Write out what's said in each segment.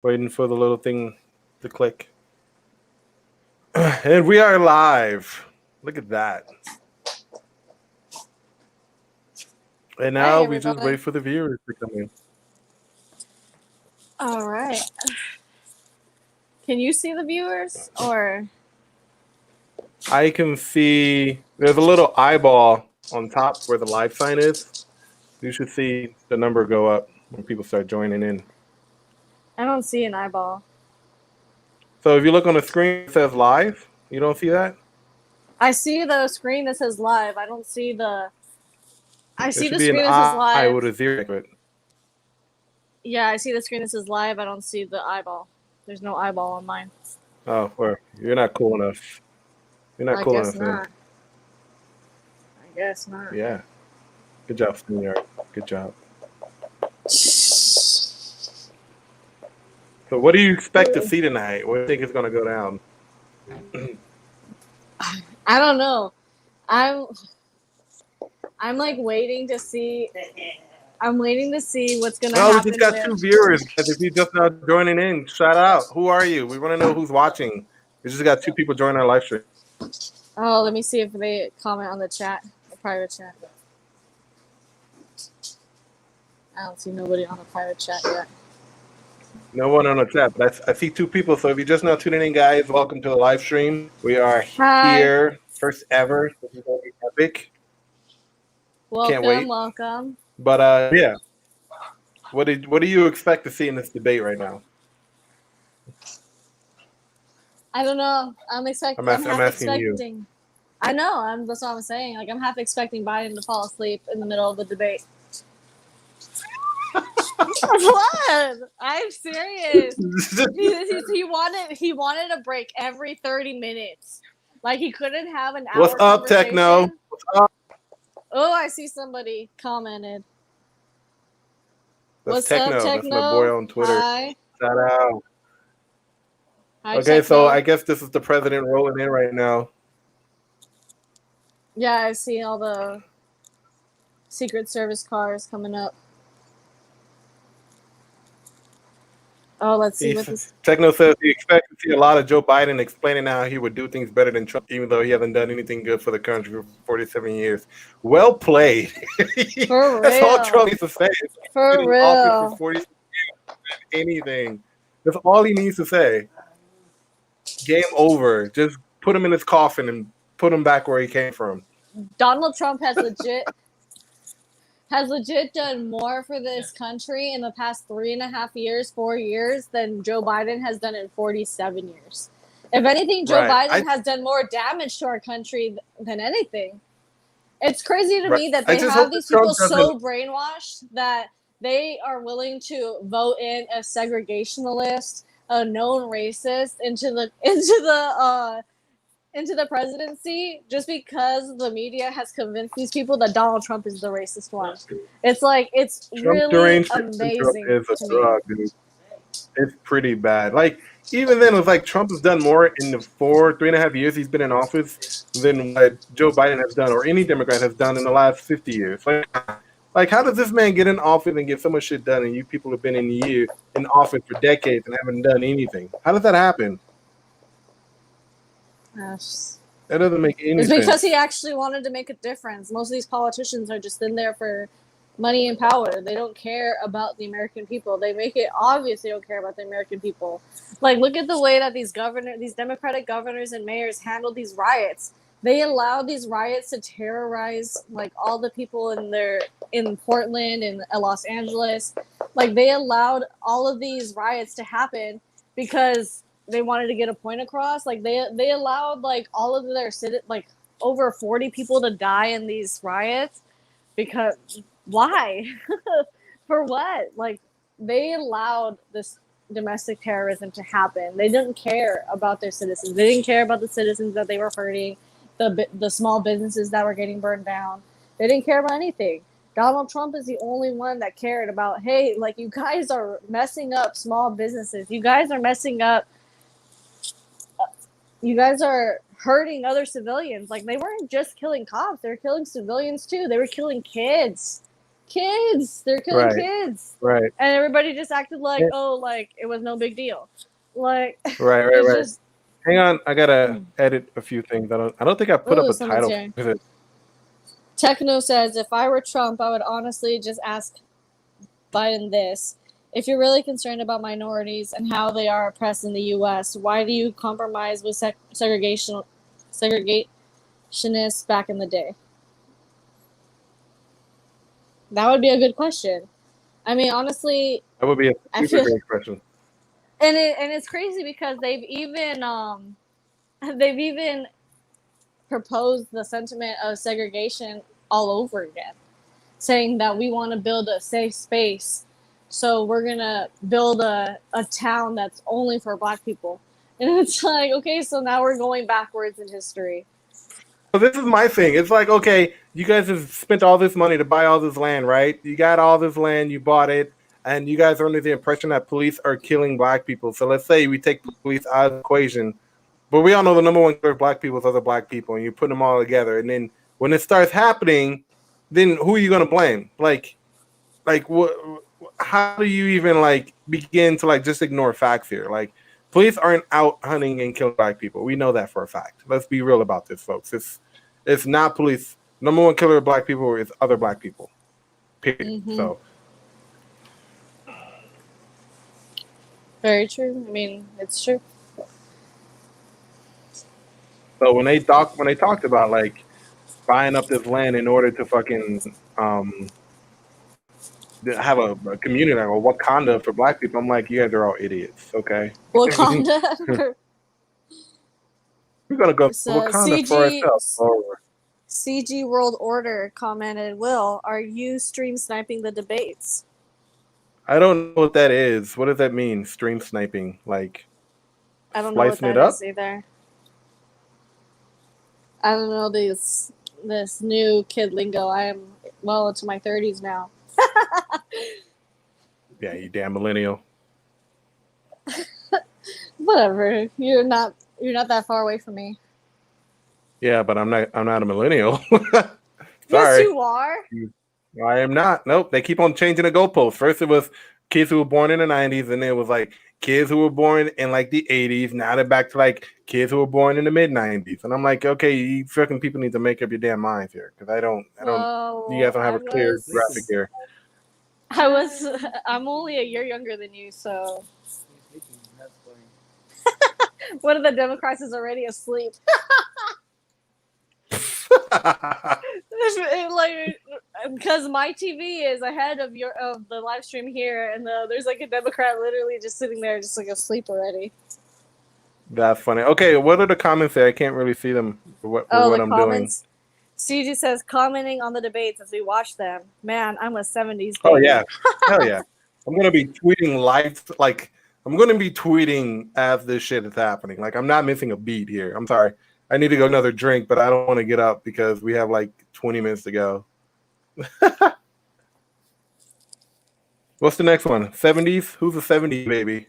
Waiting for the little thing to click. And we are live. Look at that. And now Hi, we just everybody. wait for the viewers to come in. All right. Can you see the viewers or? I can see there's a little eyeball on top where the live sign is. You should see the number go up when people start joining in. I don't see an eyeball. So if you look on the screen, it says live. You don't see that? I see the screen that says live. I don't see the. I There see should the be an screen that says eye live. with a zero to it. Yeah, I see the screen that says live. I don't see the eyeball. There's no eyeball on mine. Oh, well, you're not cool enough. You're not I cool guess enough then. not. I guess not. Yeah. Good job, senior. Good job. So what do you expect to see tonight? What do you think is going to go down? I don't know. I'm like waiting to see. I'm waiting to see what's gonna Well, we happen just got with. 2 viewers, guys. If you just now joining in, shout out. Who are you? We want to know who's watching. We just got 2 people joining our live stream. Oh, let me see if they comment on the chat, the private chat. I don't see nobody on the private chat yet. No one on the chat, but I see 2 people. So if you're just now tuning in, guys, welcome to the live stream. We are here, first ever. This is going to be epic. Can't wait. Welcome. But yeah, what do you expect to see in this debate right now? I don't know. I'm half asking expecting. you. I know. That's what I'm saying. Like I'm half expecting Biden to fall asleep in the middle of the debate. What? I'm serious. He wanted a break every 30 minutes. Like he couldn't have an hour. What's up, Techno? What's up? Oh, I see somebody commented. What's Techno? That's my boy on Twitter. Hi. Shout out. Hi, okay, Techno. so I guess this is the president rolling in right now. Yeah, I see all the Secret Service cars coming up. Oh, let's see what this. Techno says he expects to see a lot of Joe Biden explaining how he would do things better than Trump, even though he hasn't done anything good for the country for 47 years. Well played. For real. That's all Trump needs to say. For real. Office for 47 years, anything. That's all he needs to say. Game over. Just put him in his coffin and put him back where he came from. Donald Trump has legit done more for this country in the past 3.5 years, 4 years than Joe Biden has done in 47 years. If anything, Joe Biden has done more damage to our country than anything. It's crazy to me that they have these people so brainwashed that they are willing to vote in a segregationalist, a known racist into the presidency just because the media has convinced these people that Donald Trump is the racist one. It's like it's Trump really amazing. Is a drug, dude. It's pretty bad. Like even then, it was like Trump has done more in the 3.5 years he's been in office than what Joe Biden has done or any Democrat has done in the last 50 years. Like how does this man get in office and get so much shit done, and you people have been in office for decades and haven't done anything? How does that happen? That doesn't make any sense. It's because he actually wanted to make a difference. Most of these politicians are just in there for money and power. They don't care about the American people. They make it obvious they don't care about the American people. Like, look at the way that these Democratic governors and mayors handled these riots. They allowed these riots to terrorize like all the people in Portland and Los Angeles. Like they allowed all of these riots to happen because they wanted to get a point across. Like they allowed like all of their like over 40 people to die in these riots because why? For what? Like they allowed this domestic terrorism to happen. They didn't care about their citizens. They didn't care about the citizens that they were hurting, the small businesses that were getting burned down. They didn't care about anything. Donald Trump is the only one that cared about, hey, like you guys are messing up small businesses. You guys are messing up. You guys are hurting other civilians. Like they weren't just killing cops. They were killing civilians too. They were killing kids. Kids. They're killing Right. kids. Right. And everybody just acted like, Yeah. oh, like it was no big deal. Like Right. Right. it's Right. just Hang on, I gotta edit a few things. I don't think I put up oh, a someone's title here. for it. Techno says, if I were Trump, I would honestly just ask Biden this. If you're really concerned about minorities and how they are oppressed in the U.S., why do you compromise with segregationists back in the day? That would be a good question. I mean, honestly, That would be a I super feel, great question. and it's crazy because they've even proposed the sentiment of segregation all over again, saying that we want to build a safe space. So we're going to build a town that's only for black people. And it's like, okay, so now we're going backwards in history. So this is my thing. It's like, okay, you guys have spent all this money to buy all this land, right? You got all this land, you bought it, and you guys are under the impression that police are killing black people. So let's say we take police out of the equation, but we all know the number one killer of black people is other black people, and you put them all together. And then when it starts happening, then who are you going to blame? Like what? How do you even like begin to like just ignore facts here? Like police aren't out hunting and killing black people. We know that for a fact. Let's be real about this, folks. It's not police. Number one killer of black people is other black people. Period. Mm-hmm. So very true. I mean, it's true. so when they talked about like buying up this land in order to fucking have a community like a Wakanda for black people, I'm like, you guys are all idiots. Okay. Wakanda. We're gonna go So Wakanda for ourselves. CG World Order commented, Will, are you stream sniping the debates? I don't know what that is. What does that mean? Stream sniping, like I don't know what slicing that it up? is either. I don't know this new kid lingo. I am well into my 30s now. Yeah, you damn millennial. Whatever. You're not that far away from me. Yeah, but I'm not a millennial. Yes, Sorry. you are. I am not. Nope. They keep on changing the goalposts. First it was kids who were born in the 90s, and then it was like kids who were born in like the 80s. Now they're back to like kids who were born in the mid 90s. And I'm like, okay, you fucking people need to make up your damn minds here. Because I don't you guys don't have a clear graphic here. I'm only a year younger than you, so one of the Democrats is already asleep. Like, because my TV is ahead of the live stream here, and there's like a Democrat literally just sitting there, just like asleep already. That's funny. Okay, what are the comments there? I can't really see them for what I'm comments? Doing. CG says, commenting on the debates as we watch them. Man, I'm a 70s baby. Oh yeah, hell yeah! I'm gonna be tweeting live, like I'm gonna be tweeting as this shit is happening. Like I'm not missing a beat here. I'm sorry. I need to go another drink, but I don't want to get up because we have like 20 minutes to go. What's the next one? 70s? Who's a 70s baby?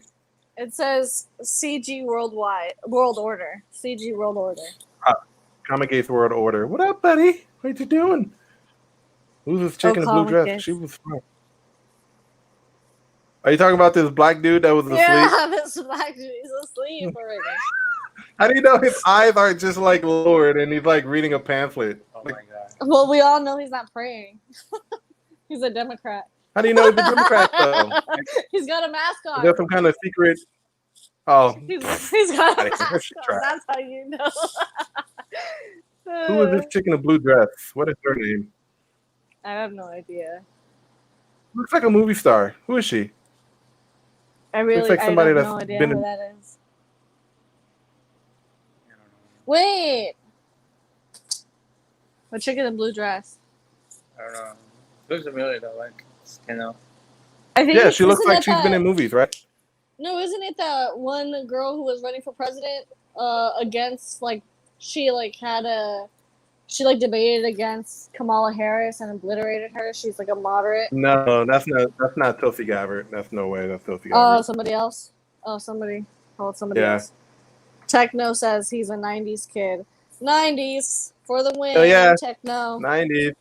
It says CG World Order. CG World Order. Comic Gates World Order. What up, buddy? What you doing? Who's this chick in the blue dress? Gates. She was smart. Are you talking about this black dude that was asleep? Yeah, this black dude is asleep already. How do you know his eyes aren't just like lowered and he's like reading a pamphlet? Oh my god. Well, we all know he's not praying. He's a Democrat. How do you know he's a Democrat though? He's got a mask on. Is that some kind of secret? Oh, he's got a mask on. That's how you know. Who is this chick in a blue dress? What is her name? I have no idea. Looks like a movie star. Who is she? Looks like somebody that's no idea who that is. Wait. What chick in the blue dress? I don't know. Looks familiar though, like I think yeah, she looks like she's been in movies, right? No, isn't it that one girl who was running for president against like she debated against Kamala Harris and obliterated her? She's like a moderate. No, that's not Tulsi Gabbard. That's no way. That's Tulsi Gabbard. Oh, somebody else. Oh, somebody else. Techno says he's a 90s kid. 90s for the win. Oh, yeah. Techno. 90s.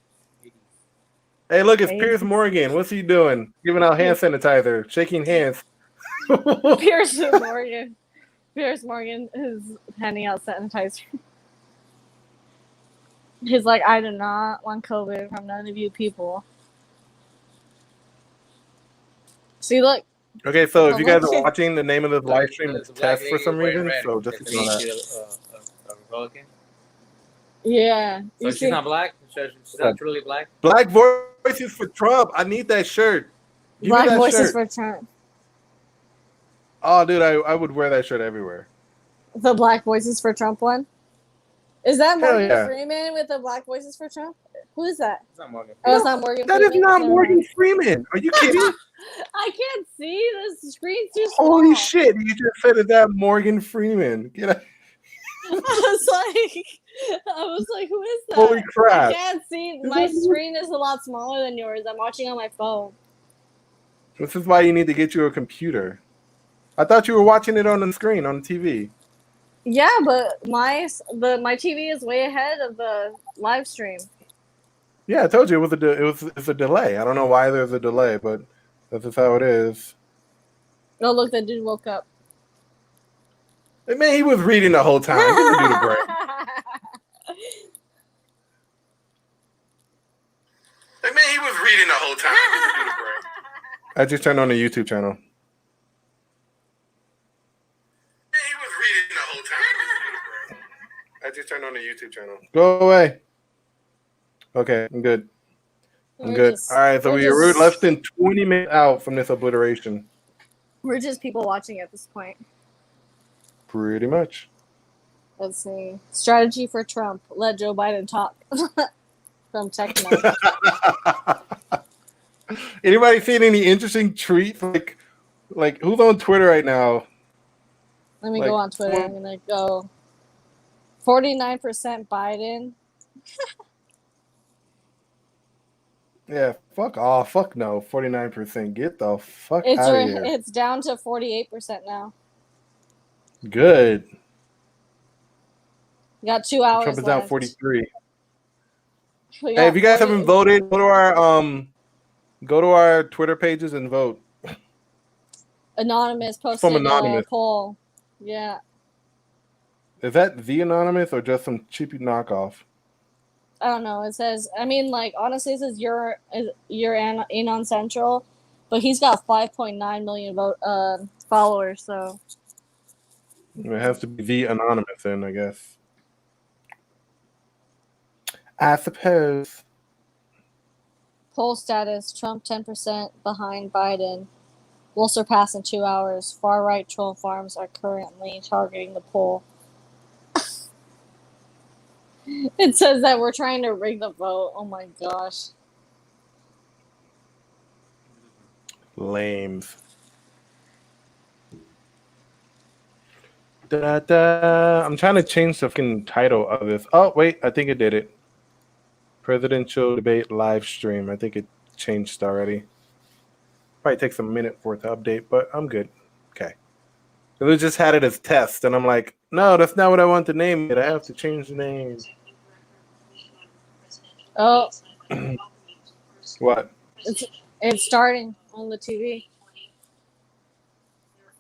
Hey, look, it's Hey. Piers Morgan. What's he doing? Giving out hand sanitizer, shaking hands. Pierce Morgan. Pierce Morgan is handing out sanitizer. He's like, I do not want COVID from none of you people. See, look. Okay, so if you guys are Look. watching, the name of this live stream is The black test for lady some wearing reason. red. So just Does know she that. a Republican? Yeah. So You she's see, not black? She's not truly black? Black voices for Trump. I need that shirt. Give me Black that voices shirt. for Trump. Oh, dude, I would wear that shirt everywhere. The Black Voices for Trump one? Is that Hell Morgan yeah. Freeman with the Black Voices for Trump? Who is that? It's not Morgan. Oh, it's not Morgan That Freeman. is not Never Morgan mind. Freeman. Are you kidding? I can't see. The screen's too small. Holy shit! You just said is that Morgan Freeman? Get out. I was like, who is that? Holy crap. I can't see. My screen is a lot smaller than yours. I'm watching on my phone. This is why you need to get you a computer. I thought you were watching it on the screen on the TV. Yeah, but my TV is way ahead of the live stream. Yeah, I told you it's a delay. I don't know why there's a delay, but that's just how it is. Oh, look, that dude woke up. Hey, man, he was reading the whole time. Give the dude a break. Hey, man, he was reading the whole time. Give the dude a break. I just turned on the YouTube channel. Man, he was reading the whole time. Give the dude a break. I just turned on the YouTube channel. Go away. Okay, I'm good. I'm good. All right, so we're less than 20 minutes out from this obliteration. We're just people watching at this point. Pretty much. Let's see. Strategy for Trump. Let Joe Biden talk. From Techno. Anybody seen any interesting tweets? Like who's on Twitter right now? Let me go on Twitter. I'm gonna go 49% Biden. Yeah, fuck off. Fuck no. 49%. Get the fuck out of here. It's down to 48% now. Good. You got 2 hours Trump is left. down 43. Hey, if you guys haven't voted, go to our Twitter pages and vote. Anonymous posted a poll. Yeah. Is that the Anonymous or just some cheapy knockoff? I don't know. It says, I mean, like, honestly, it says you're Anon Central, but he's got 5.9 million followers, so. It has to be the Anonymous then, I guess. I suppose. Poll status, Trump 10% behind Biden. Will surpass in 2 hours. Far-right troll farms are currently targeting the poll. It says that we're trying to rig the vote. Oh my gosh. Lames. I'm trying to change the fucking title of this. Oh, wait. I think it did it. Presidential debate live stream. I think it changed already. Probably takes a minute for it to update, but I'm good. Okay. So they just had it as test, and I'm like, no, that's not what I want to name it. I have to change the name. Oh. What? It's starting on the TV.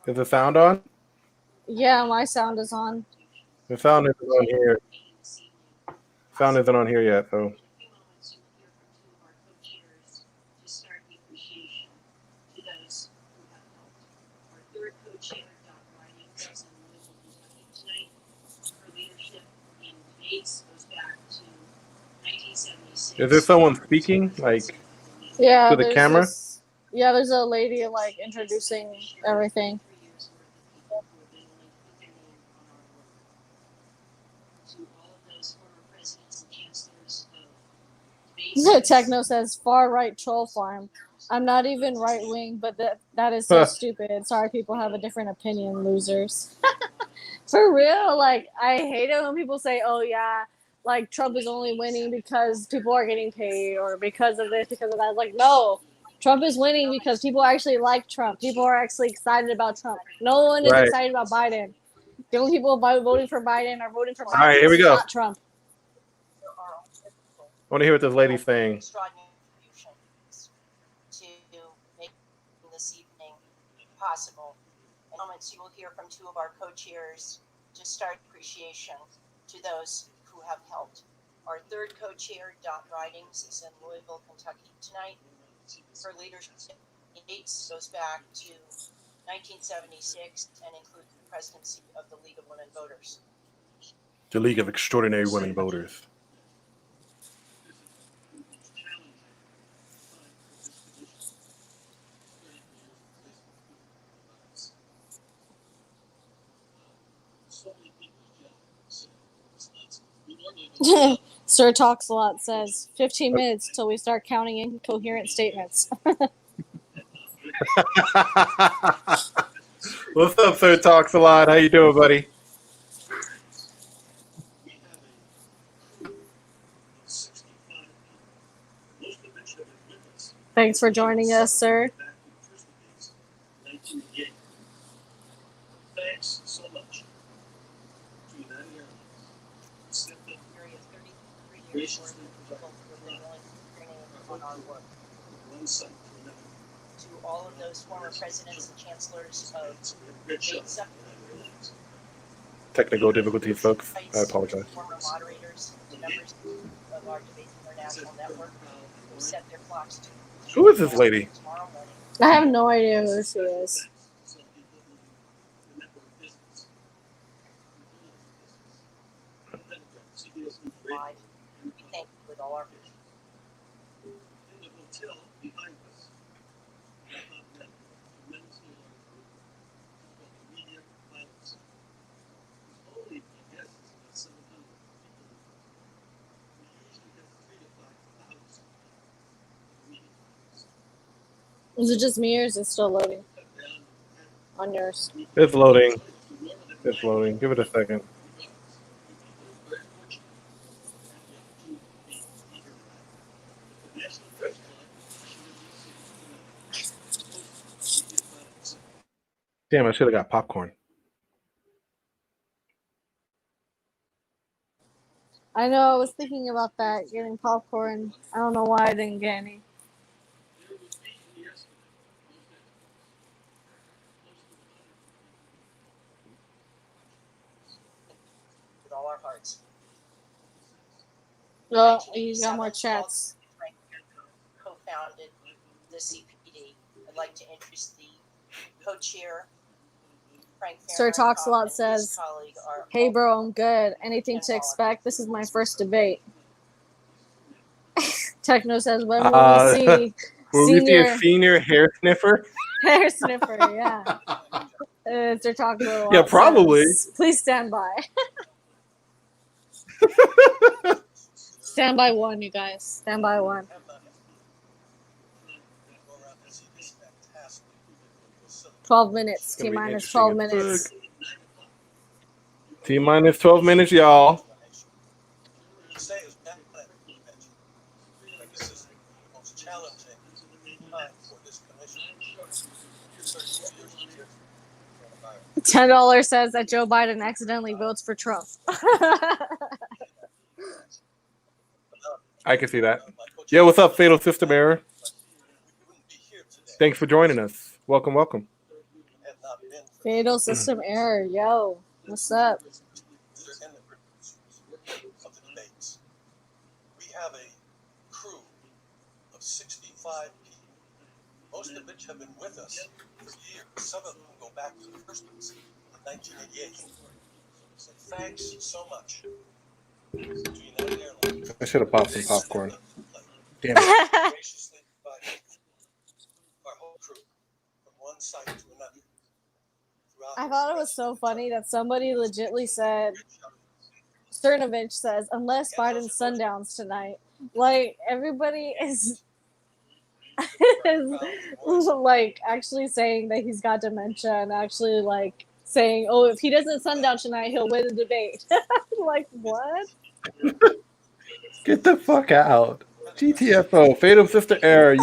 Is the sound on? Yeah, my sound is on. The sound isn't on here. Sound isn't on here yet, though. Is there someone speaking, like, to the camera? There's a lady, like, introducing everything. Techno says, far-right troll farm. I'm not even right-wing, but that is so stupid. Sorry, people have a different opinion, losers. For real, like, I hate it when people say, oh, yeah, like, Trump is only winning because people are getting paid or because of this, because of that. Like, no, Trump is winning because people actually like Trump. People are actually excited about Trump. No one is excited about Biden. The only people voting for Biden are voting for Biden. All right, here we go. Not Trump. I want to hear what this lady's saying. possible. In moments, you will hear from two of our co-chairs to start appreciation to those who have helped. Our third co-chair, Dot Ridings, is in Louisville, Kentucky tonight. Her leadership dates goes back to 1976 and includes the presidency of the League of Women Voters. The League of Extraordinary Women Voters. Sir Talks a Lot says 15 minutes till we start counting incoherent statements. What's up, Sir Talks a Lot? How you doing, buddy? Thanks for joining us, sir. Thanks so much. On our work. To all of those former presidents and chancellors of debate Technical difficulties, folks. I apologize. former moderators, members of our Debate International Network who set their clocks to Who is this lady? tomorrow morning. I have no idea who she is. Live. We thank you with all our In the hotel behind us, I thought that tremendously large media pilots. Only, I guess, it's about 700 people. We usually get 3,000 to 5,000 media pilots. Is it just me or is it still loading on yours? It's loading. It's loading. Give it a second. Damn, I should have got popcorn. I know, I was thinking about that, getting popcorn. I don't know why I didn't get any. with all our hearts. Oh, he's got more chats. Frank co-founded the CPD. I'd like to introduce the co-chair, Frank Sir Talks a Lot and his says, colleague are "Hey bro, I'm good. Anything to expect? This is my first debate." Techno says, "When will we see Will we see a senior senior hair sniffer? hair sniffer?" Yeah. Sir Talks a Lot Yeah, probably. says, "Please stand by." Stand by one, you guys. Stand by one. 12 minutes. gonna T be minus interesting 12 as minutes. T minus 12 minutes, y'all. Say it was that convention. This is the most challenging time for this commission. 32 years of coronavirus. $10 says that Joe Biden accidentally votes for Trump. I can see that. Yeah, what's up, Fatal System Error? We wouldn't be here today Thanks for joining us. Welcome, welcome. had not been for Fatal system error. Yo, what's up? and the producers of the debates. We have a crew of 65 people, most of which have been with us for years. Some of them go back to the first ones in 1988. So thanks so much to United Airlines. I should have popped some popcorn. Damn it. Graciously provided our whole crew from one site to another. throughout I thought it was so funny that somebody legitly said, Cernovich says, unless Biden's sundowns tonight. Like, everybody is like actually saying that he's got dementia and actually like saying, oh, if he doesn't sundown tonight, he'll win the debate. Like, what? Get the fuck out. GTFO, Fatal Sister Error,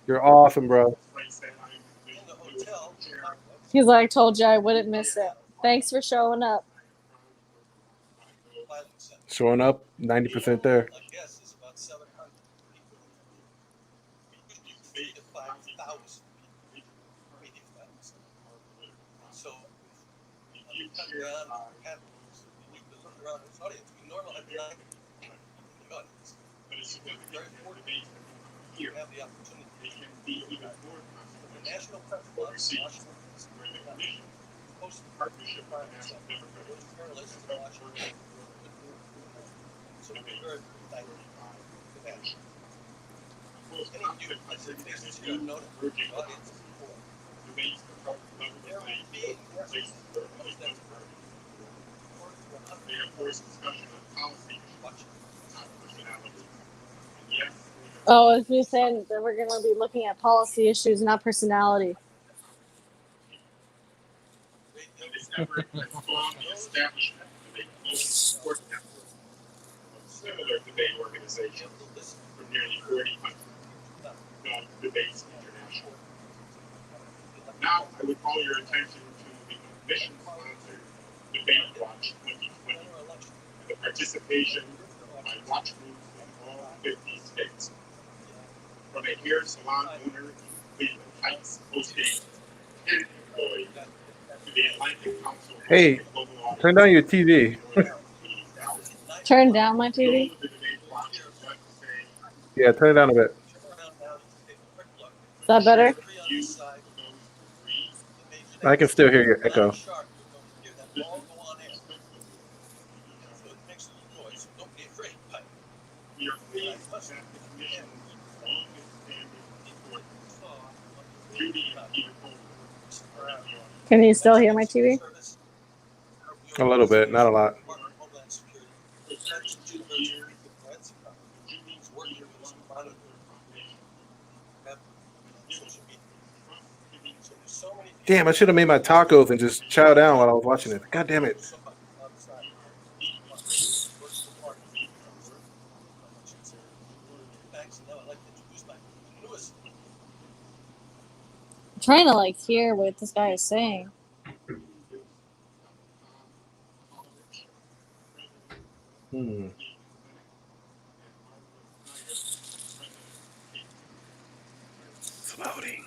you're awesome, bro. in the hotel. He's like, told you I wouldn't miss it. Thanks for showing up. Pilot Center. Showing up, 90% there. My guess is about 700 people. We usually 3,000 to 5,000 people. you cut down panels, and you can look around this audience. We normally have 9 people in the audience. But it's very important to have the opportunity. The National Press Club in Washington, post partnership journalists in Washington. So we're very thankful for that. Any new faces here have noted the audience is full. There will be Oh, if you're saying that we're gonna be looking at policy issues, not personality. this effort has spawned the establishment of a global support network of similar debate organizations from nearly 40 countries, called Debates International. Now, I would call your attention to the commission-sponsored Debate Watch 2020 and the participation by watch groups in all 50 states. From a hair salon owner in Cleveland Heights hosting 10 employees to the Atlantic Council. Hey, turn down your TV. Turn down my TV. Yeah, turn it down a bit. Is that better? I can still hear your echo. Can you still hear my TV? A little bit, not a lot. Damn, I should have made my tacos and just chow down while I was watching it. God damn it. I'm trying to like hear what this guy is saying. It's loading.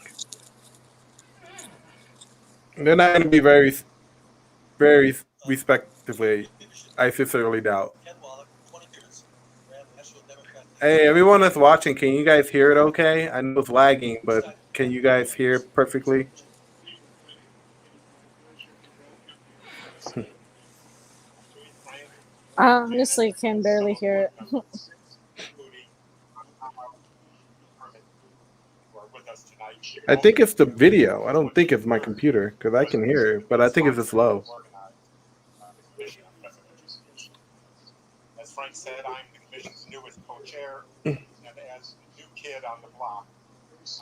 They're not going to be very, very respectively. I sincerely doubt. Hey, everyone that's watching, can you guys hear it okay? I know it's lagging, but can you guys hear perfectly? I honestly can barely hear it. I think it's the video. I don't think it's my computer because I can hear it, but I think it's just low. As Frank said, I'm the commission's newest co-chair, and as the new kid on the block,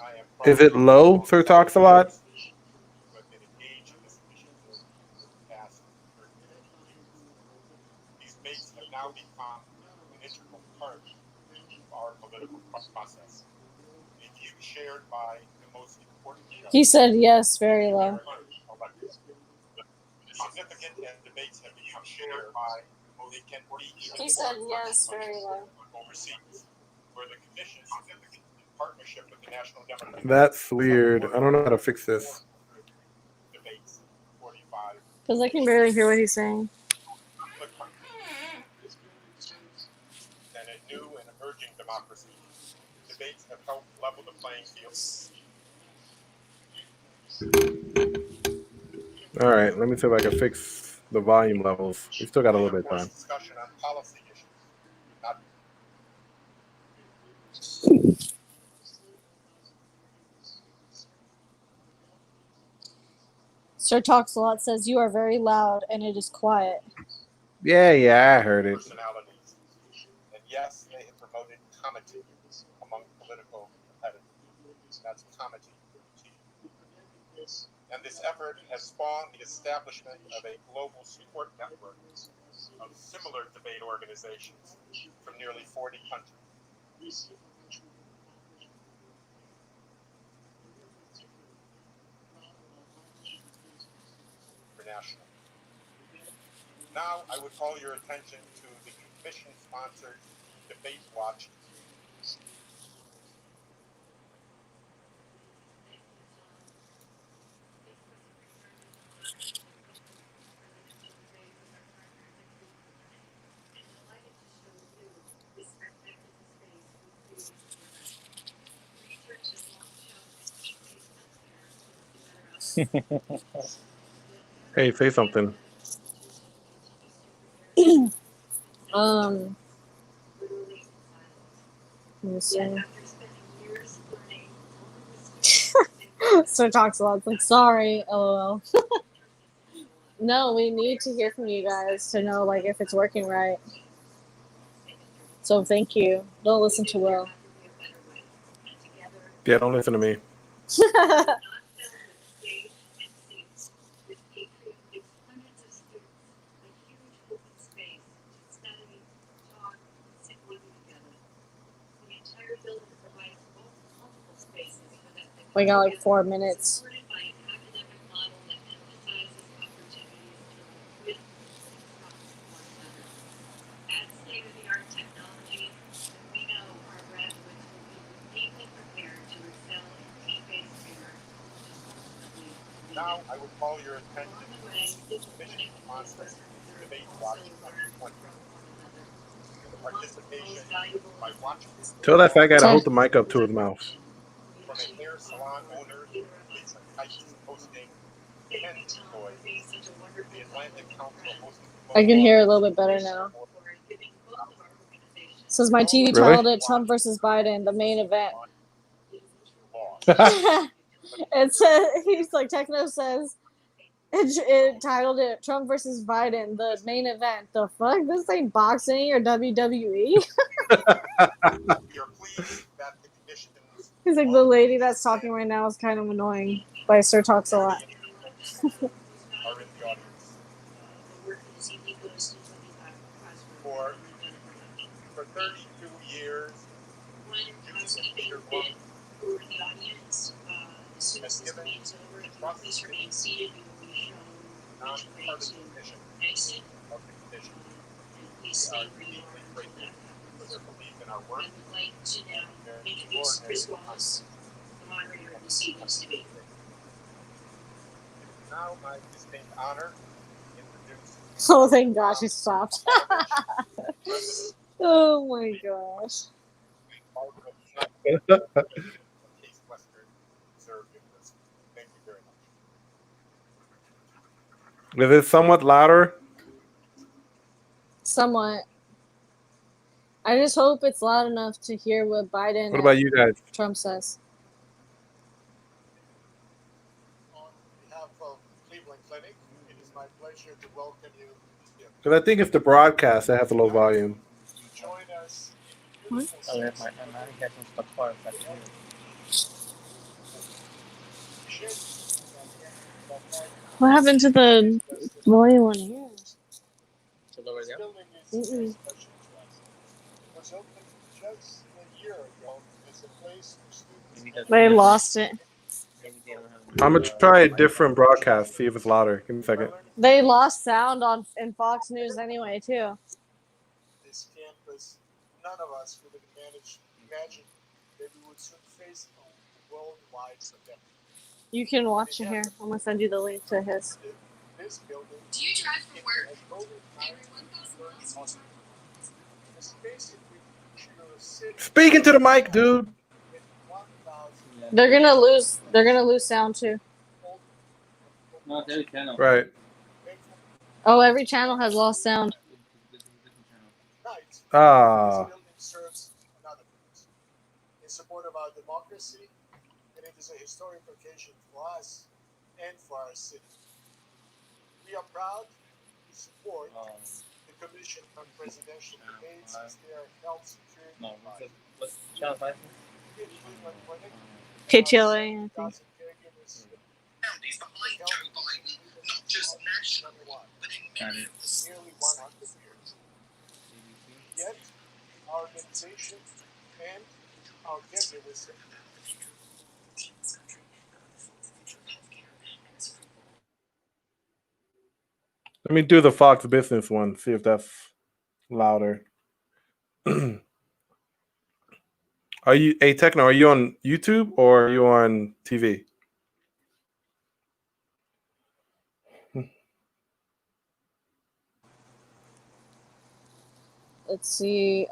I am. Is it low? Sir talks a lot. Who have been engaged in this initiative for the past 30 years. These debates have now become an integral part of our political process. A view shared by the most important. He said yes, very low. Significant as debates have become shared by they can reach. He said yes, very low. Overseas, where the commission in partnership with the National Democratic. That's weird. I don't know how to fix this. Debates 45. Because I can barely hear what he's saying. And a new and emerging democracy. Debates have helped level the playing field. All right, let me see if I can fix the volume levels. We still got a little bit of time. Discussion on policy issues. Sir Talks a Lot says you are very loud and it is quiet. Yeah, I heard it. Personalities. And yes, they have promoted comity among political competitors. That's comity. And this effort has spawned the establishment of a global support network of similar debate organizations from nearly 40 countries. International. Now, I would call your attention to the commission-sponsored Debate Watch. Hey, say something. Let me see. So talks a lot. It's like, sorry, lol. No, we need to hear from you guys to know like if it's working right. So thank you. Don't listen to Will. Yeah, don't listen to me. We got like 4 minutes. Now I would call your attention to the mission sponsors debate watch 2020 and the participation by watching Tell that fat guy to hold the mic up to his mouth. from a hair salon owner, Lisa Tice, hosting 10 toys. The Atlantic Council hosting. I can hear a little bit better now. Says my TV Really? titled it Trump versus Biden, the main event. It says he's like Techno says it titled it Trump versus Biden, the main event. The fuck? This ain't boxing or WWE. We are pleased that the conditions He's like the lady that's talking right now is kind of annoying, but I sure talks a lot. are in the audience. For 32 years, Peter Lund has given trust nonpartisan mission of the condition. We are deeply grateful for their belief in our work and their extraordinary contributions. It is now my distinct honor to introduce. Oh, thank gosh, he stopped. Oh my gosh. Case Western Reserve University. Thank you very much. Is it somewhat louder? Somewhat. I just hope it's loud enough to hear what Biden What about you guys? Trump says. On behalf of Cleveland Clinic, it is my pleasure to welcome you here. Because I think it's the broadcast that has a low volume. Join us. What? What happened to the volume one here? This building is a Mm-mm. special trust. It was opened just a year ago as a place for students. They lost it. I'm going to try a different broadcast, see if it's louder. Give me a second. They lost sound on in Fox News anyway too. This campus, none of us would have imagined that we would soon face a worldwide pandemic. You can watch it here. I'm gonna send you the link to his. This building. Do you drive for work? Everyone goes the space in which you're sitting Speaking to the mic, dude. with 1,000 They're gonna lose. They're gonna lose sound too. No, every channel. Right. Oh, every channel has lost sound. nights. Ah. This building serves another purpose. In support of our democracy, and it is a historic occasion for us and for our city. We are proud to support the Commission on Presidential Debates as their health security No, advisor. what's channel 5? In Cleveland Clinic, KTLA, I think. 1,000 caregivers. Families behind Joe Biden, not just nationally, but in many of the Nearly 100 years. Yet, our organization and our caregivers Let me do the Fox Business one, see if that's louder. Are you, hey Techno, are you on YouTube or are you on TV? Let's see.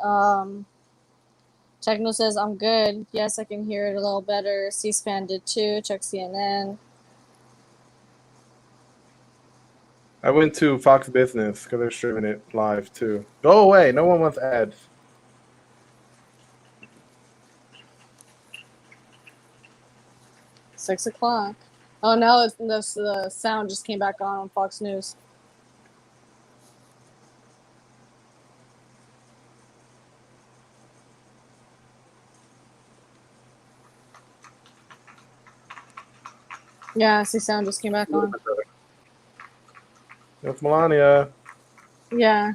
Techno says I'm good. Yes, I can hear it a little better. C-SPAN did too. Check CNN. I went to Fox Business because they're streaming it live too. Go away. No one wants ads. $6 o'clock. Oh, now the sound just came back on Fox News. Yeah, see, sound just came back on. That's Melania. Yeah.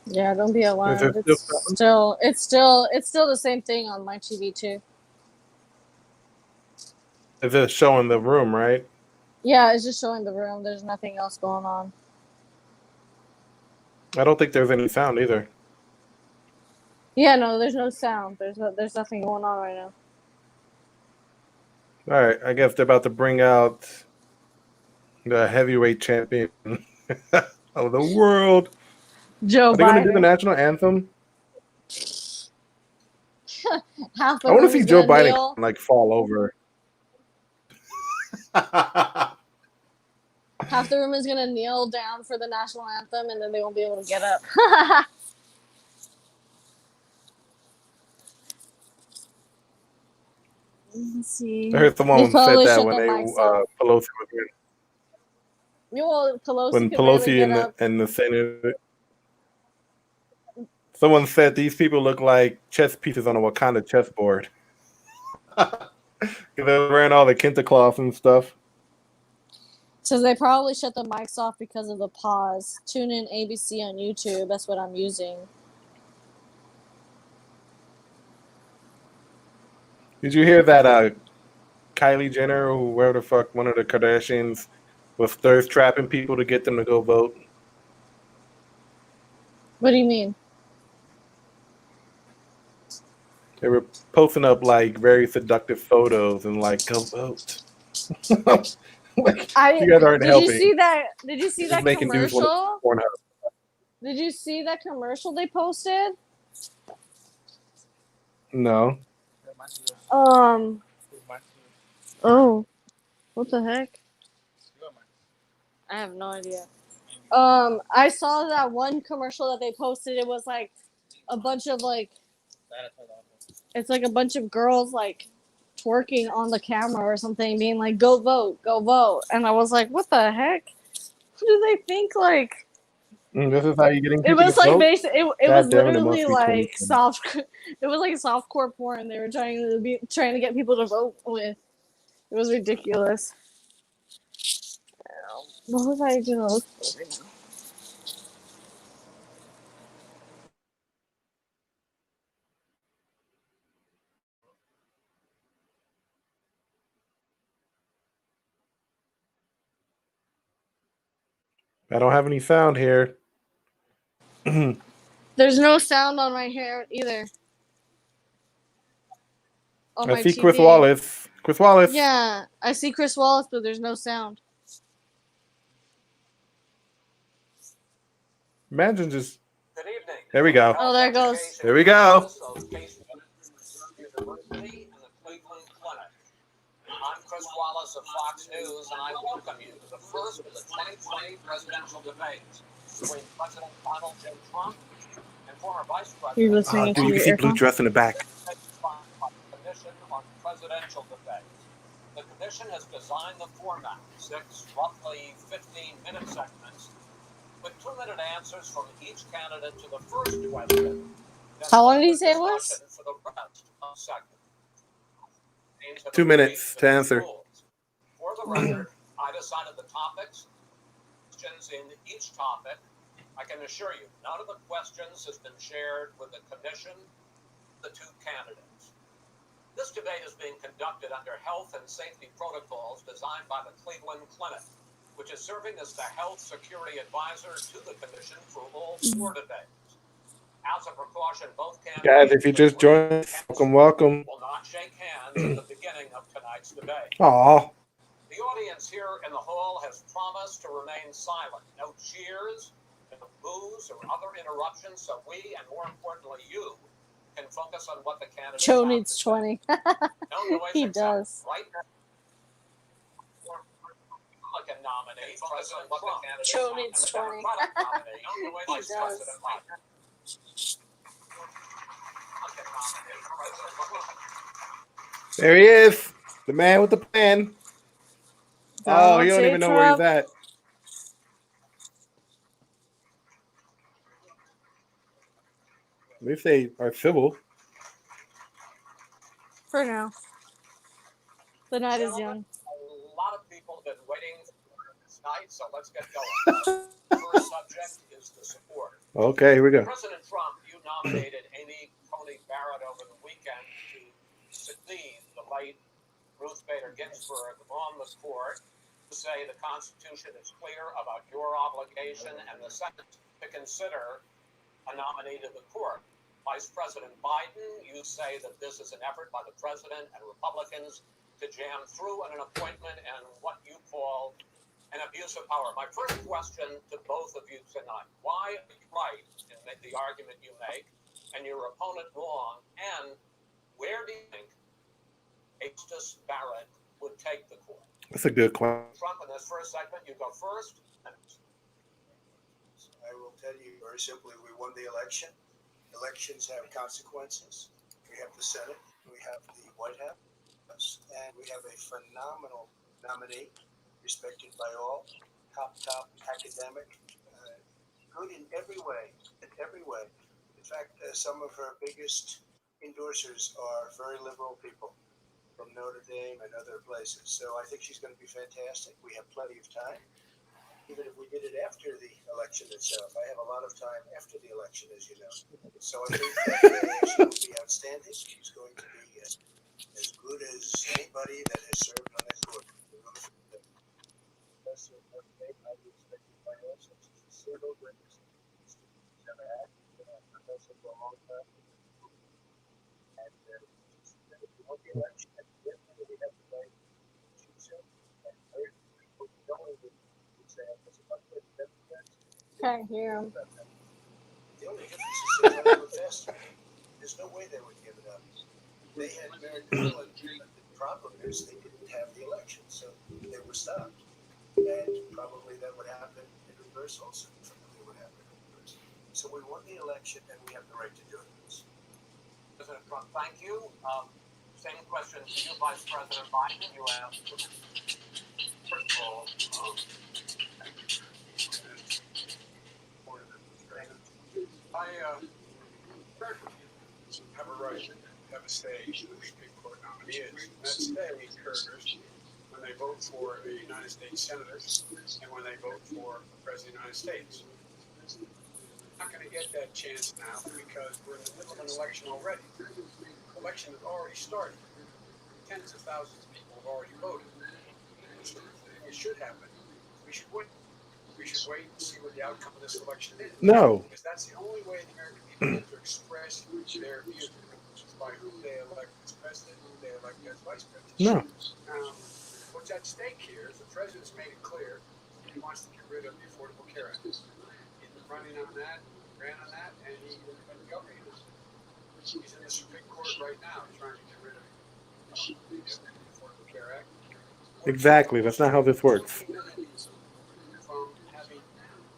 Yeah, don't be Is alarmed. it It's still the same thing on my TV too. Is it showing the room, right? Yeah, it's just showing the room. There's nothing else going on. I don't think there's any sound either. Yeah, no, there's no sound. There's nothing going on right now. All right, I guess they're about to bring out the heavyweight champion of the world. Joe Are they going to do the Biden. national anthem? Half I the want to room see is Joe gonna Biden kneel. like fall over. Half the room is gonna kneel down for the national anthem, and then they won't be able to get up. Let's see. I heard They someone said probably that shut when the they mics off. Pelosi was in. Well, Pelosi When could barely Pelosi get up. and the Senate, someone said these people look like chess pieces on a Wakanda chessboard. They were wearing all the kente cloth and stuff. Says they probably shut the mics off because of the pause. Tune in ABC on YouTube. That's what I'm using. Did you hear that Kylie Jenner, or whoever the fuck, one of the Kardashians, was thirst trapping people to get them to go vote? What do you mean? They were posting up like very seductive photos and like, go vote. Like, you guys aren't Did you helping. see that? Did you see You're just that making dudes want commercial? to Pornhub. Did you see that commercial they posted? No. Oh, what the heck? I have no idea. I saw that one commercial that they posted. It was like a bunch of like, it's like a bunch of girls like twerking on the camera or something, being like, "Go vote, go vote," and I was like, "What the heck? What do they think?" Like, This is how you're getting it people was to like vote? it was God damn it, it literally must be like 2020. soft. It was like softcore porn. They were trying to get people to vote with. It was ridiculous. What was I gonna look for right now? I don't have any sound here. There's no sound on my hair either. On I my see Chris TV. Wallace. Chris Wallace. Yeah, I see Chris Wallace, but there's no sound. Imagine just. Good evening. There we go. Oh, there it goes. There we go. I'm Chris Wallace of Fox News, and I welcome you to the first of the 2020 presidential debates between President Donald J. Trump and former Vice You're President listening Dude, to you can your see blue earphone? dress in the back. Commission on Presidential Debates. The commission has designed the format, 6 roughly 15-minute segments, with 2-minute answers from each candidate to the first question. How long did he say it was? For the rest of segments. 2 minutes to answer. For the record, I decided the topics, questions in each topic. I can assure you, none of the questions has been shared with the commission, the two candidates. This debate is being conducted under health and safety protocols designed by the Cleveland Clinic, which is serving as the health security advisor to the commission through all four debates. As a precaution, both Guys, candidates if you just joined us, welcome. will not shake hands at the beginning of tonight's debate. Aw. The audience here in the hall has promised to remain silent. No cheers, no boos, or other interruptions, so we, and more importantly you, can focus on what the candidates Joe have needs to say. 20. No noise He except does. right now. Republican nominee, President Trump. Joe needs And the 20. Democratic nominee, Vice does. President Biden. Republican nominee, President Trump. There he is. The man with the plan. Oh, you don't say even know where he's Trump. at. They say are civil. For now. The night is young. A lot of people have been waiting for this night, so let's get going. The first subject is the support. Okay, here we go. President Trump, you nominated Amy Coney Barrett over the weekend to succeed the late Ruth Bader Ginsburg on the court, to say the Constitution is clear about your obligation and the Senate to consider a nominee to the court. Vice President Biden, you say that this is an effort by the president and Republicans to jam through an appointment and what you call an abuse of power. My first question to both of you tonight: why are you right in the argument you make, and your opponent wrong? And where do you think Justice Barrett would take the court? That's a good question. Trump, in this first segment, you go first. I will tell you very simply, we won the election. Elections have consequences. We have the Senate, we have the White House, and we have a phenomenal nominee, respected by all, top academic, good in every way, In fact, some of her biggest endorsers are very liberal people from Notre Dame and other places. So I think she's going to be fantastic. We have plenty of time. Even if we did it after the election itself, I have a lot of time after the election, as you know. So I think that she will be outstanding. She's going to be as good as anybody that has served on that court. Professor of Notre Dame, highly respected by all, since she's a single greatest student she's ever had. She's been a professor for a long time. And she's going to be on the election. And definitely we have the right to choose her. And very people knowing that Can't hear him. the only difference is they want to do it faster. There's no way they would give it up. They had Merrick Garland. The problem is they didn't have the election, so they were stopped. And probably that would happen in reverse also. Probably would happen in reverse. So we won the election, and we have the right to do it. President Trump, thank you. Same question to you, Vice President Biden. You have, first of all, I have a right to have a say in who the Supreme Court nominee is. And that say occurs when they vote for a United States senator and when they vote for the President of the United States. I'm not going to get that chance now because we're in the middle of an election already. The election has already started. Tens of thousands of people have already voted. So it should happen. We should wait. We should wait and see what the outcome of this election is. No. Because that's the only way the American people get to express their views by who they elect as president, who they elect as vice president. No. Now, what's at stake here is the president's made it clear he wants to get rid of the Affordable Care Act. He's been running on that, ran on that, and he's been governing it. He's in the Supreme Court right now trying to get rid of the Affordable Care Act. Exactly. That's not how this works. From having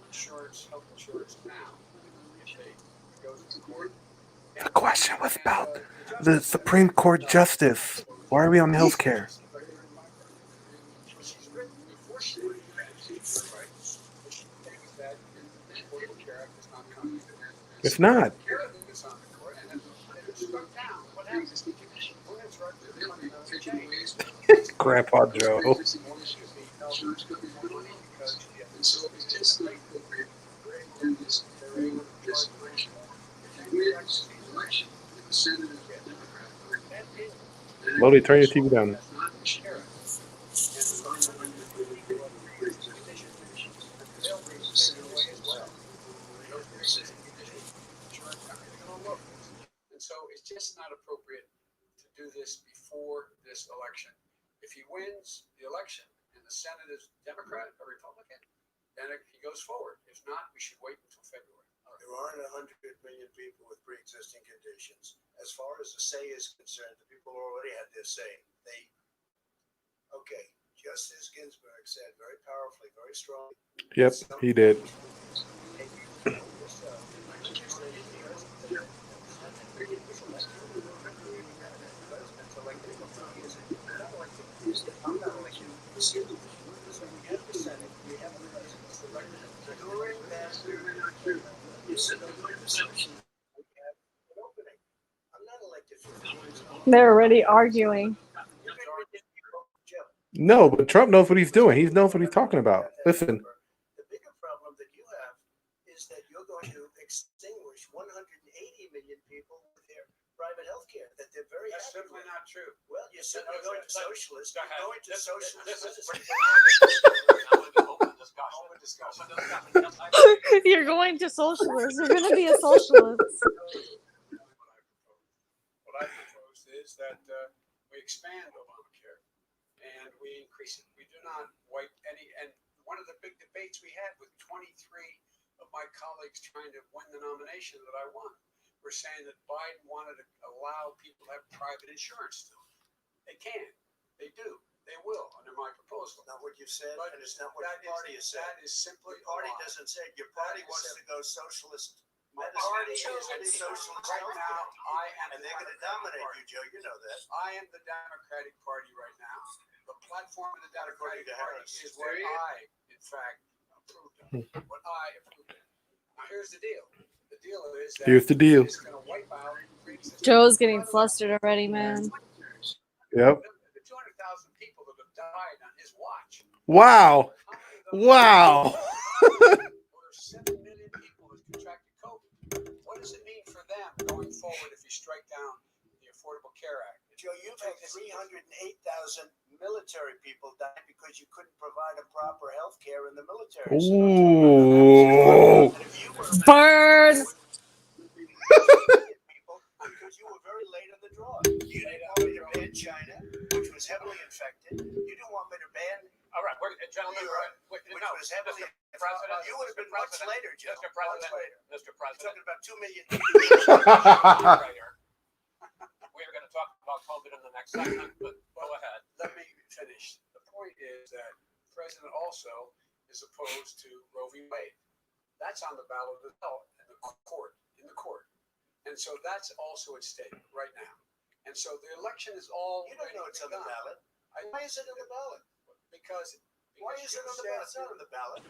insurance, health insurance now, if they go to court. The question was about the Supreme Court justice. Why are we on health care? She's written before she went right? She thinks that the Affordable Care Act is not constitutional. It's not. It's on the court, and then it's struck down. What happens? Who interrupted the money doesn't change? Grandpa Joe. Lodi, turn your TV down. And some of them people have pre-existing conditions, and they'll be taken away as well. Those pre-existing conditions, insurance companies are going to look. And so it's just not appropriate to do this before this election. If he wins the election and the Senate is Democrat or Republican, then he goes forward. If not, we should wait until February. There aren't 100 million people with pre-existing conditions. As far as the say is concerned, the people already had their say. Okay, Justice Ginsburg said very powerfully, very strongly. Yep, he did. I'm not elected. So we have the Senate, we have the president elected during that period of time. You said we have an opening. I'm not elected for 3 years. They're already arguing. No, but Trump knows what he's doing. He knows what he's talking about. Listen. The bigger problem that you have is that you're going to extinguish 180 million people with their private health care that they're very happy with. That's simply not true. Well, you're simply going to socialists. You're going to socialists. This is open discussion. You're going to socialists. You're going to be a socialist. What I propose is that we expand Obamacare and we increase it. We do not wipe any. And one of the big debates we had with 23 of my colleagues trying to win the nomination that I won were saying that Biden wanted to allow people to have private insurance still. They can. They do. They will under my proposal. Not what you said, and it's not what your party has said. That is simply your party doesn't say. Your party wants to go socialist. My party is socialist right now. And they're going to dominate you, Joe. You know that. I am the Democratic Party right now. The platform of the Democratic Party is what I, in fact, approved of. What I approved of. Now here's the deal. The deal is that Here's the deal. it's going to wipe out. Joe's getting flustered already, man. Yep. The 200,000 people that have died on his watch. Wow. Wow. Over 7 million people have contracted COVID. What does it mean for them going forward if you strike down the Affordable Care Act? Joe, you've had 308,000 military people die because you couldn't provide a proper health care in the military. Ooh. Burn. Because you were very late on the draw. You didn't want me to ban China, which was heavily infected. You didn't want me to ban. All right, gentlemen, which was heavily President. You would have been much later, Joe. Mr. President. Mr. President. You're talking about 2 million people. We're going to talk about COVID in the next segment, but go ahead. Let me finish. The point is that the president also is opposed to Roe v. Wade. That's on the ballot as well in the court. And so that's also at stake right now. And so the election is all. You don't know it's on the ballot. Why is it on the ballot? Because why is it on the ballot? It's not on the ballot.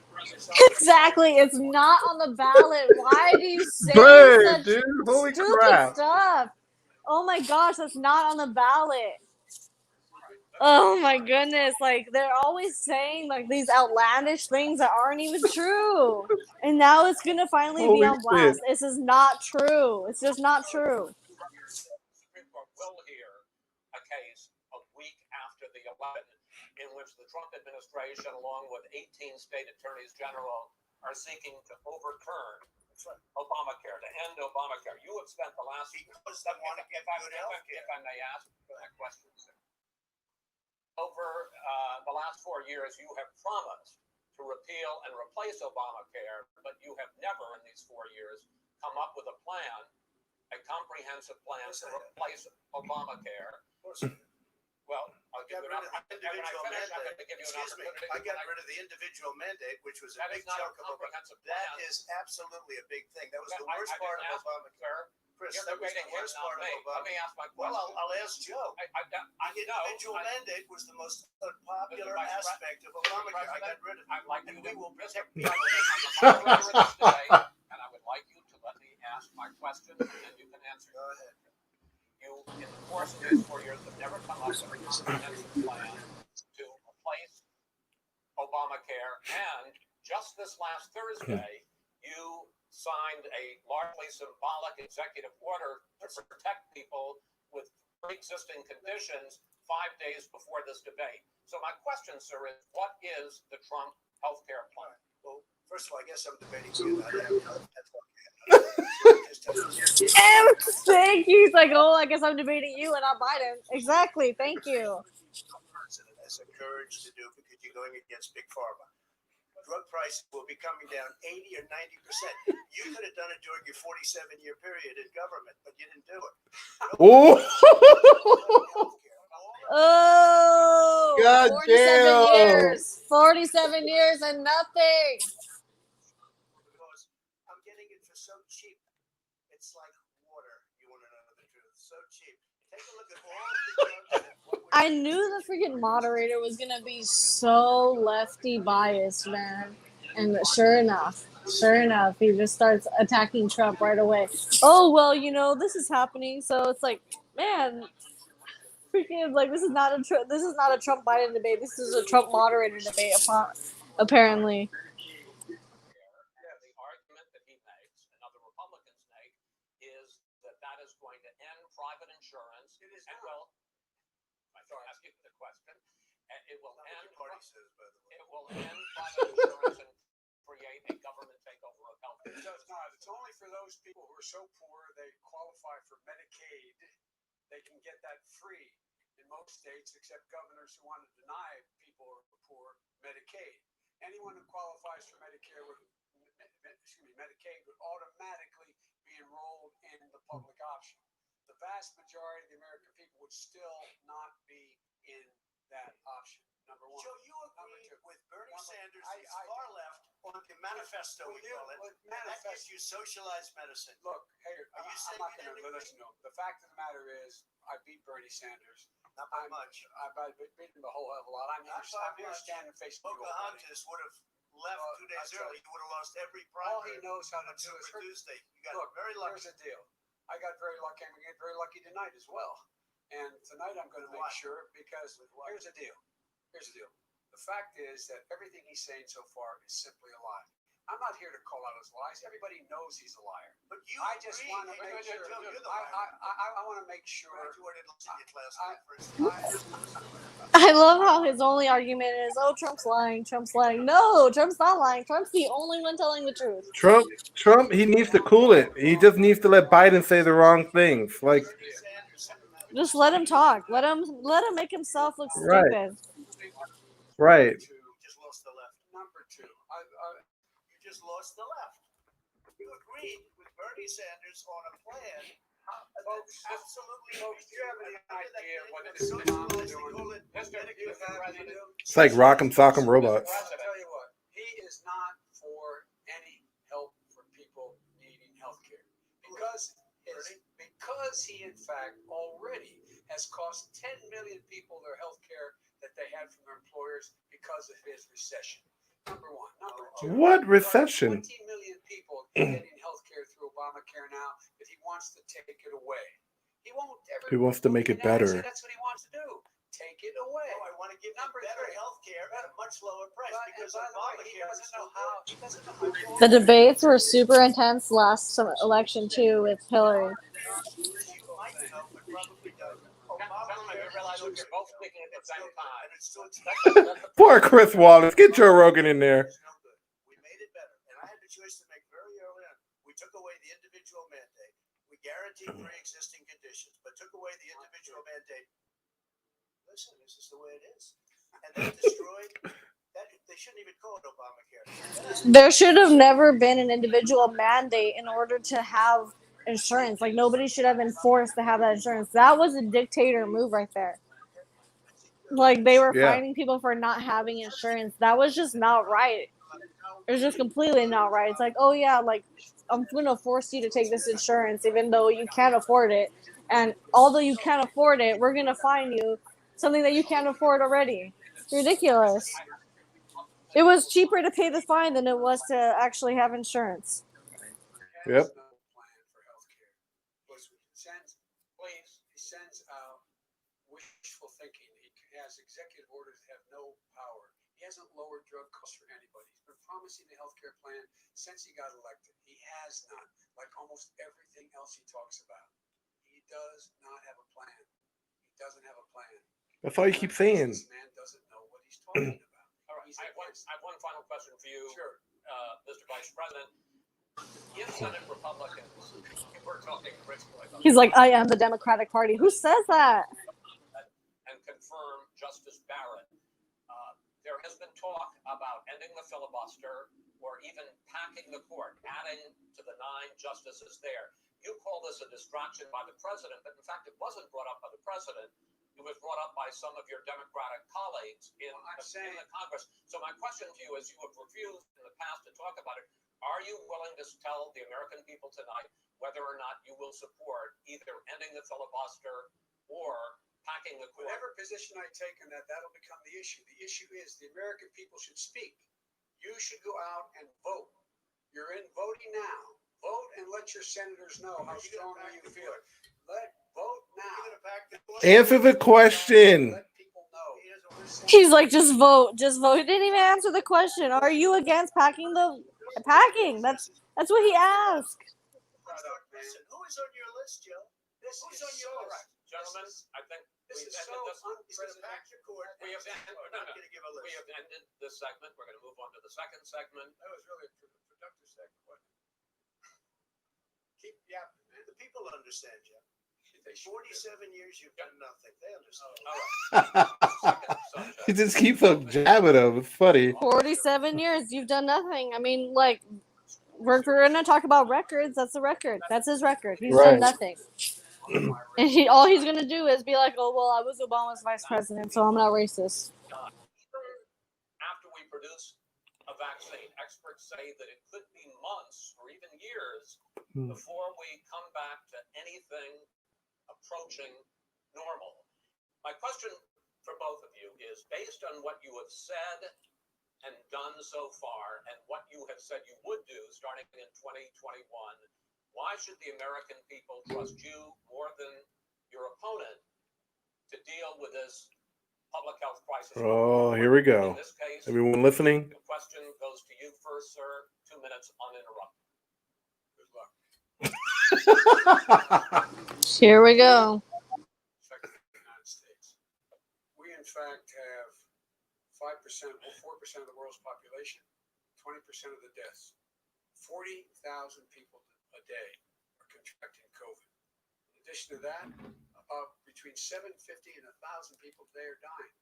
Exactly. It's not on the ballot. Why do you say such Dude, holy stupid crap. stuff? Oh my gosh, that's not on the ballot. Oh my goodness. Like, they're always saying like these outlandish things that aren't even true. And now it's going to finally be on blast. This is not true. It's just not true. The Supreme Court will hear a case a week after the election in which the Trump administration, along with 18 state attorneys general, are seeking to overturn Obamacare, to end Obamacare. You have spent the last because they want to get good health care. If I may ask that question, sir. Over the last 4 years, you have promised to repeal and replace Obamacare, but you have never in these 4 years come up with a plan, a comprehensive plan to replace Obamacare. Well, I'll give you an opportunity. I got rid of the individual mandate, which was a big chunk of Obamacare. That is absolutely a big thing. That was the worst part of Obamacare. Chris, that was the worst part of Obamacare. Let me ask my question. Well, I'll ask Joe. The individual mandate was the most unpopular aspect of Obamacare. I got rid of it. And we will protect people. And I would like you to let me ask my question, and then you can answer. Go ahead. You, in the course of these 4 years, have never come up with a comprehensive plan to replace Obamacare. And just this last Thursday, you signed a largely symbolic executive order to protect people with pre-existing conditions 5 days before this debate. So my question, sir, is what is the Trump health care plan? Well, first of all, I guess I'm debating you about that. Thank you. He's like, oh, I guess I'm debating you and not Biden. Exactly. Thank you. President has encouraged to do because you're going against big pharma. Drug prices will be coming down 80 or 90%. You could have done it during your 47-year period in government, but you didn't do it. Oh, Oh, God 47 damn. years. 47 years and nothing. Because I'm getting it for so cheap. It's like water. You want to know the truth? So cheap. Take a look at all of the drugs and what we're I knew the freaking moderator was going to be so lefty biased, man. And sure enough, he just starts attacking Trump right away. Oh, well, you know, this is happening. So it's like, man, freaking, like, this is not a Trump Biden debate. This is a Trump moderator debate, apparently. The argument that he makes and other Republicans make is that that is going to end private insurance. It is. And well, I'm asking the question. It will end. party says, by the way. It will end private insurance and create a government takeover of health care. It does not. It's only for those people who are so poor they qualify for Medicaid. They can get that free in most states, except governors who want to deny people who are poor Medicaid. Anyone who qualifies for Medicaid would automatically be enrolled in the public option. The vast majority of the American people would still not be in that option. Number one. Joe, you agree with Bernie Sanders, who's far left, on the manifesto, we call it. That gives you socialized medicine. Look, hey, Are you I'm saying not you going to didn't listen to him. The fact of the matter is, I beat Bernie Sanders. Not by much. I've beaten him a whole hell of a lot. I'm here standing facing you. Pocahontas would have left 2 days early. He would have lost every All primary. he knows how to on do is Super Tuesday. You got Look, very lucky. here's the deal. I got very lucky. I'm going to get very lucky tonight as well. And tonight I'm going to make sure because here's the deal. Here's the deal. The fact is that everything he's saying so far is simply a lie. I'm not here to call out his lies. Everybody knows he's a liar. But you I just want to make sure. I want to make sure. I love how his only argument is, oh, Trump's lying. Trump's lying. No, Trump's not lying. Trump's the only one telling the truth. Trump, he needs to cool it. He just needs to let Biden say the wrong things. Like, just let him talk. Let him make himself look stupid. Right. You just lost the left. Number two. You just lost the left. You agreed with Bernie Sanders on a plan. Folks, absolutely. Folks, do you have any idea what this is doing? It's like Rock'em Sock'em Robots. I'll tell you what. He is not for any help for people needing health care. Because he, in fact, already has cost 10 million people their health care that they had from their employers because of his recession. Number one. Number two. What recession? 20 million people getting health care through Obamacare now, but he wants to take it away. He won't ever. He wants to make it better. That's what he wants to do. Take it away. I want to give you better health care at a much lower price because Obamacare doesn't know how. The debates were super intense last election too with Hillary. Poor Chris Wallace. Get Joe Rogan in there. We made it better. And I had a choice to make very early on. We took away the individual mandate. We guaranteed pre-existing conditions, but took away the individual mandate. Listen, this is the way it is. And that destroyed that. They shouldn't even call it Obamacare. There should have never been an individual mandate in order to have insurance. Like, nobody should have been forced to have that insurance. That was a dictator move right there. Like, they were fining people for not having insurance. That was just not right. It was just completely not right. It's like, oh yeah, like, I'm going to force you to take this insurance even though you can't afford it. And although you can't afford it, we're going to fine you something that you can't afford already. It's ridiculous. It was cheaper to pay the fine than it was to actually have insurance. Yep. He sends out wishful thinking. He has executive orders that have no power. He hasn't lowered drug costs for anybody. He's been promising the health care plan since he got elected. He has not, like almost everything else he talks about. He does not have a plan. doesn't have a plan. That's all you keep saying. This man doesn't know what he's talking about. All right, I have one final question for you, Sure. Mr. Vice President. If Senate Republicans, you were talking originally about He's like, I am the Democratic Party. Who says that? and confirm Justice Barrett, there has been talk about ending the filibuster or even packing the court, adding to the 9 justices there. You call this a distraction by the president, but in fact, it wasn't brought up by the president. It was brought up by some of your Democratic colleagues in the Congress. So my question to you is, you have refused in the past to talk about it. Are you willing to tell the American people tonight whether or not you will support either ending the filibuster or packing the court? Whatever position I take on that, that'll become the issue. The issue is the American people should speak. You should go out and vote. You're in voting now. Vote and let your senators know how strongly you feel. Vote now. Answer the question. Let people know. He's like, just vote. Just vote. He didn't even answer the question. Are you against packing? That's what he asked. Listen, who is on your list, Joe? Who's on your list? Gentlemen, I think This we've is ended so this. unprecedented. We have ended this segment. We're going to move on to the second segment. That was really a productive segment, wasn't it? Keep yapping, man. The people understand, Joe. 47 years you've done nothing. They understand. All right. Second subject. He just keeps on jabbing him. It's funny. 47 years. You've done nothing. I mean, like, we're going to talk about records. That's the record. That's his record. He's Right. done nothing. And all he's going to do is be like, oh, well, I was Obama's vice president, so I'm not racist. Even after we produce a vaccine, experts say that it could be months or even years before we come back to anything approaching normal. My question for both of you is, based on what you have said and done so far and what you have said you would do starting in 2021, why should the American people trust you more than your opponent to deal with this public health crisis? Oh, here we go. In this case, Everyone listening? the question goes to you first, sir. 2 minutes uninterrupted. Good luck. Here we go. Second in the United States. We, in fact, have 5% or 4% of the world's population, 20% of the deaths. 40,000 people a day are contracting COVID. In addition to that, about between 750 and 1,000 people today are dying.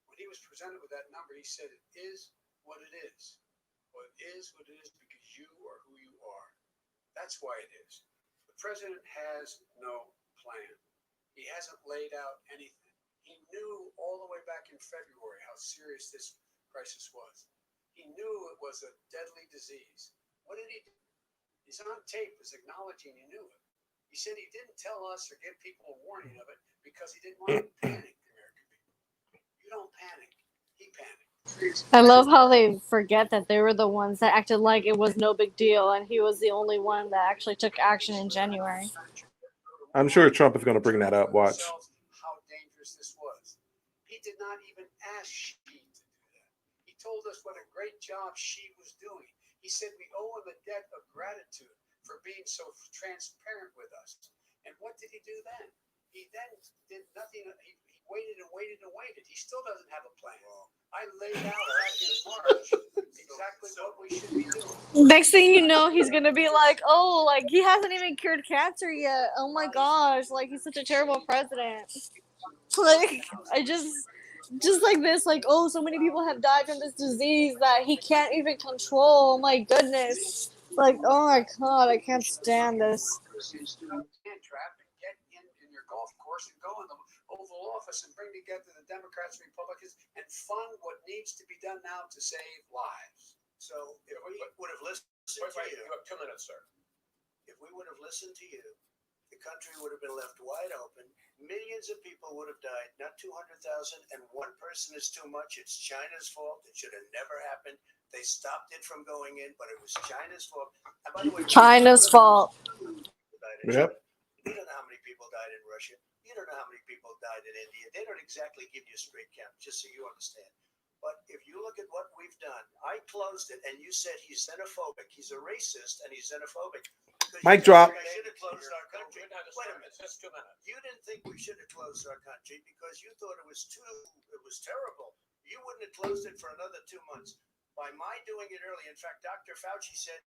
When he was presented with that number, he said, it is what it is. Well, it is what it is because you are who you are. That's why it is. The president has no plan. He hasn't laid out anything. He knew all the way back in February how serious this crisis was. He knew it was a deadly disease. What did he do? He's on tape as acknowledging he knew it. He said he didn't tell us or give people a warning of it because he didn't want to panic the American people. You don't panic. He panicked. I love how they forget that they were the ones that acted like it was no big deal, and he was the only one that actually took action in January. I'm sure Trump is going to bring that up. Watch. How dangerous this was. He did not even ask Xi to do that. He told us what a great job Xi was doing. He said we owe him a debt of gratitude for being so transparent with us. And what did he do then? He then did nothing. He waited and waited and waited. He still doesn't have a plan. I laid out back in March exactly what we should be doing. Next thing you know, he's gonna be like, "Oh, like he hasn't even cured cancer yet. Oh my gosh, like he's such a terrible president." Like I just like this, like, oh, so many people have died from this disease that he can't even control. Oh my goodness, like, oh my god, I can't stand this. Trap and get in your golf course and go in the Oval Office and bring together the Democrats and Republicans and fund what needs to be done now to save lives. So if we would have listened to Wait, you, you have 2 minutes, sir. if we would have listened to you, the country would have been left wide open. Millions of people would have died, not 200,000, and one person is too much. It's China's fault. It should have never happened. They stopped it from going in, but it was China's fault. And by the way, China's fault. Yep. You don't know how many people died in Russia. You don't know how many people died in India. They don't exactly give you a straight count, just so you understand. But if you look at what we've done, I closed it, and you said he's xenophobic. He's a racist, and he's xenophobic. Mic drop. I should have closed our country. Wait a minute. Just 2 minutes. You didn't think we should have closed our country because you thought it was terrible. You wouldn't have closed it for another 2 months. By my doing it early, in fact, Dr. Fauci said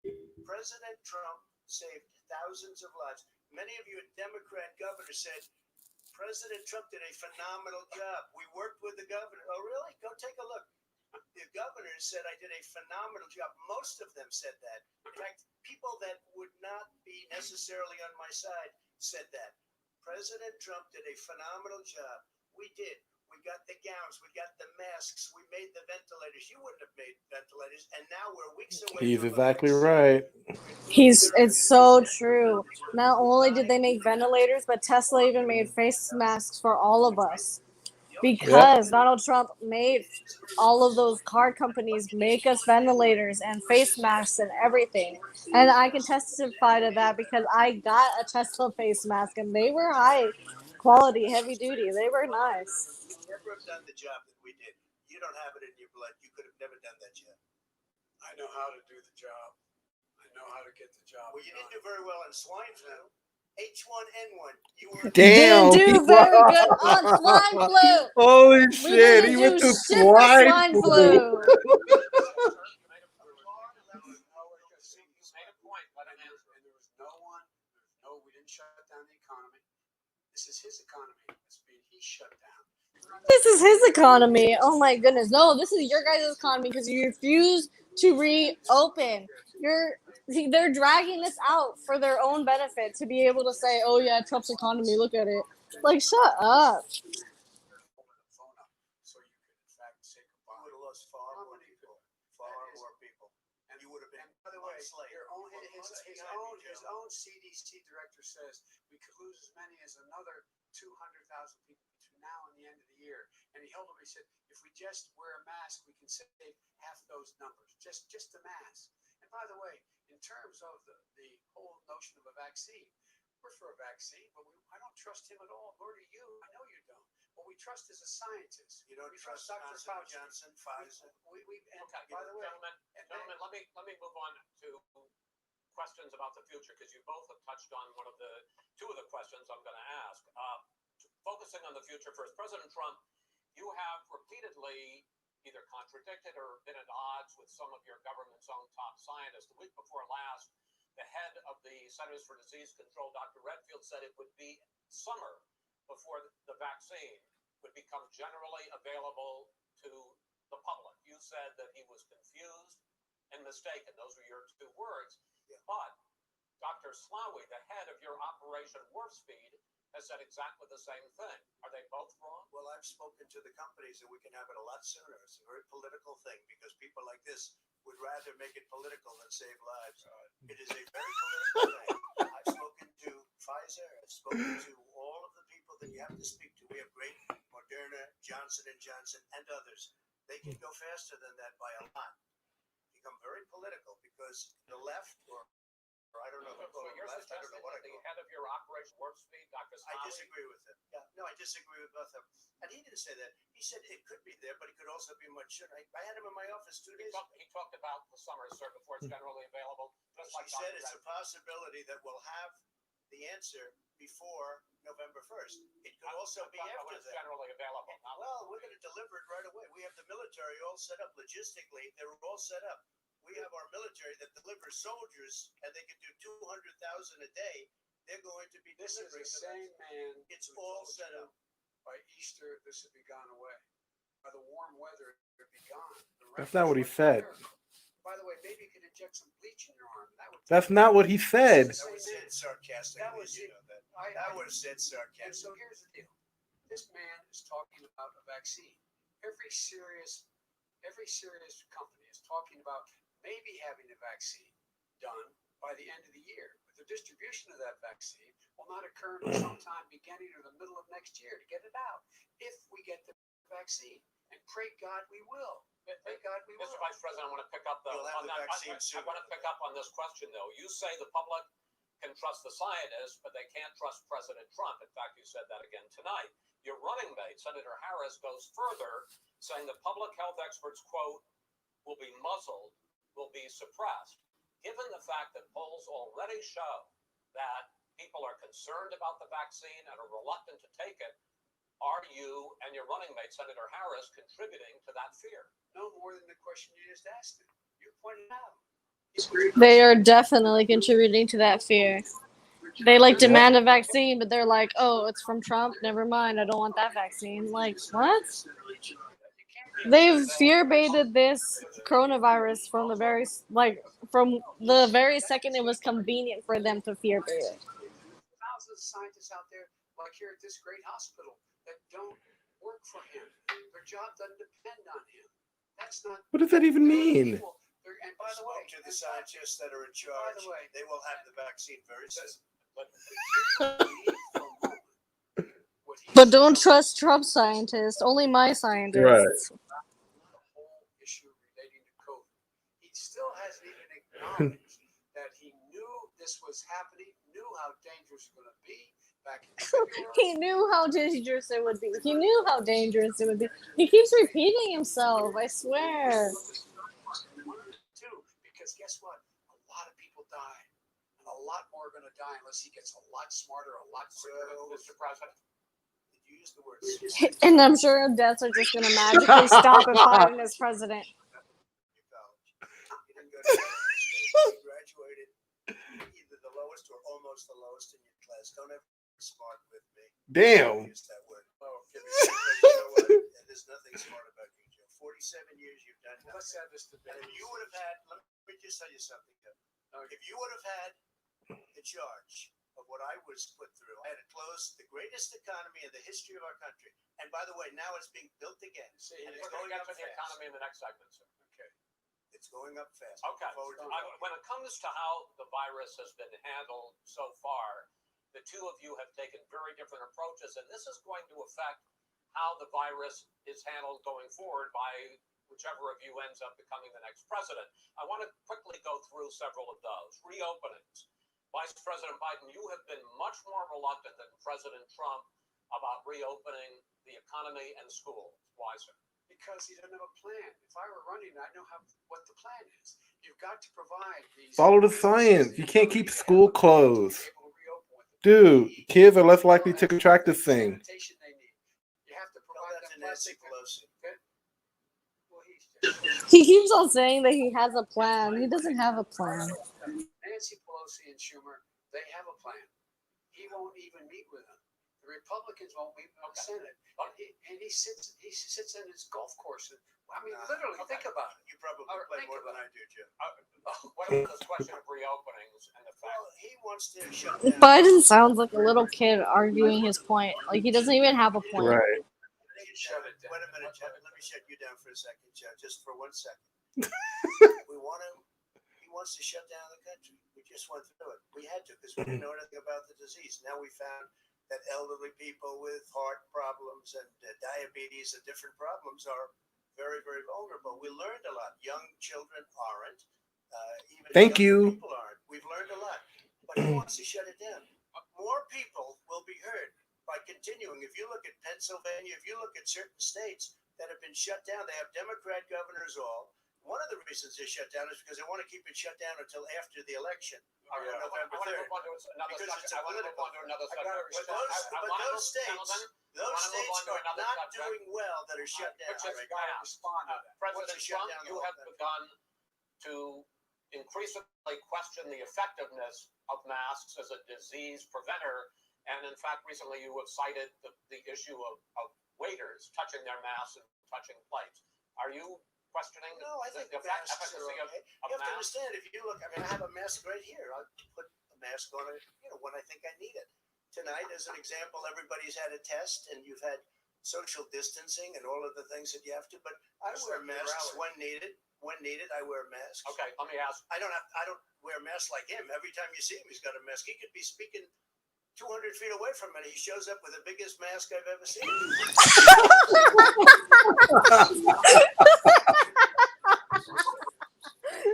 President Trump saved thousands of lives. Many of you Democrat governors said President Trump did a phenomenal job. We worked with the governor. Oh, really? Go take a look. The governors said I did a phenomenal job. Most of them said that. In fact, people that would not be necessarily on my side said that. President Trump did a phenomenal job. We did. We got the gowns. We got the masks. We made the ventilators. You wouldn't have made ventilators. And now we're weeks away. He's from exactly a right. It's so true. Not only did they make ventilators, but Tesla even made face masks for all of us. Because Donald Trump made all of those car companies make us ventilators and face masks and everything. And I can testify to that because I got a Tesla face mask and they were high quality, heavy duty. They were nice. Never have done the job that we did. You don't have it in your blood. You could have never done that job. I know how to do the job. I know how to get the job. Well, you didn't do very well in swine flu. H1N1. You were Damn. Didn't do very good on swine flu. Holy We shit. didn't He do went to shit for swine flu. You made a point. Let him answer. And there was we didn't shut down the economy. This is his economy. He shut down. This is his economy. Oh my goodness. No, this is your guys' economy because you refuse to reopen. They're dragging this out for their own benefit to be able to say, oh yeah, Trump's economy, look at it. Like, shut up. So you could, in fact, say goodbye. You would have lost far more people. And you would have been, by the way, his own CDC director says we could lose as many as another 200,000 people between now and the end of the year. And he said, if we just wear a mask, we can save half those numbers. Just the mask. And by the way, in terms of the whole notion of a vaccine, we're for a vaccine, but I don't trust him at all. Nor do you. I know you don't. What we trust is a scientist. you don't trust Dr. Fauci. Johnson, Pfizer. Okay, by the way, gentlemen, let me move on to questions about the future because you both have touched on two of the questions I'm going to ask. Focusing on the future first, President Trump, you have repeatedly either contradicted or been at odds with some of your government's own top scientists. The week before last, the head of the Centers for Disease Control, Dr. Redfield, said it would be summer before the vaccine would become generally available to the public. You said that he was confused and mistaken. Those were your two words. Yeah. But Dr. Slawi, the head of your Operation Warp Speed, has said exactly the same thing. Are they both wrong? Well, I've spoken to the companies and we can have it a lot sooner. It's a very political thing because people like this would rather make it political than save lives. It is a very political thing. I've spoken to Pfizer. I've spoken to all of the people that you have to speak to. We have great Moderna, Johnson & Johnson, and others. They can go faster than that by a lot. Become very political because the left or I don't know. So you're left, I don't know what suggesting that the head of your Operation Warp Speed, Dr. Slawi? I disagree with him. Yeah, no, I disagree with both of them. And he didn't say that. He said it could be there, but it could also be much sooner. I had him in my office 2 days ago. He talked about the summer, sir, before it's generally available. Just like He said Dr. it's a possibility that we'll have the answer before November 1st. It could also be when after it's that. generally available. Well, we're going to deliver it right away. We have the military all set up logistically. They're all set up. We have our military that delivers soldiers, and they can do 200,000 a day. They're going to be this is delivering the same man. It's all set up. By Easter, this would be gone away. By the warm weather, it would be gone. That's not what he said. By the way, maybe you could inject some bleach in your arm. That's not what he said. That was said sarcastically. That was you know that. That was said And sarcastically. so here's the deal. This man is talking about a vaccine. Every serious company is talking about maybe having a vaccine done by the end of the year. But the distribution of that vaccine will not occur until sometime beginning or the middle of next year to get it out. If we get the vaccine. And pray God we will. Pray God we will. Mr. Vice President, I want to pick up You'll have on the that. vaccine I soon. want to pick up on this question, though. You say the public can trust the scientists, but they can't trust President Trump. In fact, you said that again tonight. Your running mate, Senator Harris, goes further, saying the public health experts, quote, will be muzzled, will be suppressed. given the fact that polls already show that people are concerned about the vaccine and are reluctant to take it, are you and your running mate, Senator Harris, contributing to that fear? No more than the question you just asked him. You pointed out. They are definitely contributing to that fear. They like demand a vaccine, but they're like, oh, it's from Trump. Never mind. I don't want that vaccine. Like, what? They've fear baited this coronavirus from the very second it was convenient for them to fear bait it. Thousands of scientists out there, like here at this great hospital, that don't work for him. Their job doesn't depend on him. That's not. What does that even mean? And by the way, to the scientists that are in charge, they will have the vaccine very soon. But don't trust Trump scientists. Only my scientists. Right. The whole issue relating to COVID. He still hasn't even acknowledged that he knew this was happening, knew how dangerous it was going to be back in February. He knew how dangerous it would be. He knew how dangerous it would be. He keeps repeating himself, I swear. Too, because guess what? A lot of people die. And a lot more are going to die unless he gets a lot smarter, a lot quicker. Mr. President? You use the word And I'm sure deaths are just going to magically stop if Biden is president. You didn't go to college. You graduated either the lowest or almost the lowest in your class. Don't ever be smart with me. Damn. Use that word. Oh, you know what? There's nothing smart about you, Joe. 47 years you've done nothing. Let's have this debate. And if you would have had, let me just tell you something, Joe. If you would have had the charge of what I was put through, I had to close the greatest economy in the history of our country. And by the way, now it's being built again. And it's We're going going to get up to the fast. economy in the next segment, sir. Okay. It's going up fast. Okay. When it comes to how the virus has been handled so far, the two of you have taken very different approaches, and this is going to affect how the virus is handled going forward by whichever of you ends up becoming the next president. I want to quickly go through several of those. Reopenings. Vice President Biden, you have been much more reluctant than President Trump about reopening the economy and schools. Why, sir? Because he doesn't have a plan. If I were running, I know what the plan is. You've got to provide these. Follow the science. You can't keep school closed. Dude, kids are less likely to contract this thing. You have to provide them plastic. He keeps on saying that he has a plan. He doesn't have a plan. Nancy Pelosi and Schumer, they have a plan. He won't even meet with them. The Republicans won't meet with the Senate. And he sits in his golf course. I mean, literally, think about it. You probably play more than I do, Jim. What about this question of reopenings and the fact? Well, he wants to shut down. Biden sounds like a little kid arguing his point. Like he doesn't even have a point. Right. Shut it down. Wait a minute, Jeff. Let me shut you down for a second, Jeff. Just for 1 second. He wants to shut down the country. We just went through it. We had to because we didn't know anything about the disease. Now we found that elderly people with heart problems and diabetes and different problems are very, very vulnerable. We learned a lot. Young children aren't. Even Thank younger you. people aren't. We've learned a lot. But he wants to shut it down. More people will be heard by continuing. If you look at Pennsylvania, if you look at certain states that have been shut down, they have Democrat governors all. One of the reasons they shut down is because they want to keep it shut down until after the election. I want to November move 3rd. on to another Because subject. it's a I want to move on to another subject. But those states are not doing well that are shut down. President Once they shut Trump, down the you whole have country. begun to increasingly question the effectiveness of masks as a disease preventer. And in fact, recently you have cited the issue of waiters touching their masks and touching plates. Are you questioning No, I think the masks efficacy are of okay. You have to masks? understand, if you look, I mean, I have a mask right here. I put a mask on it, when I think I need it. Tonight, as an example, everybody's had a test and you've had social distancing and all of the things that you have to, but I wear masks when needed. When needed, I wear masks. Okay, let me ask. I don't wear a mask like him. Every time you see him, he's got a mask. He could be speaking 200 feet away from it. He shows up with the biggest mask I've ever seen.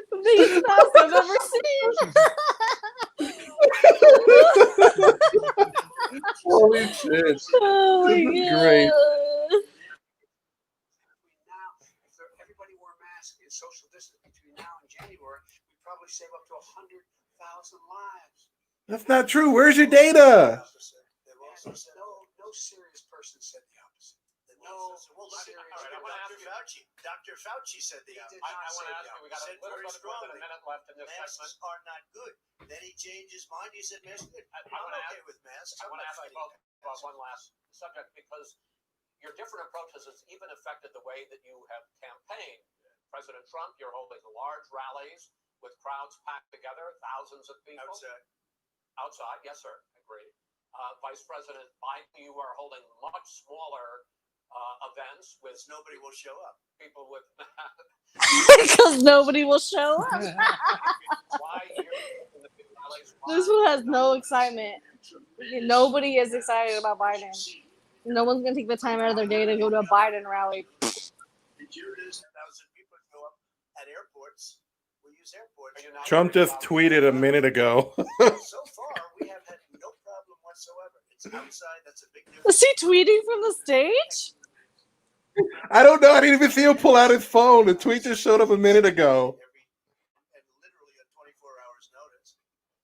The biggest mask I've ever seen. Holy shit. Oh my This is god. great. Now, if everybody wore masks and social distance between now and January, we probably save up to 100,000 lives. That's not true. Where's your data? They've also said no serious person said the opposite. All right, I want to ask you. Dr. Fauci said the He opposite. did not I want say to ask the you. We got a Said little very bit more than a strongly. minute left in this segment. Masks are not good. Then he changed his mind. He said masks are good. I I'm wanna okay with masks. I I'm want to not ask you fighting both that. about one last subject because your different approaches has even affected the way that you have campaigned. President Trump, you're holding large rallies with crowds packed together, thousands of people. Outside, yes, sir, agreed. Vice President Biden, you are holding much smaller events with Nobody will show up. people with Because nobody will show up. why you're in the big rallies. This one has no excitement. Nobody is excited about Biden. No one's gonna take the time out of their day to go to a Biden rally. 1,000 people show up at airports. We use airports. Trump just tweeted a minute ago. So far, we have had no problem whatsoever. It's outside. That's a big difference. Is he tweeting from the stage? I don't know. I didn't even see him pull out his phone. The tweet just showed up a minute ago. And literally at 24 hours notice.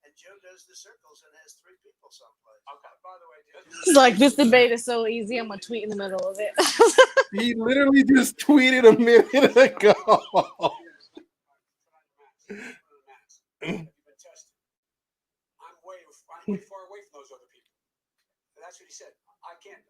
And Joe does the circles and has 3 people someplace. Okay, by the way, He's like, this debate is so easy. I'm gonna tweet in the middle of it. He literally just tweeted a minute ago. Have you been tested? I'm way far away from those other people. And that's what he said. I'm going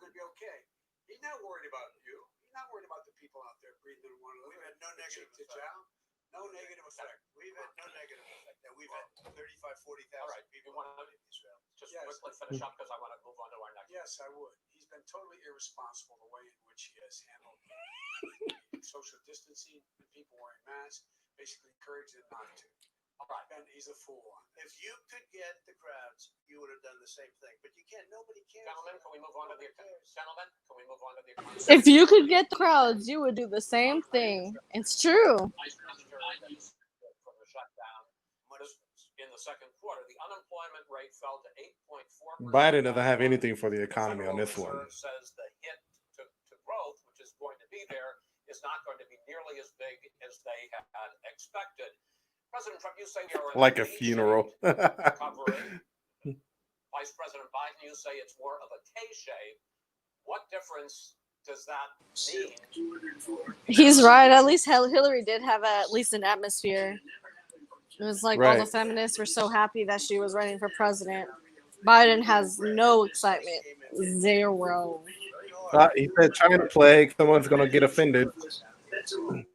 to be okay. He's not worried about you. He's not worried about the people out there breathing in one another. We've had no negative To effect. Chow. No negative effect. We've had no negative effect. And we've had 35, 40,000 all right, people you want in to Israel. just Yes. quickly finish up because I want to move on to our next. Yes, I would. He's been totally irresponsible the way in which he has handled social distancing and people wearing masks, basically encouraging them not to. All right, Ben, he's a fool on that. If you could get the crowds, you would have done the same thing. But you can't. Nobody cares. gentlemen, can we move on to the gentlemen? Can we move on to the economy? If you could get the crowds, you would do the same thing. It's true. From the shutdown in the second quarter, the unemployment rate fell to 8.4%. Biden doesn't have anything for the economy on this one. Federal Reserve says the hit to growth, which is going to be there, is not going to be nearly as big as they had expected. President Trump, you say you're Like a funeral. recovery. Vice President Biden, you say it's more of a K-shape. What difference does that mean? He's right. At least Hillary did have at least an atmosphere. It was like all the Right. feminists were so happy that she was running for president. Biden has no excitement. Zero. He said China plague. Someone's going to get offended. Again,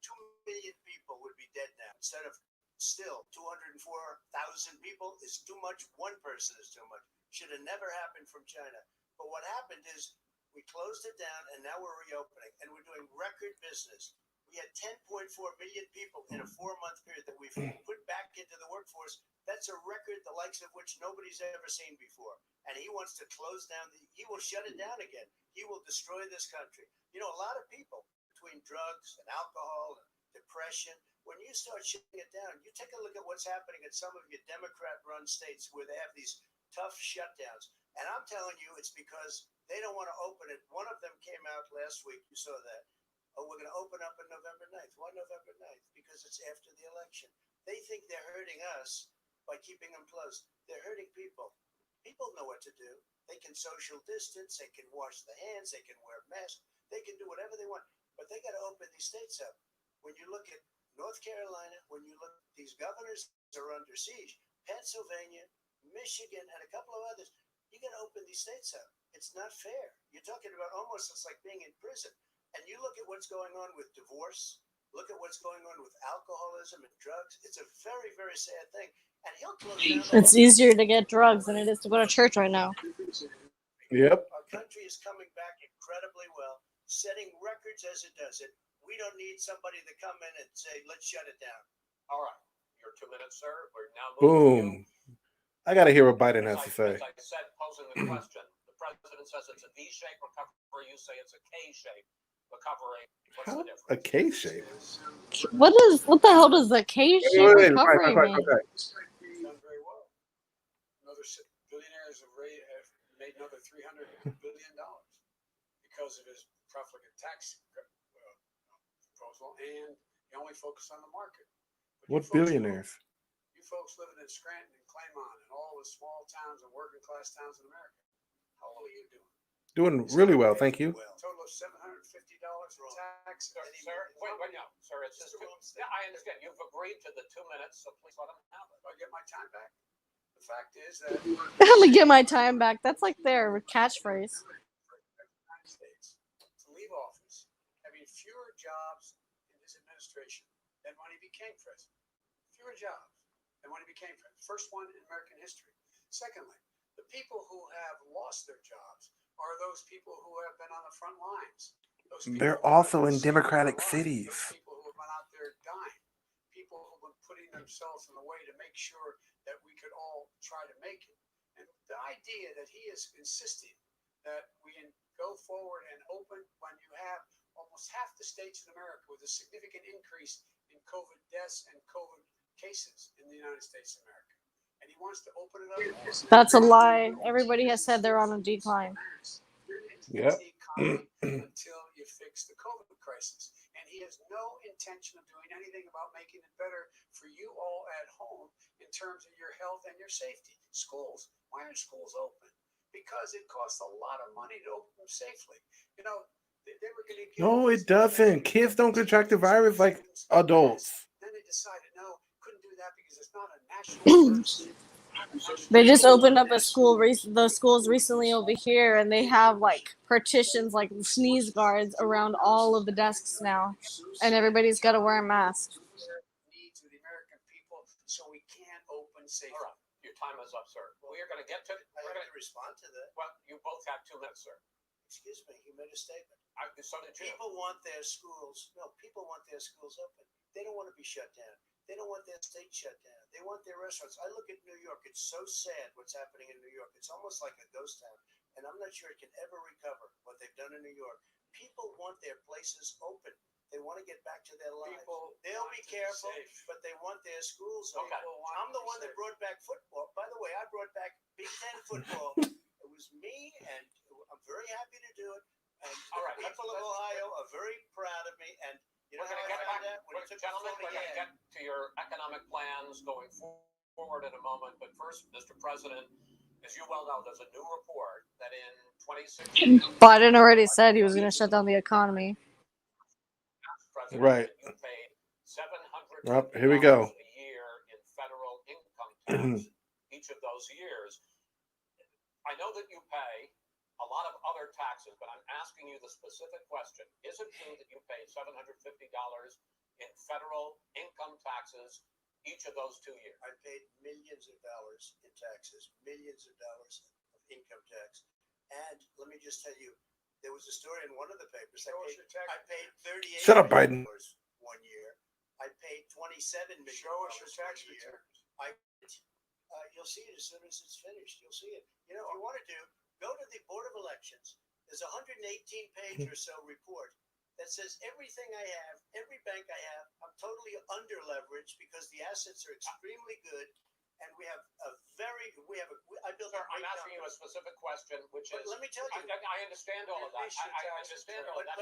2 million people would be dead now. Instead of still 204,000 people is too much. One person is too much. Should have never happened from China. But what happened is we closed it down and now we're reopening and we're doing record business. We had 10.4 million people in a 4-month period that we've put back into the workforce. That's a record the likes of which nobody's ever seen before. And he wants to close down. He will shut it down again. He will destroy this country. You know, a lot of people between drugs and alcohol and depression, when you start shutting it down, you take a look at what's happening in some of your Democrat-run states where they have these tough shutdowns. And I'm telling you, it's because they don't want to open it. One of them came out last week. You saw that. Oh, we're going to open up on November 9th. Why November 9th? Because it's after the election. They think they're hurting us by keeping them closed. They're hurting people. People know what to do. They can social distance. They can wash their hands. They can wear masks. They can do whatever they want. But they got to open these states up. When you look at North Carolina, when you look, these governors are under siege. Pennsylvania, Michigan, and a couple of others. You got to open these states up. It's not fair. You're talking about almost it's like being in prison. And you look at what's going on with divorce, look at what's going on with alcoholism and drugs. It's a very, very sad thing. And he'll close down. It's easier to get drugs than it is to go to church right now. Yep. Our country is coming back incredibly well, setting records as it does it. We don't need somebody to come in and say, let's shut it down. All right, your 2 minutes, sir. We're now Boom. moving I got to hear what Biden has to say. As I said, posing the question, the president says it's a V-shaped recovery. You say it's a K-shaped recovery. What's How? the difference? A K shape. What the hell does the K-shaped recovery mean? Done very well. Another billionaires have made another $300 billion because of his profligate tax proposal, and he only focused on the market. What billionaires? You folks living in Scranton and Claymont and all the small towns and working class towns in America, how well are you doing? Doing really well, thank you. Total of $750 in tax. Sir, wait, no, sir, it's just yeah, I understand. You've agreed to the 2 minutes, so please let him have it. Do I get my time back? The fact is that Let me get my time back. That's like their catchphrase. United States to leave office having fewer jobs in his administration than when he became president. Fewer jobs than when he became president. First one in American history. Secondly, the people who have lost their jobs are those people who have been on the front lines. They're also in democratic cities. Those people who have been out there dying. People who have been putting themselves in the way to make sure that we could all try to make it. And the idea that he is insisting that we go forward and open when you have almost half the states in America with a significant increase in COVID deaths and COVID cases in the United States of America. And he wants to open it up. That's a lie. Everybody has said they're on a decline. Yep. The economy until you fix the COVID crisis. And he has no intention of doing anything about making it better for you all at home in terms of your health and your safety. Schools. Why aren't schools open? Because it costs a lot of money to open them safely. You know, they were going to give. No, it doesn't. Kids don't contract the virus like adults. Then they decided, no, couldn't do that because it's not a national emergency. They just opened up a school. The schools recently over here, and they have like partitions, like sneeze guards around all of the desks now, and everybody's got to wear a mask. Needs of the American people, so we can open safely. All right, your time is up, sir. We are going to get to. I have to respond to that. Well, you both have 2 minutes, sir. Excuse me, you made a statement. So did you. People want their schools. No, people want their schools open. They don't want to be shut down. They don't want their state shut down. They want their restaurants. I look at New York. It's so sad what's happening in New York. It's almost like a ghost town. And I'm not sure it can ever recover what they've done in New York. People want their places open. They want to get back to their lives. They'll be careful, but they want their schools open. Okay. I'm the one that brought back football. By the way, I brought back Big Ten football. It was me, and I'm very happy to do it. And All right, the people of Ohio are very proud of me. And you know We're going how to I get found back, out? When it took the gentlemen, we're phone going to again. get to your economic plans going forward in a moment. But first, Mr. President, as you well know, there's a new report that in 2016, Biden already said he was going to shut down the economy. Right. You paid $700 Here we go. a year in federal income tax each of those years. I know that you pay a lot of other taxes, but I'm asking you the specific question. Is it true that you paid $750 in federal income taxes each of those 2 years? I paid millions of dollars in taxes, millions of dollars of income tax. And let me just tell you, there was a story in one of the papers. I paid $38 Shut up, Biden. million 1 year. I paid $27 million. Show us your tax returns. You'll see it as soon as it's finished. You'll see it. You know, if you want to go to the Board of Elections. There's a 118-page or so report that says everything I have, every bank I have, I'm totally under leveraged because the assets are extremely good, and I built Sir, a great I'm asking you a company. specific question, which But is. let me tell you. I understand all of that. I understand all of that.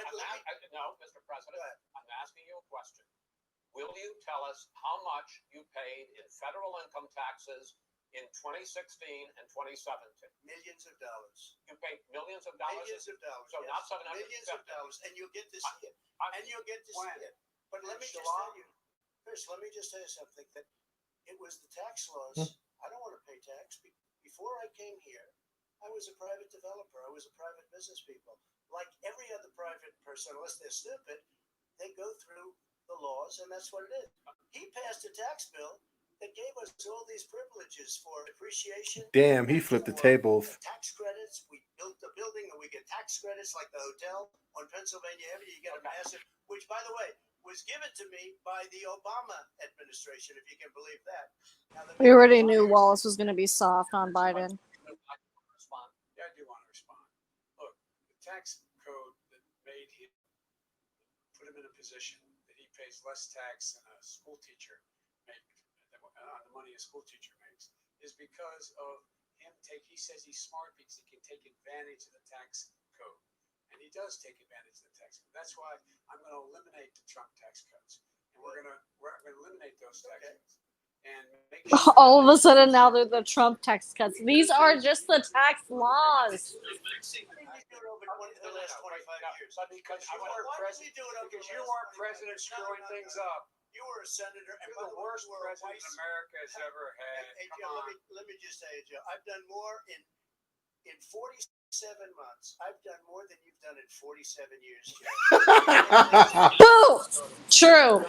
No, Mr. President, I'm asking you a question. Will you tell us how much you paid in federal income taxes in 2016 and 2017? Millions of dollars. You paid millions of dollars? Millions of dollars. So yes. not 750. Millions of dollars, and you'll get to see it. And you'll get to see it. But let me just tell you, Chris, let me just tell you something. That it was the tax laws. I don't want to pay tax. Before I came here, I was a private developer. I was a private business people. Like every other private person, unless they're stupid, they go through the laws, and that's what it is. He passed a tax bill that gave us all these privileges for appreciation. Damn, he flipped the tables. Tax credits. We built the building, and we get tax credits like the hotel on Pennsylvania Avenue. You get a massive, which, by the way, was given to me by the Obama administration, if you can believe that. We already knew Wallace was going to be soft on Biden. Yeah, I do want to respond. Look, the tax code that made him put him in a position that he pays less tax than a school teacher on the money a school teacher makes is because of him he says he's smart because he can take advantage of the tax code. And he does take advantage of the tax code. That's why I'm going to eliminate the Trump tax cuts. And we're going to eliminate those. those tax and make sure All of a sudden now they're the Trump tax cuts. These are just the tax laws. We do it over the last 25 years. But because you Why weren't did we president, do it over because the you last weren't 25 president years? screwing No. things up. You were a senator, and You're by the the way, worst you were a president vice. America has ever had. Hey, Come Joe, on. let me just say, Joe, I've done more in 47 months. I've done more than you've done in 47 years, Joe. Boo! True.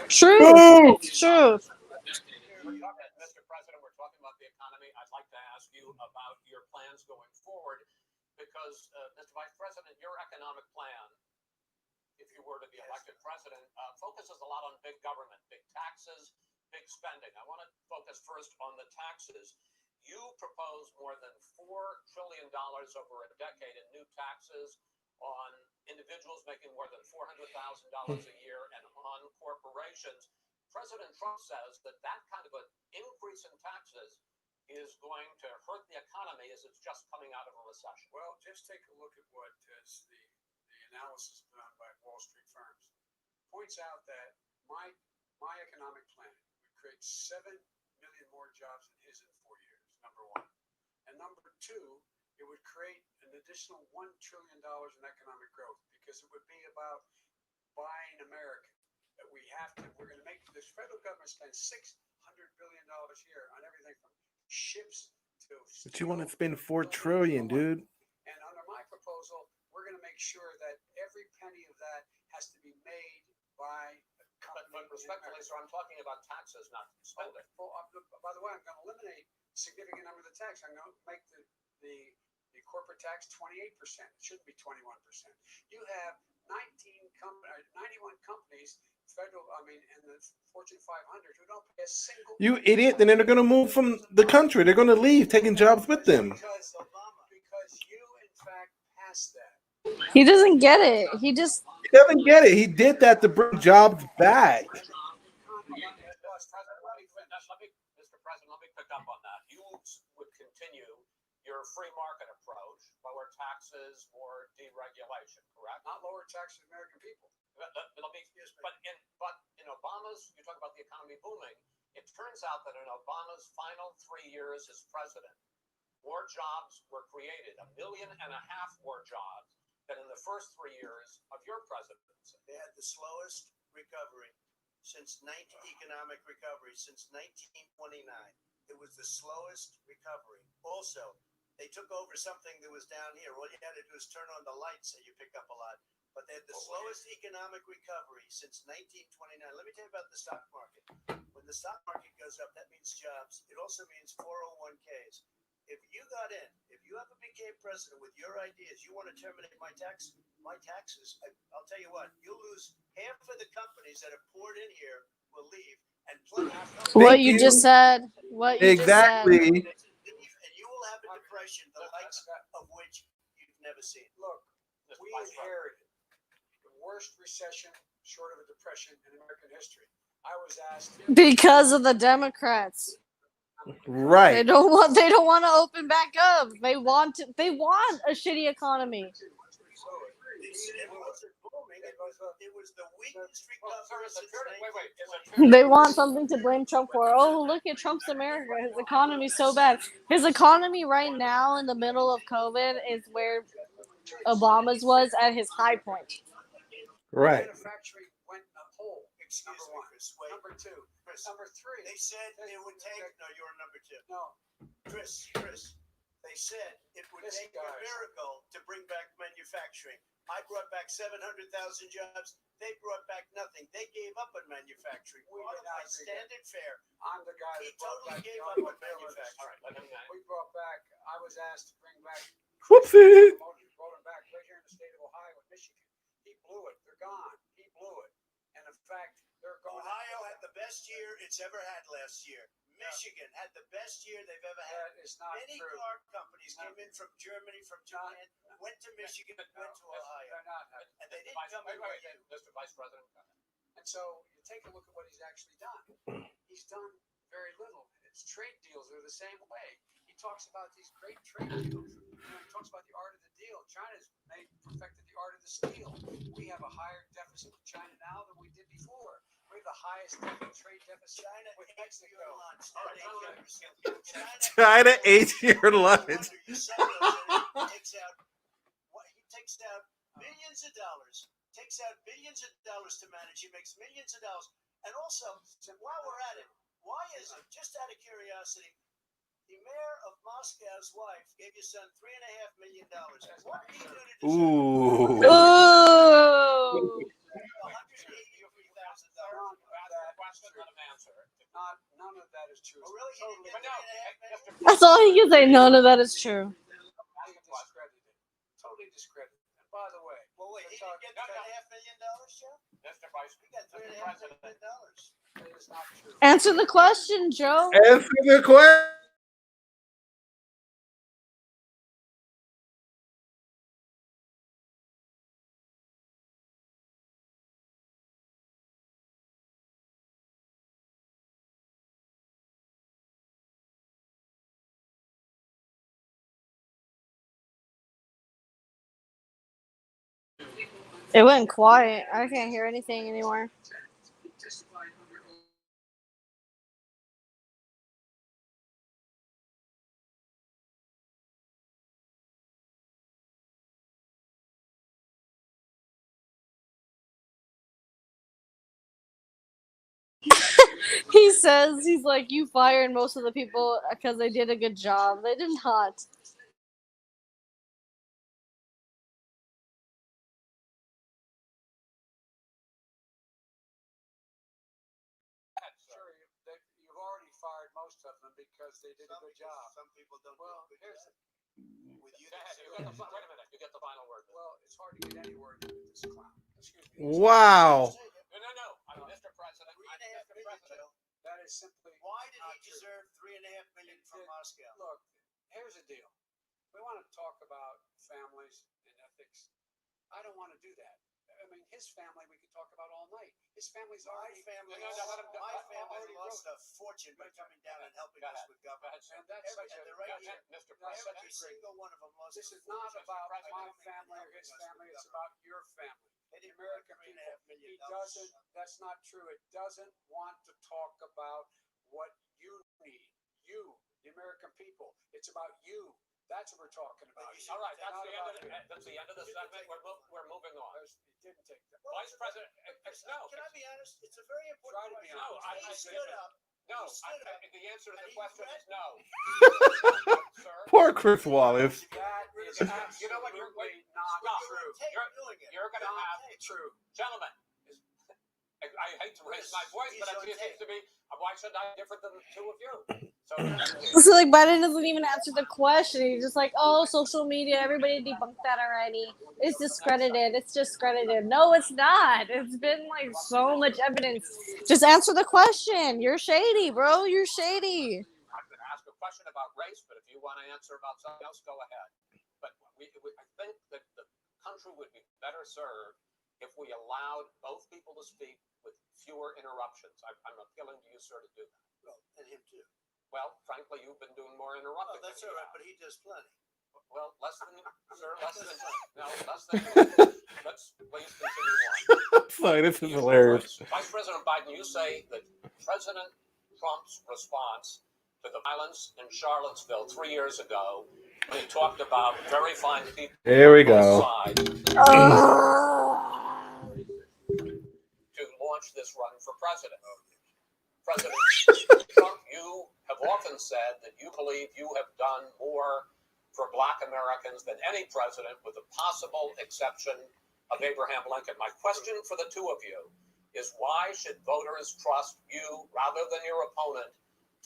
True. Boom! True. Mr. President, we're talking about the economy. I'd like to ask you about your plans going forward because, Mr. Vice President, your economic plan, if you were to be elected president, focuses a lot on big government, big taxes, big spending. I want to focus first on the taxes. You propose more than $4 trillion over a decade in new taxes on individuals making more than $400,000 a year and on corporations. President Trump says that that kind of an increase in taxes is going to hurt the economy as it's just coming out of a recession. Well, just take a look at what is the analysis done by Wall Street firms. Points out that my economic plan would create 7 million more jobs than his in 4 years, number one. And number two, it would create an additional $1 trillion in economic growth because it would be about buying American. That we're going to make this federal government spend $600 billion a year on everything from ships to. But you want to spend $4 trillion, dude. And under my proposal, we're going to make sure that every penny of that has to be made by a company. But respectfully, sir, I'm talking about taxes, not spending. By the way, I'm going to eliminate a significant number of the tax. I'm going to make the corporate tax 28%. It shouldn't be 21%. You have 91 companies, in the Fortune 500 who don't pay a single. You idiot! Then they're gonna move from the country. They're gonna leave, taking jobs with them. Because you in fact passed that. He doesn't get it. He just He doesn't get it. He did that to bring jobs back. Mr. President, let me pick up on that. You would continue your free market approach, lower taxes, more deregulation, correct? Not lower taxes for American people. But in Obama's, you talk about the economy booming. It turns out that in Obama's final 3 years as president, more jobs were created, 1.5 million more jobs than in the first 3 years of your presidency. They had the slowest recovery economic recovery since 1929. It was the slowest recovery. Also, they took over something that was down here. All you had to do is turn on the lights and you pick up a lot. But they had the slowest economic recovery since 1929. Let me tell you about the stock market. When the stock market goes up, that means jobs. It also means 401ks. If you got in, if you ever became president with your ideas, you want to terminate my taxes, I'll tell you what, you'll lose half of the companies that have poured in here will leave, and plenty of companies. what you just said. What you Exactly. And you will have a depression, the likes of which you've never seen. Look, we inherited the worst recession short of a depression in American history. I was asked because of the Democrats. Right. They don't want to open back up. They want a shitty economy. It wasn't booming. It was the weakest recovery since 1920. They want something to blame Trump for. Oh, look at Trump's America. His economy's so bad. His economy right now in the middle of COVID is where Obama's was at his high point. Right. Manufacturing went a hole. Number one. Chris, wait. Number two. Number three. They said it would take. No, you're number two. No. Chris. They said it would take a miracle to bring back manufacturing. I brought back 700,000 jobs. They brought back nothing. They gave up on manufacturing. I stand it fair. I'm the guy He that brought totally back gave the up on automobiles. manufacturing. We brought back. I was asked to bring back. Whoopsie. Brought them back right here in the state of Ohio and Michigan. He blew it. They're gone. He blew it. And in fact, they're gone. Ohio had the best year it's ever had last year. Michigan had the best year they've ever had. That is not Many true. car companies came in from Germany, from Japan, went to Michigan, went to Ohio. They're not. And they didn't come in with you. Mr. Vice President. And so you take a look at what he's actually done. He's done very little. His trade deals are the same way. He talks about these great trade deals. He talks about the art of the deal. China's perfected the art of the steal. We have a higher deficit with China now than we did before. We have the highest trade deficit with Mexico. China ate your lunch. He takes out billions of dollars. Takes out billions of dollars to manage. He makes millions of dollars. And also, while we're at it, why is it, just out of curiosity, the mayor of Moscow's wife gave your son $3.5 million. What did he do to deserve Ooh. Ooh. None of that is true. Oh, really? He didn't get $3.5 million? That's all he can say. None of that is true. Totally discredited. And by the way, He didn't get $3.5 million, Joe? Mr. Vice He got $3.5 million. that is not true. Answer the question, Joe. Answer the question. It went quiet. I can't hear anything anymore. He says, he's like, you fired most of the people because they did a good job. They did not. Sure, you've already fired most of them because they did a good job. Some people don't Well, do a good here's job. With you, Wait a minute. You get the final word. well, it's hard to get any word with this clown. Excuse me. Wow. No. Mr. President. $3.5 million, Joe. That is simply Why did not he true. deserve $3.5 million from Moscow? Look, here's the deal. We want to talk about families and ethics. I don't want to do that. I mean, his family we could talk about all night. His family's My already family, my family lost a fortune by coming down and helping us with government. and that's such a Mr. that's such Every a great. single one of them lost. This is not about my family or his family. It's about your family. They The didn't American $3.5 people. million. He doesn't. That's not true. It doesn't want to talk about what you need. You, the American people. It's about you. That's what we're talking about. All right, that's the end of the segment. We're moving on. It didn't take that. Vice President, no. Can I be honest? It's a very important Try to be question. honest. I He stood up. No, stood up the answer to and the he question is threatened- no. Sir. Poor Chris Wallace. That is You know what? You're absolutely not Stop. true. doing it. You're going to Not have true. gentlemen. I hate to raise my voice, but it seems to be why should I differ than the two of you? So So like Biden doesn't even answer the question. He's just like, oh, social media, everybody debunked that already. It's discredited. It's discredited. No, it's not. It's been like so much evidence. Just answer the question. You're shady, bro. You're shady. I'm going to ask a question about race, but if you want to answer about something else, go ahead. But I think that the country would be better served if we allowed both people to speak with fewer interruptions. I'm appealing to you, sir, to do that. Well, and him too. Well, frankly, you've been doing more interrupting. Oh, that's all right, but he does plenty. Well, less than. Let's please continue on. Sorry, this is hilarious. Vice President Biden, you say that President Trump's response to the violence in Charlottesville 3 years ago, when he talked about very fine people Here we on both go. sides, to launch this run for president. President Trump, you have often said that you believe you have done more for Black Americans than any president, with the possible exception of Abraham Lincoln. My question for the two of you is, why should voters trust you rather than your opponent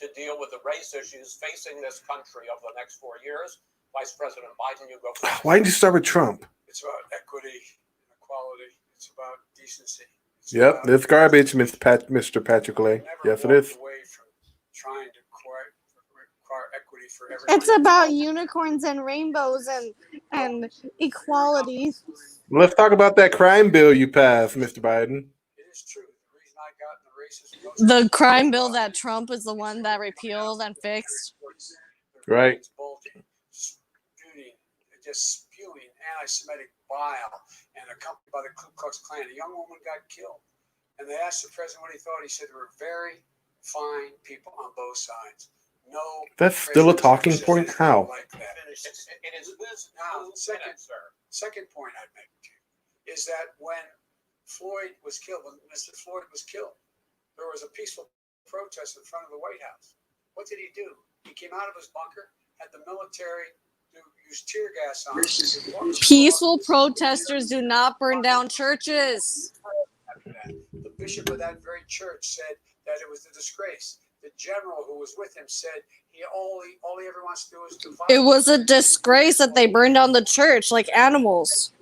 to deal with the race issues facing this country over the next 4 years? Vice President Biden, you go first. Why didn't you start with Trump? It's about equity and equality. It's about decency. Yep, it's garbage, Mr. Patrick Lay. Yes, it is. Away from trying to require equity for everyone. It's about unicorns and rainbows and equality. Let's talk about that crime bill you passed, Mr. Biden. It is true. The reason I got in the race is The crime bill that Trump is the one that repealed and fixed. Right. Just spewing anti-Semitic bile, and accompanied by the Ku Klux Klan. A young woman got killed. And they asked the president what he thought. He said there were very fine people on both sides. No, That's still a talking point? How? like that. It is this Now, sir. second point I'd make to you is that when Floyd was killed, when Mr. Floyd was killed, there was a peaceful protest in front of the White House. What did he do? He came out of his bunker, had the military use tear gas on him. Peaceful protesters do not burn down churches. The bishop of that very church said that it was a disgrace. The general who was with him said all he ever wants to do is divide. It was a disgrace that they burned down the church like animals.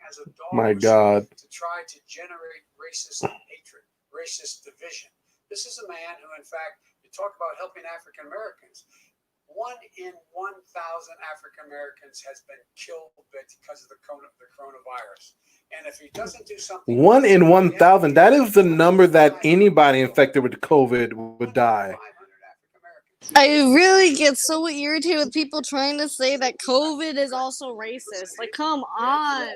As a dog My God. to try to generate racist hatred, racist division. This is a man who, in fact, you talk about helping African Americans. 1 in 1,000 African Americans has been killed because of the coronavirus. And if he doesn't do something, 1 in 1,000. That is the number that anybody infected with COVID would die. I really get so irritated with people trying to say that COVID is also racist. Like, come on.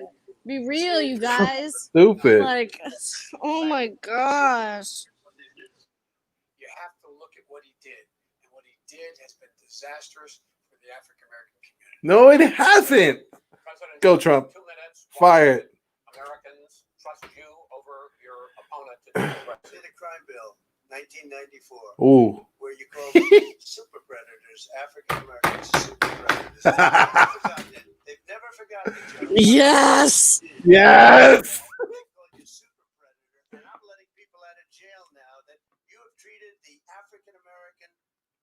Be real, you guys. Stupid. Like, oh my gosh. You have to look at what he did. And what he did has been disastrous for the African American community. No, it hasn't. President, Go, Trump. 2 minutes. Fire it. Americans trust you over your opponent to do the rest. Did a crime bill, 1994, Ooh. where you call super predators, African Americans, super predators. They've never forgotten it. Yes. Yes. They call you super predator, and I'm letting people out of jail now that you have treated the African American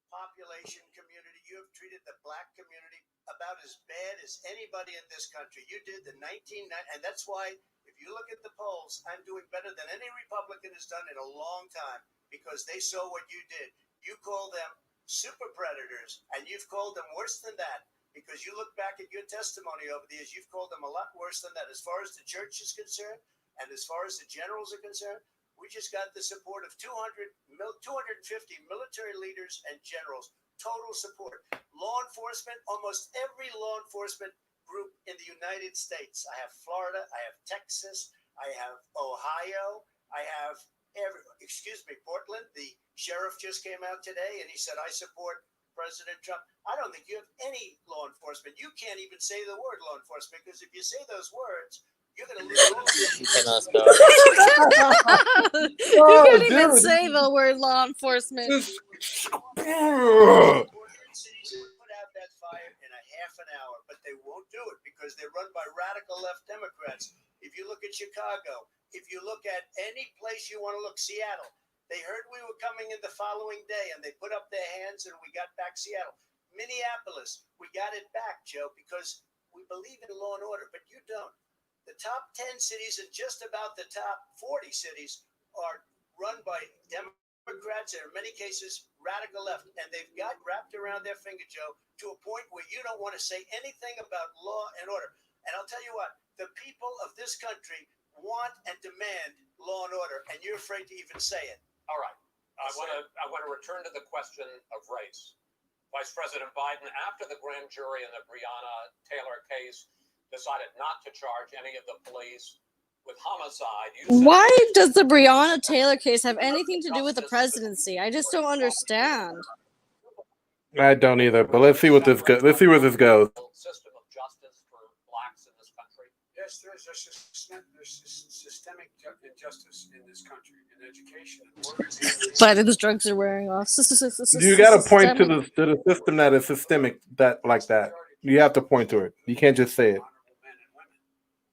population community, you have treated the black community about as bad as anybody in this country. You did the 1990, and that's why if you look at the polls, I'm doing better than any Republican has done in a long time because they saw what you did. You call them super predators, and you've called them worse than that because you look back at your testimony over the years, you've called them a lot worse than that. As far as the church is concerned, and as far as the generals are concerned, we just got the support of 250 military leaders and generals. Total support. Law enforcement, almost every law enforcement group in the United States. I have Florida, I have Texas, I have Ohio, I have Portland. The sheriff just came out today and he said, I support President Trump. I don't think you have any law enforcement. You can't even say the word law enforcement because if you say those words, you're going to lose all of them. You cannot stop. You can't even say the word law enforcement. Put out that fire in a half an hour, but they won't do it because they're run by radical left Democrats. If you look at Chicago, if you look at any place you want to look, Seattle, they heard we were coming in the following day and they put up their hands and we got back Seattle. Minneapolis, we got it back, Joe, because we believe in law and order, but you don't. The top 10 cities and just about the top 40 cities are run by Democrats and in many cases radical left, and they've got wrapped around their finger, Joe, to a point where you don't want to say anything about law and order. And I'll tell you what, the people of this country want and demand law and order, and you're afraid to even say it. All right. I want to return to the question of race. Vice President Biden, after the grand jury in the Breonna Taylor case, decided not to charge any of the police with homicide. Why does the Breonna Taylor case have anything to do with the presidency? I just don't understand. I don't either, but let's see what this goes. Let's see where this goes. System of justice for blacks in this country. Yes, there's systemic injustice in this country, in education, and work. But the drugs are wearing off. You got to point to the system that is systemic like that. You have to point to it. You can't just say it. Honorable men and women.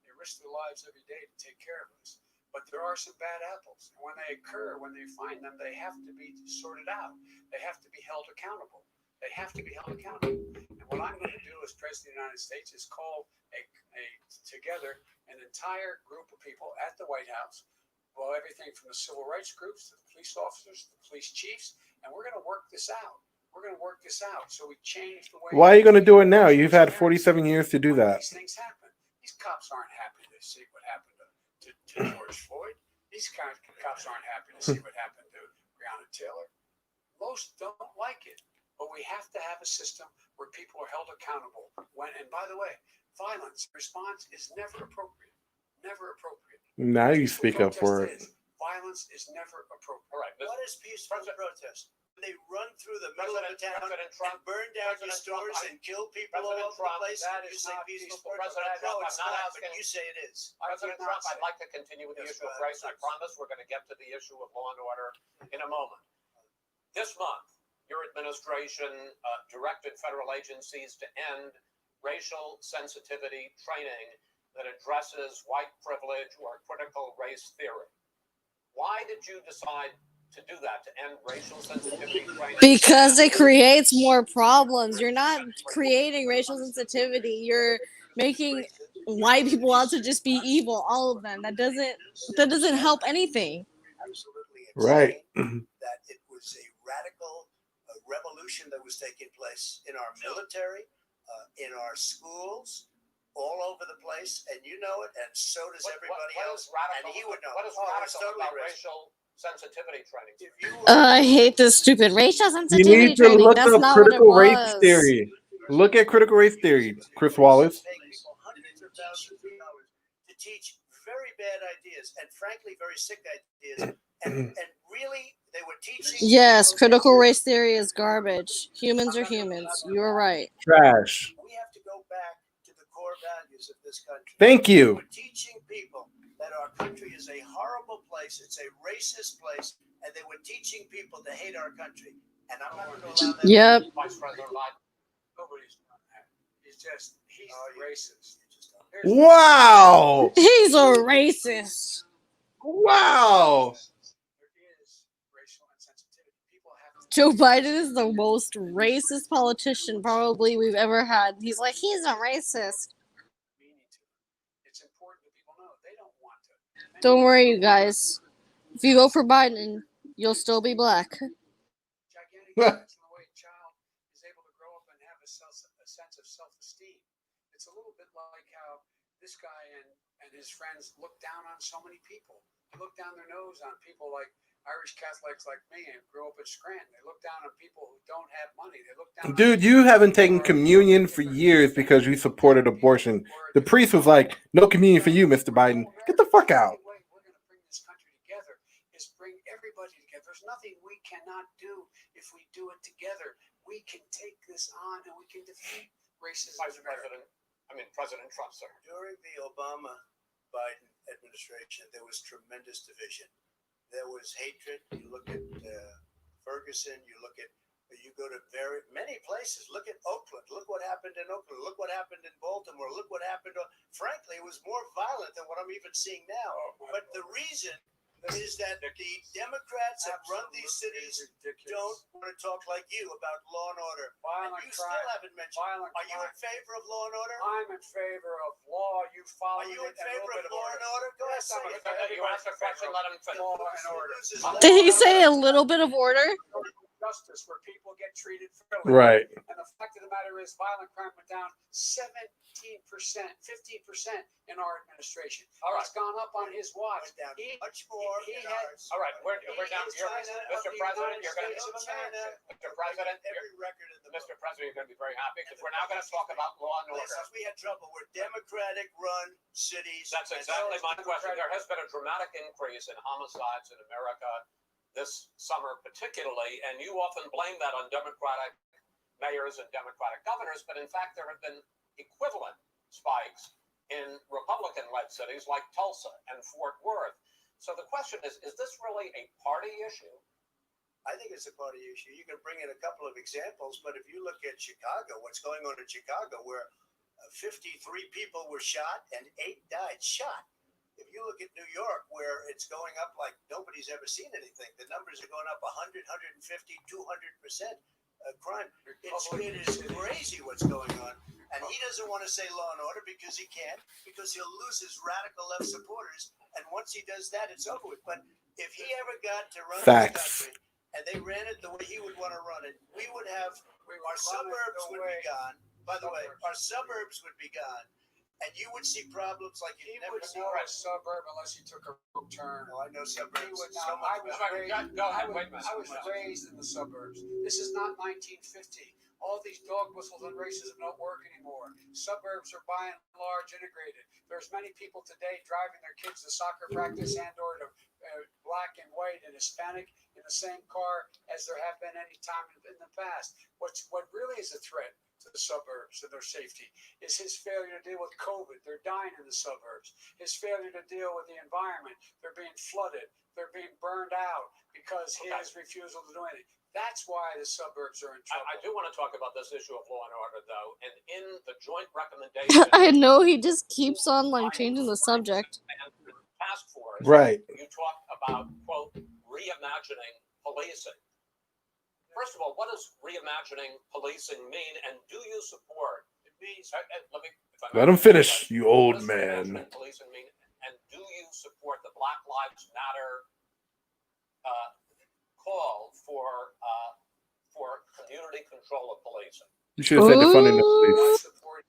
They risk their lives every day to take care of us. But there are some bad apples. And when they occur, when they find them, they have to be sorted out. They have to be held accountable. They have to be held accountable. And what I'm going to do as President of the United States is call together an entire group of people at the White House, well, everything from the civil rights groups to the police officers, the police chiefs, and we're going to work this out. We're going to work this out so we change the way. Why are you going to do it now? You've had 47 years to do that. These things happen. These cops aren't happy to see what happened to George Floyd. These cops aren't happy to see what happened to Breonna Taylor. Most don't like it, but we have to have a system where people are held accountable. And by the way, violence response is never appropriate. Never appropriate. Now you speak up for it. Violence is never appropriate. All right. What is peaceful protest? They run through the middle of the town President and Trump, burn down your President Trump, stores and kill people all President over Trump, the place. that You is say not peaceful peaceful protest. President No, Trump, it's I'm not not, but asking- you say it is. President Trump, I'd like to continue with the Yes, issue of go ahead, race. I please. promise we're going to get to the issue of law and order in a moment. This month, your administration directed federal agencies to end racial sensitivity training that addresses white privilege or critical race theory. Why did you decide to do that, to end racial sensitivity training? Because it creates more problems. You're not creating racial sensitivity. You're making white people out to just be evil, all of them. That doesn't help anything. Absolutely Right. insane that it was a radical revolution that was taking place in our military, in our schools, all over the place, and you know it, and so does everybody what else. is radical, And he would know. What is Oh, it's radical totally about racist. racial sensitivity training? If you I hate this stupid racial You sensitivity need to training. look That's up not what it critical race was. theory. Look at critical race theory, Chris Wallace. pay people hundreds of thousands of dollars to teach very bad ideas and frankly very sick ideas, and really they were teaching. Yes, people- critical race theory is garbage. Humans are humans. You're right. Trash. We have to go back to the core values of this country. Thank you. We're teaching people that our country is a horrible place, it's a racist place, and they were teaching people to hate our country. And I'm not going to allow that. Yep. Vice President Biden. Nobody's done that. He's Oh, racist. Here's Wow. He's a racist. Wow. there is racial insensitivity. People have to Joe Biden is the most racist politician probably we've ever had. He's like, he's a racist. meaning to it. It's important that people know they don't want to. Don't worry, you guys. If you vote for Biden, you'll still be black. Gigantic difference in the way a child is able to grow up and have a sense of self-esteem. It's a little bit like how this guy and his friends look down on so many people. They look down their nose on people like Irish Catholics like me and grew up in Scranton. They look down on people who don't have money. They look down. Dude, you haven't taken communion for years because you supported abortion. The priest was like, no communion for you, Mr. Biden. Get the fuck out. The only way we're going to bring this country together is bring everybody together. There's nothing we cannot do if we do it together. We can take this on and we can defeat racism. President Trump, sir. During the Obama-Biden administration, there was tremendous division. There was hatred. You look at Ferguson. You go to many places. Look at Oakland. Look what happened in Oakland. Look what happened in Baltimore. Look what happened. Frankly, it was more violent than what I'm even seeing now. But the reason is that the Democrats that run these cities don't want to talk like you about law and order. And you still haven't mentioned. Are you in favor of law and order? I'm in favor of law. You follow Are you it in favor of law and order? Go ahead, Yes, I'm say in it. favor. You asked a question, let him finish. Law and order. Did he say a little bit of order? Justice where people get treated fairly. Right. And the fact of the matter is, violent crime went down 17%, 15% in our administration. All right. It's gone up on his watch. Down much more. he in had- ours. All right, we're down. Mr. President, you're going to States of China. Mr. President, Every record in the book. Mr. President, you're going to be very happy because we're now going to talk about law and order. Listen, we had trouble. We're Democratic-run cities. That's exactly my question. There has been a dramatic increase in homicides in America this summer, particularly, and you often blame that on Democratic mayors and Democratic governors, but in fact, there have been equivalent spikes in Republican-led cities like Tulsa and Fort Worth. So the question is this really a party issue? I think it's a party issue. You can bring in a couple of examples, but if you look at Chicago, what's going on in Chicago, where 53 people were shot and 8 died shot. If you look at New York, where it's going up like nobody's ever seen anything, the numbers are going up 100, 150, 200% crime. It is crazy what's going on. And he doesn't want to say law and order because he can't, because he'll lose his radical left supporters. And once he does that, it's over with. But if he ever got to run this country and they ran it the way he would want to run it, we would have our suburbs would be gone. By the way, our suburbs would be gone. And you would see problems like you never would seen. know a suburb unless he took a wrong turn. Oh, I know suburbs. He would so not. much I was better. raised. Go ahead, wait a minute. I was raised in the suburbs. This is not 1950. All these dog whistles on racism don't work anymore. Suburbs are by and large integrated. There's many people today driving their kids to soccer practice and or to black and white and Hispanic in the same car as there have been any time in the past. What really is a threat to the suburbs and their safety is his failure to deal with COVID. They're dying in the suburbs. His failure to deal with the environment. They're being flooded. They're being burned out because his refusal to do anything. That's why the suburbs are in trouble. I do want to talk about this issue of law and order, though, and in the joint recommendation, I know he just keeps on like changing the subject. task force, Right. you talk about, quote, reimagining policing. First of all, what does reimagining policing mean, and do you support? It means, Let him finish, you old what does man. reimagining policing mean, and do you support the Black Lives Matter call for community control of policing? You should have said defunding the I police. support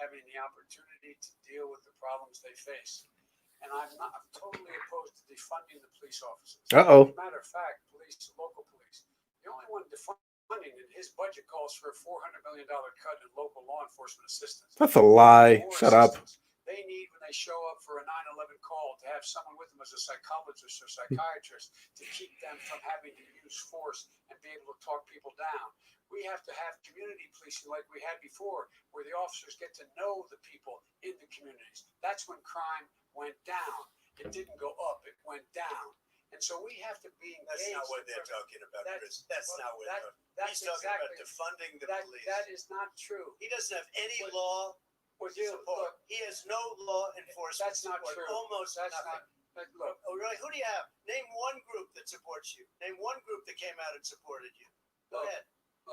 having the opportunity to deal with the problems they face. And I'm totally opposed to defunding the police officers. Uh-oh. As a matter of fact, local police, the only one defunding in his budget calls for a $400 million cut in local law enforcement assistance. That's a lie. More Shut up. assistance. They need, when they show up for a 9/11 call, to have someone with them as a psychologist or psychiatrist to keep them from having to use force and be able to talk people down. We have to have community policing like we had before, where the officers get to know the people in the communities. That's when crime went down. It didn't go up, it went down. And so we have to be engaged. That's not what they're talking about, Chris. That's not what they're talking about. He's talking about defunding the police. That is not true. He doesn't have any law support. He has no law enforcement. That's not support. true. Almost That's nothing. not. Look, Oh, really? Who do you have? Name one group that supports you. Name one group that came out and supported you. Go ahead.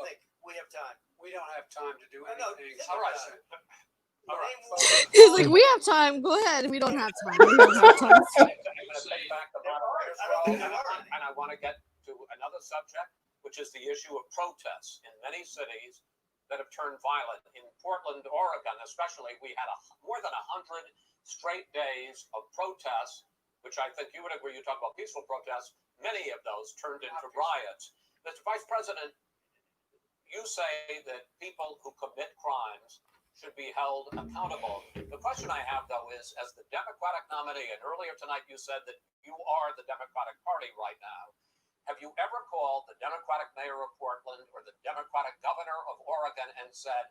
Think. We have time. we don't have time to do No, anything. all right. All right. He's like, we have time. Go ahead. We don't have time. We don't have time. I'm going to take back the moderator's role, and I want to get to another subject, which is the issue of protests in many cities that have turned violent. In Portland, Oregon, especially, we had more than 100 straight days of protests, which I think you would agree. You talk about peaceful protests. Many of those turned into riots. Mr. Vice President, you say that people who commit crimes should be held accountable. The question I have, though, is as the Democratic nominee, and earlier tonight you said that you are the Democratic Party right now, have you ever called the Democratic mayor of Portland or the Democratic governor of Oregon and said,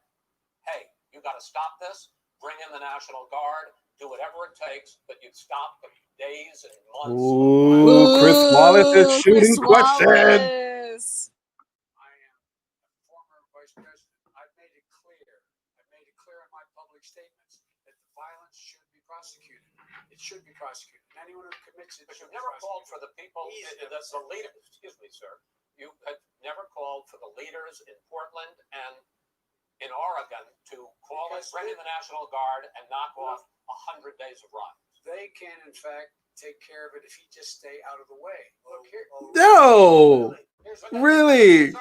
hey, you got to stop this, bring in the National Guard, do whatever it takes, but you stop the days and months. Ooh, Chris Wallace is shooting questions. Wallace. I am a former vice president. I've made it clear in my public statements that the violence should be prosecuted. It should be prosecuted. And anyone who commits it. But you've never called for the people, the leaders. Excuse me, sir. You have never called for the leaders in Portland and in Oregon to call and bring in the National Guard and knock off 100 days of riots. They can, in fact, take care of it if he just stay out of the way. Look here. No. Really?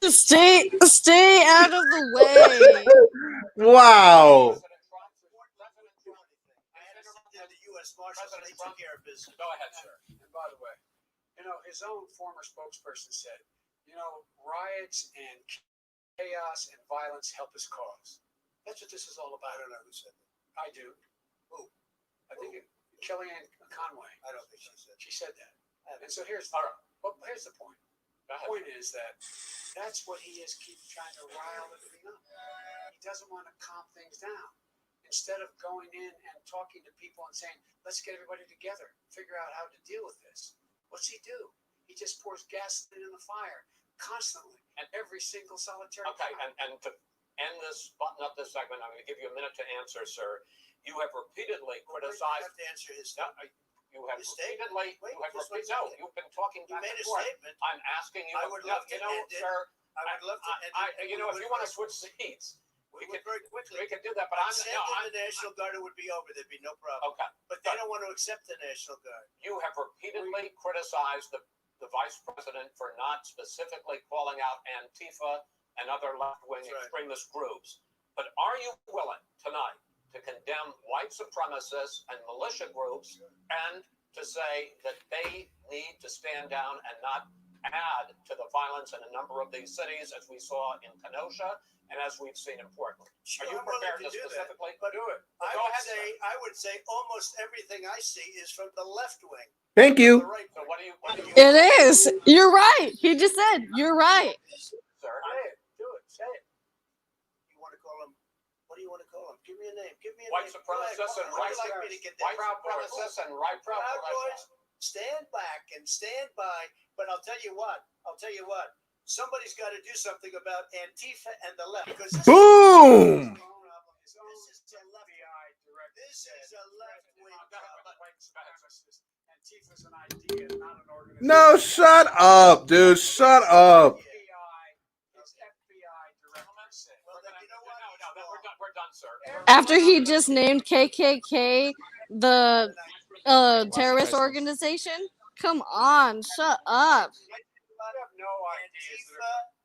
Just stay out of the way. Wow. The U.S. Marshals, they took care of business. Go ahead, sir. And by the way, his own former spokesperson said, riots and chaos and violence help his cause. That's what this is all about. I don't know who said that. I do. Who? I think Kellyanne Conway. I don't think she said that. She said that. And so here's the point. The point is that's what he is, keep trying to rile everything up. He doesn't want to calm things down. Instead of going in and talking to people and saying, let's get everybody together, figure out how to deal with this. What's he do? He just pours gasoline in the fire constantly and every single solitary time. And to end this, button up this segment, I'm going to give you a minute to answer, sir. You have repeatedly criticized. You have to answer his statement. You have repeatedly. You've been talking back and forth. statement. I'm asking you. I would love to end it. Sir. I would love to end it. If you want to switch seats, we can very quickly. We can do that. But I'm the National Guard. It would be over. There'd be no problem. Okay. But they don't want to accept the National Guard. You have repeatedly criticized the vice president for not specifically calling out Antifa and other left-wing extremist groups. But are you willing tonight to condemn white supremacists and militia groups and to say that they need to stand down and not add to the violence in a number of these cities, as we saw in Kenosha and as we've seen in Portland. Sure, Are you I'm willing prepared to to do that, specifically but do it? I Go would ahead, say sir. I would say almost everything I see is from the left wing. Thank The you. right So wing. what do you It is. You're right. He just said you're right. sir? Say it. Do it. Say it. You want to call him? What do you want to call him? Give me a name. Give me a White name. Go ahead. supremacists and What would right you like me to get white down? supremacists and right Proud progressives. Boys, stand back and stand by. But I'll tell you what. Somebody's got to do something about Antifa and the left. Because this Boom. This is a left wing. This is a left wing problem. Antifa's an idea, not an organization. No, shut up, dude. Shut up. FBI director said. Well, then you know what? No, we're done, sir. After he just named KKK the terrorist organization? Come on, shut up.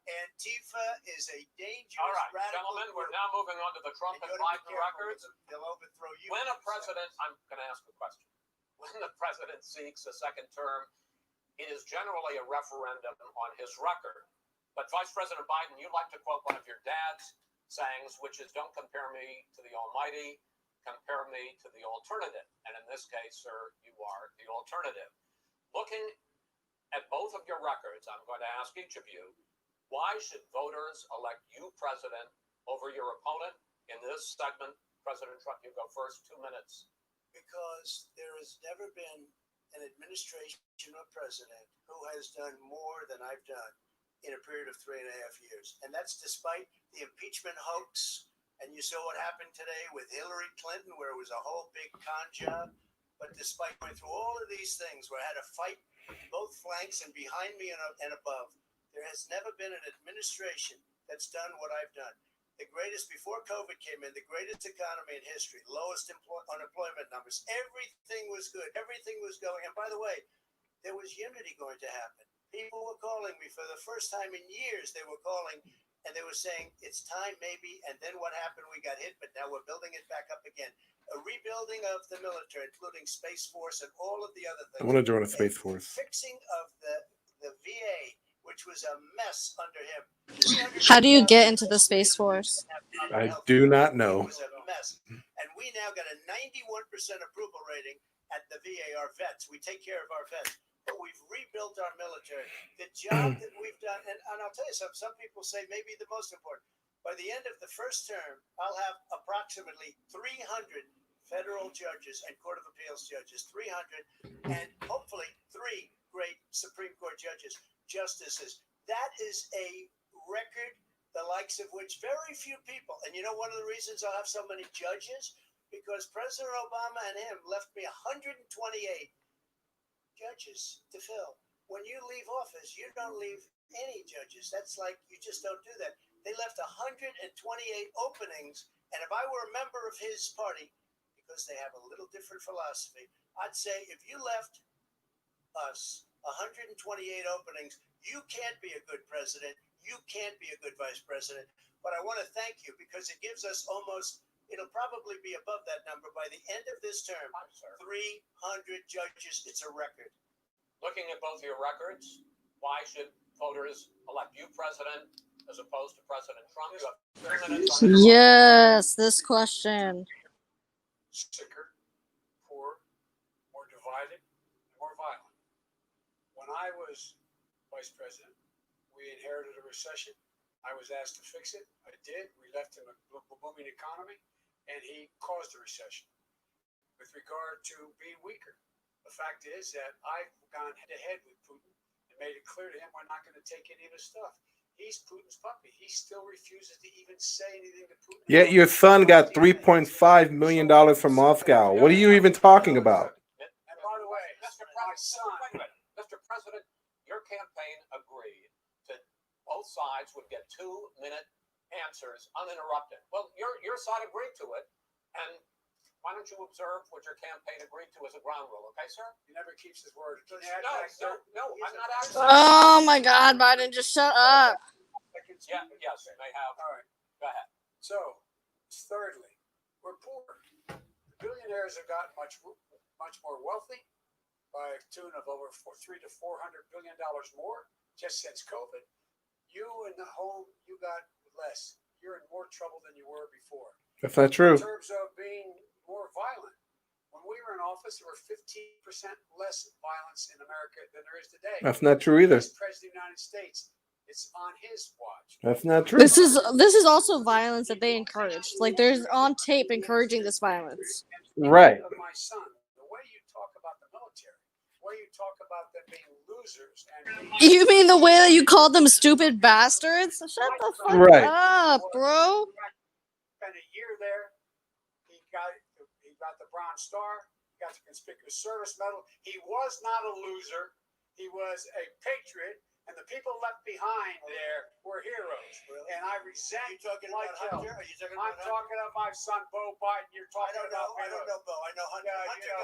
Antifa is a dangerous All right, radical gentlemen, we're group. now moving on to the Trump And and you ought to be Biden careful records. with them. They'll overthrow you. When a president, I'm going to ask a question. When the president seeks a second term, it is generally a referendum on his record. But Vice President Biden, you like to quote one of your dad's sayings, which is, don't compare me to the almighty, compare me to the alternative. And in this case, sir, you are the alternative. Looking at both of your records, I'm going to ask each of you, why should voters elect you president over your opponent? In this segment, President Trump, you go first, 2 minutes. Because there has never been an administration or president who has done more than I've done in a period of 3.5 years. And that's despite the impeachment hoax. And you saw what happened today with Hillary Clinton, where it was a whole big con job. But despite going through all of these things, where I had to fight both flanks and behind me and above, there has never been an administration that's done what I've done. The greatest, before COVID came in, the greatest economy in history, lowest unemployment numbers. Everything was good. Everything was going. And by the way, there was unity going to happen. People were calling me for the first time in years. They were calling and they were saying, it's time maybe. And then what happened? We got hit, but now we're building it back up again. A rebuilding of the military, including Space Force and all of the other things. I want to join a Space Force. Fixing of the VA, which was a mess under him. How do you get into the Space Force? I do not know. It was a mess. And we now got a 91% approval rating at the VA, our vets. We take care of our vets. But we've rebuilt our military. The job that we've done, and I'll tell you something, some people say maybe the most important. By the end of the first term, I'll have approximately 300 federal judges and Court of Appeals judges, 300, and hopefully 3 great Supreme Court judges, justices. That is a record, the likes of which very few people, and you know one of the reasons I'll have so many judges? Because President Obama and him left me 128 judges to fill. When you leave office, you don't leave any judges. That's like, you just don't do that. They left 128 openings, and if I were a member of his party, because they have a little different philosophy, I'd say if you left us 128 openings, you can't be a good president, you can't be a good vice president. But I want to thank you because it gives us almost, it'll probably be above that number by the end of this term. 300 judges, it's a record. Looking at both your records, why should voters elect you president as opposed to President Trump? You have 2 minutes. Yes, this question. Sicker, poorer, more divided, more violent. When I was vice president, we inherited a recession. I was asked to fix it. I did. We left him a booming economy, and he caused the recession. With regard to being weaker, the fact is that I've gone head-to-head with Putin and made it clear to him we're not going to take any of his stuff. He's Putin's puppy. He still refuses to even say anything to Putin. Yet your son got $3.5 million from Moscow. What are you even talking about? And by the way, my son, Mr. President, your campaign agreed that both sides would get 2-minute answers uninterrupted. Well, your side agreed to it, and why don't you observe what your campaign agreed to as a ground rule, okay, sir? he never keeps his word. No, I'm not asking. Oh my God, Biden, just shut up. Yeah, yes, they have. All right. Go ahead. So, thirdly, we're poor. The billionaires have gotten much more wealthy, by a tune of over $300 to $400 billion more just since COVID. You in the home, you got less. You're in more trouble than you were before. That's not true. In terms of being more violent, when we were in office, there were 15% less violence in America than there is today. That's not true either. He's President of the United States. It's on his watch. That's not true. This is also violence that they encourage. Like there's on tape encouraging this violence. Right. Of my son, the way you talk about the military, the way you talk about them being losers, and You mean the way that you call them stupid bastards? Shut the fuck Right. up, bro. Spent a year there. He got the Bronze Star. He got the Conspicuous Service Medal. He was not a loser. He was a patriot. And the people left behind there were heroes. Really? And I resent. Are you talking like about hell. Hunter? Are you talking I'm about talking about my son, Bo Biden. You're I talking don't about know. I don't know, Bo. I know Hunter. Yeah,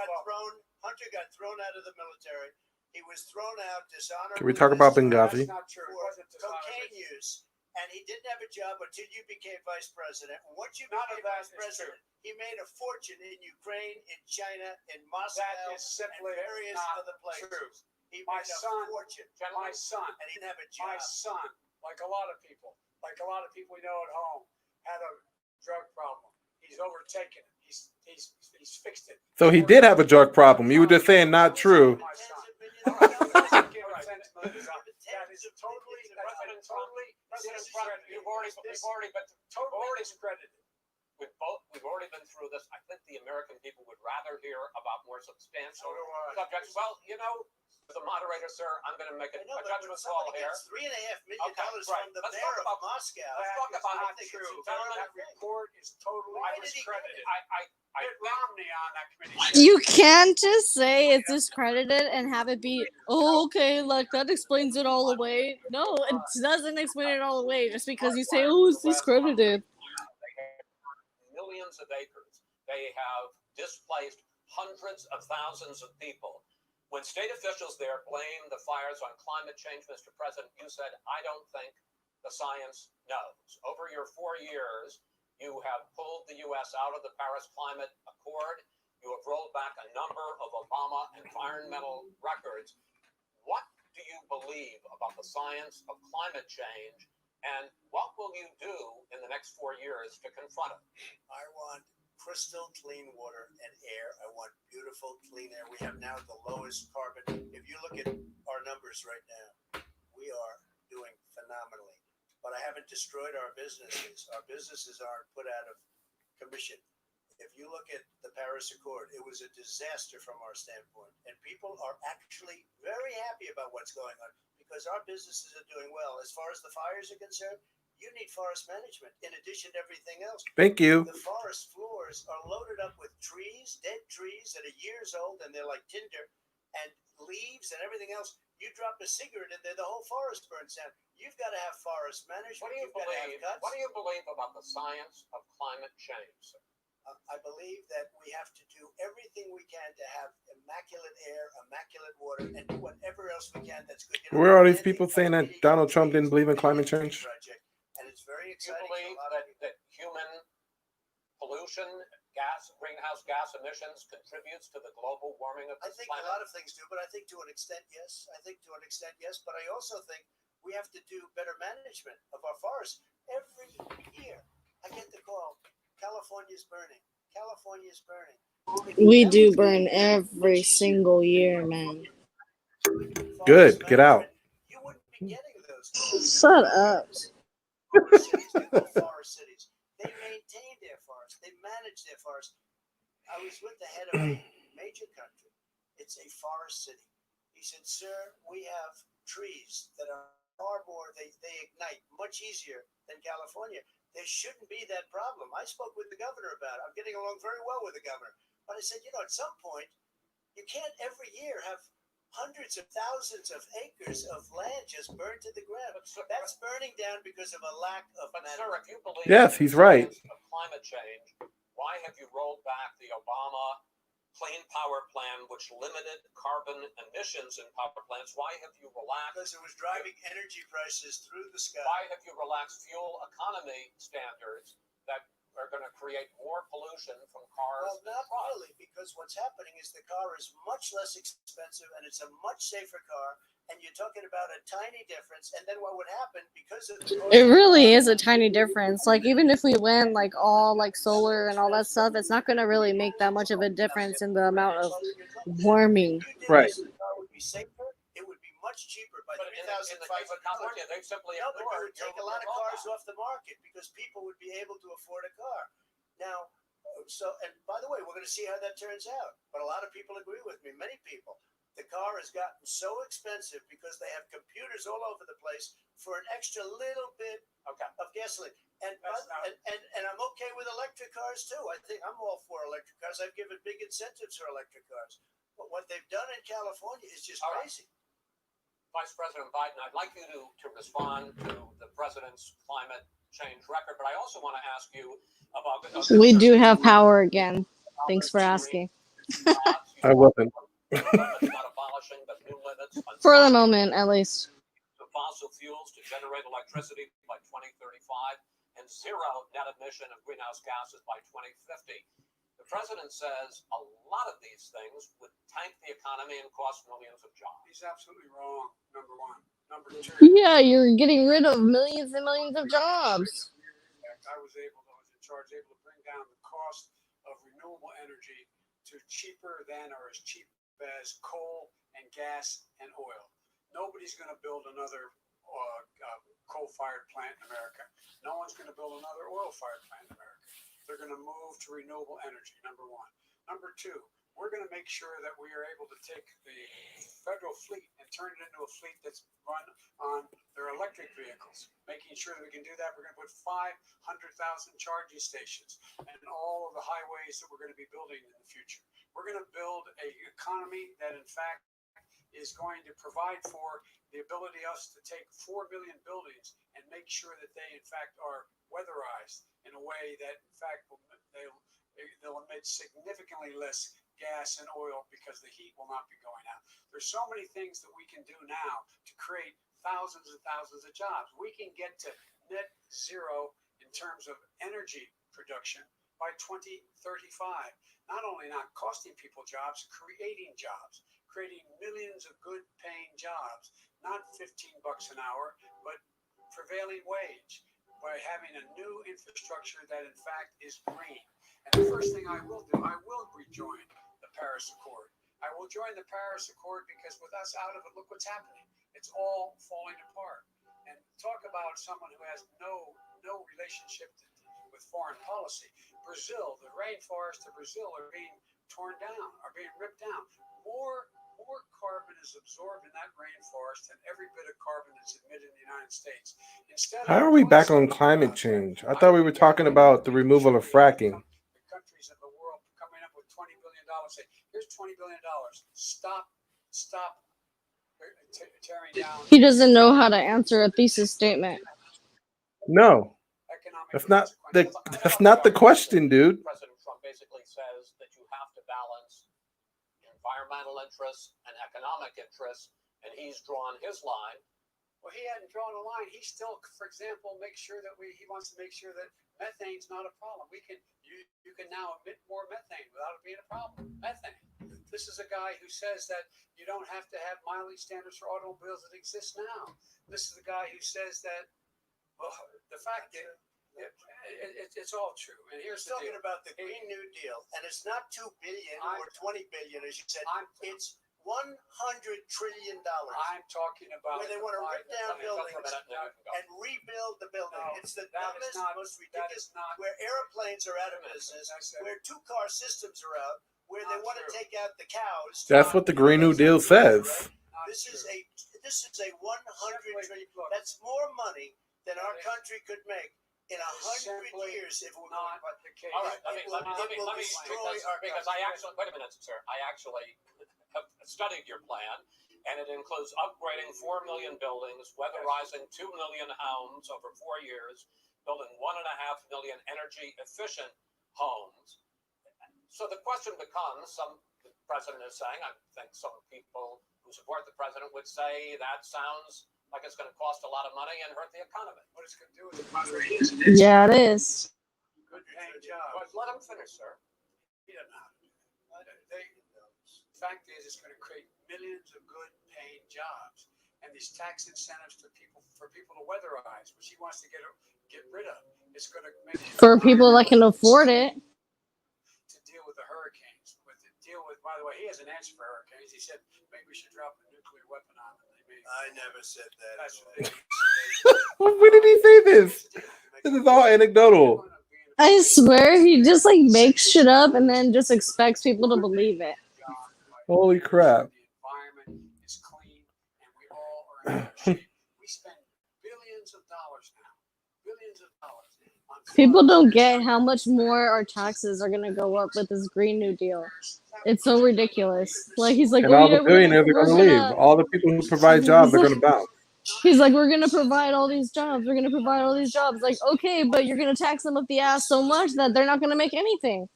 Hunter got thrown out of the military. He was thrown out dishonorably. Can we talk about That's Benghazi? not true. It For wasn't cocaine use, and he didn't have a job until you became vice president. And once you None of became that vice is president, he made a fortune in Ukraine, in China, in Moscow, That is simply and various not other places. true. He My made a son- fortune, My son, and he didn't have a my job. son, like a lot of people we know at home, had a drug problem. He's overtaken it. He's fixed it. So he did have a drug problem. You were just saying not true. My son. Tens of millions of dollars. That is totally President Trump, you've already discredited. we've already been through this. I think the American people would rather hear about more substantial So do I. subjects. Well, the moderator, sir, I'm going to make a I know, but when judgment call somebody here. gets $3.5 million Okay, right. from the Let's mayor talk of about- Moscow, let's talk That is about not it. think true. it's a Gentlemen, That report is totally Why did he get it? discredited. I Mitt Romney on that committee. You can't just say it's discredited and have it be, oh, okay, like that explains it all away. No, it doesn't explain it all away just because you say, oh, it's discredited. They have millions of acres. They have displaced hundreds of thousands of people. When state officials there blame the fires on climate change, Mr. President, you said, I don't think the science knows. Over your 4 years, you have pulled the U.S. out of the Paris Climate Accord. You have rolled back a number of Obama environmental records. What do you believe about the science of climate change, and what will you do in the next 4 years to confront it? I want crystal clean water and air. I want beautiful clean air. We have now the lowest carbon. If you look at our numbers right now, we are doing phenomenally. But I haven't destroyed our businesses. Our businesses aren't put out of commission. If you look at the Paris Accord, it was a disaster from our standpoint. And people are actually very happy about what's going on because our businesses are doing well. As far as the fires are concerned, you need forest management in addition to everything else. Thank you. The forest floors are loaded up with trees, dead trees that are years old, and they're like tinder, and leaves and everything else. You drop a cigarette in there, the whole forest burns down. You've got to have forest management. What do you You've got to have believe? cuts. What do you believe about the science of climate change, sir? I believe that we have to do everything we can to have immaculate air, immaculate water, and do whatever else we can that's good. Where are these people saying that Donald Trump didn't believe in climate change? Project, and it's very Do you exciting. believe for a lot of people. that human pollution, greenhouse gas emissions contributes to the global warming of I the think planet? a lot of things do, but I think to an extent, yes. But I also think we have to do better management of our forests. Every year, I get the call, California's burning. California's burning. We do burn every single year, man. Good. Get out. You wouldn't be getting those calls. Shut up. Forest cities, they're called forest cities. They maintain their forests. They manage their forests. I was with the head of a major country. It's a forest city. He said, sir, we have trees that are far more, they ignite much easier than California. There shouldn't be that problem. I spoke with the governor about it. I'm getting along very well with the governor. But I said, at some point, you can't every year have hundreds of thousands of acres of land just burned to the ground. That's burning down because of a lack of But sir, management. if you believe Yes, in he's the right. science of climate change, why have you rolled back the Obama Clean Power Plan, which limited carbon emissions in power plants? Why have you relaxed? Because it was driving energy prices through the sky. Why have you relaxed fuel economy standards that are going to create more pollution from cars. Well, not really, because what's happening is the car is much less expensive and it's a much safer car. And you're talking about a tiny difference. And then what would happen because of the It really is a tiny difference. Like even if we went like all like solar and all that stuff, it's not gonna really make that much of a difference in the amount of warming. Right. The car would be safer. It would be much cheaper by But in the case of California, $3,500. they simply No, but ignored it would take a lot of cars off the market because people would be able to afford a car. Now, so, and by the way, we're going to see how that turns out. But a lot of people agree with me, many people. The car has gotten so expensive because they have computers all over the place for an extra little bit of gasoline. And I'm okay with electric cars too. I think I'm all for electric cars. I've given big incentives for electric cars. But what they've done in California is just crazy. Vice President Biden, I'd like you to respond to the president's climate change record, but I also want to ask you about... We do have power again. Thanks for asking. I wasn't. For the moment, at least. The fossil fuels to generate electricity by 2035 and zero net emission of greenhouse gases by 2050. The president says a lot of these things would tank the economy and cost millions of jobs. He's absolutely wrong, number one. Number two. Yeah, you're getting rid of millions and millions of jobs. I was in charge, able to bring down the cost of renewable energy to cheaper than or as cheap as coal and gas and oil. Nobody's going to build another coal-fired plant in America. No one's going to build another oil-fired plant in America. They're going to move to renewable energy, number one. Number two, we're going to make sure that we are able to take the federal fleet and turn it into a fleet that's run on their electric vehicles. Making sure that we can do that, we're going to put 500,000 charging stations and all of the highways that we're going to be building in the future. We're going to build an economy that, in fact, is going to provide for the ability us to take 4 million buildings and make sure that they, in fact, are weatherized in a way that, in fact, they'll emit significantly less gas and oil because the heat will not be going out. There's so many things that we can do now to create thousands and thousands of jobs. We can get to net zero in terms of energy production by 2035. Not only not costing people jobs, creating millions of good paying jobs, not $15 an hour, but prevailing wage, by having a new infrastructure that in fact is green. And the first thing I will do, I will rejoin the Paris Accord. I will join the Paris Accord because with us out of it, look what's happening. It's all falling apart. And talk about someone who has no relationship with foreign policy. Brazil, the rainforests of Brazil are being torn down, are being ripped down. More carbon is absorbed in that rainforest than every bit of carbon that's emitted in the United States. How are we back on climate change? I thought we were talking about the removal of fracking. The countries of the world coming up with $20 billion. Say, here's $20 billion. Stop tearing down. He doesn't know how to answer a thesis statement. No, that's not the question, dude. President Trump basically says that you have to balance environmental interests and economic interests, and he's drawn his line. Well, he hadn't drawn a line. He still, for example, makes sure that he wants to make sure that methane's not a problem. You can now emit more methane without it being a problem. Methane. This is a guy who says that you don't have to have mileage standards for automobiles that exist now. This is a guy who says that, well, the fact that it's all true. And here's the talking deal. about the Green New Deal, and it's not $2 billion or $20 billion, as you said. It's $100 trillion. I'm talking about where they want to rip down buildings and rebuild the building. No, it's the dumbest, most ridiculous. Where airplanes are out of business, where two-car systems are out, where they want to take out the cows. That's what the Green New Deal says. This is a $100 trillion. That's more money than our country could make in 100 years if we're not the case. All right, let me destroy our because I actually wait a minute, sir. I actually have studied your plan, and it includes upgrading 4 million buildings, weatherizing 2 million homes over 4 years, building 1.5 million energy efficient homes. So the question becomes: the president is saying, I think some people who support the president would say that sounds like it's going to cost a lot of money and hurt the economy. What it's going to do is yeah, it is. Good paying jobs. But let him finish, sir. He doesn't know how to do that. The fact is, it's going to create millions of good paying jobs, and these tax incentives to people for people to weatherize, which he wants to get rid of. It's going to make For people that can afford it. to deal with the hurricanes. By the way, he has an answer for hurricanes. He said maybe we should drop a nuclear weapon on them. I never said that. That's what they When did he say this? This is all anecdotal. I swear he just like makes shit up and then just expects people to believe it. Holy crap. The environment is clean and we all are in good shape. We spend billions of dollars now. Billions of dollars. People don't get how much more our taxes are gonna go up with this Green New Deal. It's so ridiculous. Like he's like, And oh all yeah, the billionaires are going to leave. All the people who provide jobs are going to bounce. He's like, we're gonna provide all these jobs. We're gonna provide all these jobs. Like, okay, but you're gonna tax them up the ass so much that they're not gonna make anything.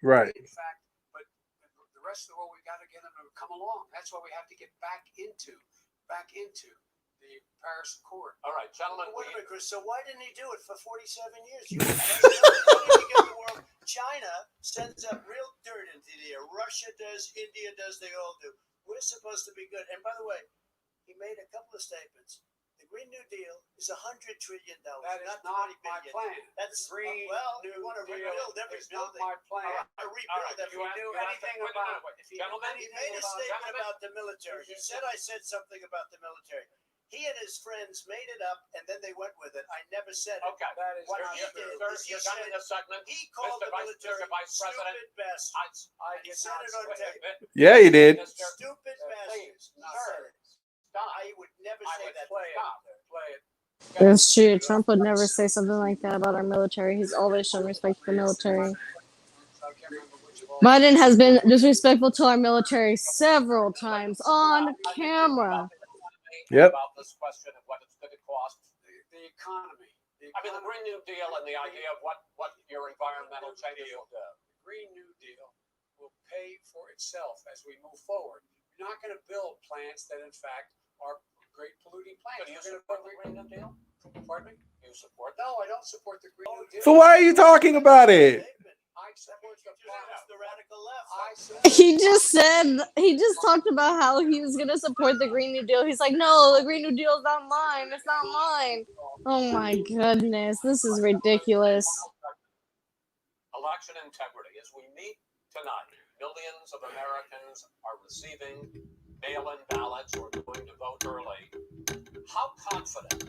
Right. In fact, but the rest of the world, we got to get them to come along. That's why we have to get back into the Paris Accord. All right, gentlemen. Wait a minute, Chris. So why didn't he do it for 47 years? The world. China sends up real dirt into the air. Russia does. India does. They all do. We're supposed to be good. And by the way, he made a couple of statements. The Green New Deal is $100 trillion. That is not not 20 my billion. plan. That's Green well. New You want to Deal rebuild every is not building. my plan. I rebuild All right, every you asked- knew you asked- anything wait a about- minute, if he gentlemen, He made a statement about the military. He said I said something about the military. He and his friends made it up, and then they went with it. I never said it. Okay. That is What not he You're, did true. is he you're done said in this segment. he called Mr. the military Mr. Vice President, stupid bastards. I He did said not it on say tape. Yeah, you did. Stupid bastards. He Sir, said it. Stop. I would never I say would that. play stop. it. Play it. That's true. Trump would never say something like that about our military. He's always shown respect to the military. I can't remember which of all. Biden has been disrespectful to our military several times on camera. Yep. About this question of what it's going to cost. The economy. I mean, the Green New Deal and the idea of what your environmental changes will do. The Green New Deal will pay for itself as we move forward. You're not going to build plants that, in fact, are great polluting plants. Do you You're support the going Green New Deal? to pardon me? You support No, I don't support the Green New Deal. So why are you talking about it? I support the It's the radical left. I support He just talked about how he was gonna support the Green New Deal. He's like, no, the Green New Deal is not mine. It's not mine. Oh my goodness, this is ridiculous. election integrity. As we meet tonight, millions of Americans are receiving mail-in ballots or going to vote early. How confident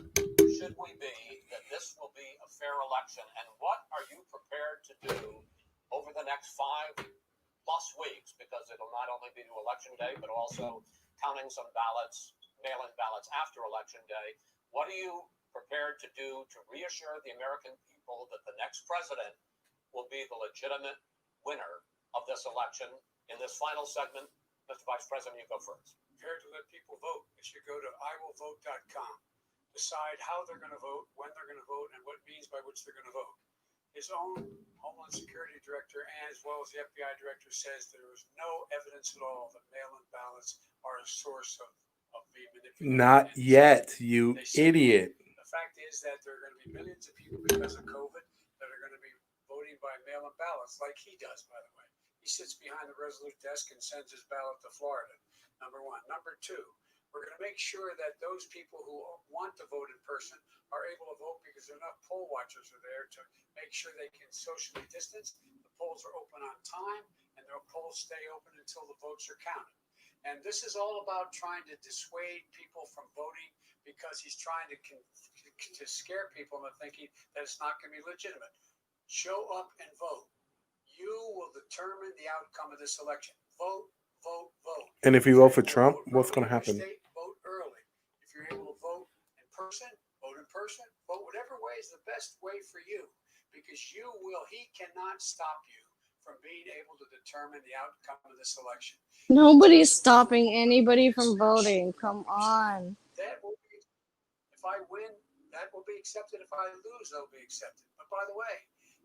should we be that this will be a fair election? And what are you prepared to do over the next 5+ weeks? Because it'll not only be to Election Day, but also counting some ballots, mail-in ballots after Election Day. What are you prepared to do to reassure the American people that the next president will be the legitimate winner of this election? In this final segment, Mr. Vice President, you go first. Prepared to let people vote. They should go to iwillvote.com. Decide how they're going to vote, when they're going to vote, and what means by which they're going to vote. His own Homeland Security Director, and as well as the FBI Director, says there is no evidence at all that mail-in ballots are a source of being manipulated. Not yet, you idiot. The fact is that there are going to be millions of people because of COVID that are going to be voting by mail-in ballots, like he does, by the way. He sits behind the Resolute desk and sends his ballot to Florida, number one. Number two, we're going to make sure that those people who want to vote in person are able to vote because enough poll watchers are there to make sure they can socially distance. The polls are open on time, and the polls stay open until the votes are counted. And this is all about trying to dissuade people from voting because he's trying to scare people into thinking that it's not going to be legitimate. Show up and vote. You will determine the outcome of this election. Vote, vote, vote. And if you vote for Trump, what's going to happen? State, vote early. If you're able to vote in person, vote in person. Vote whatever way is the best way for you, because he cannot stop you from being able to determine the outcome of this election. Nobody's stopping anybody from voting. Come on. That will be, if I win, that will be accepted. If I lose, that will be accepted. But by the way,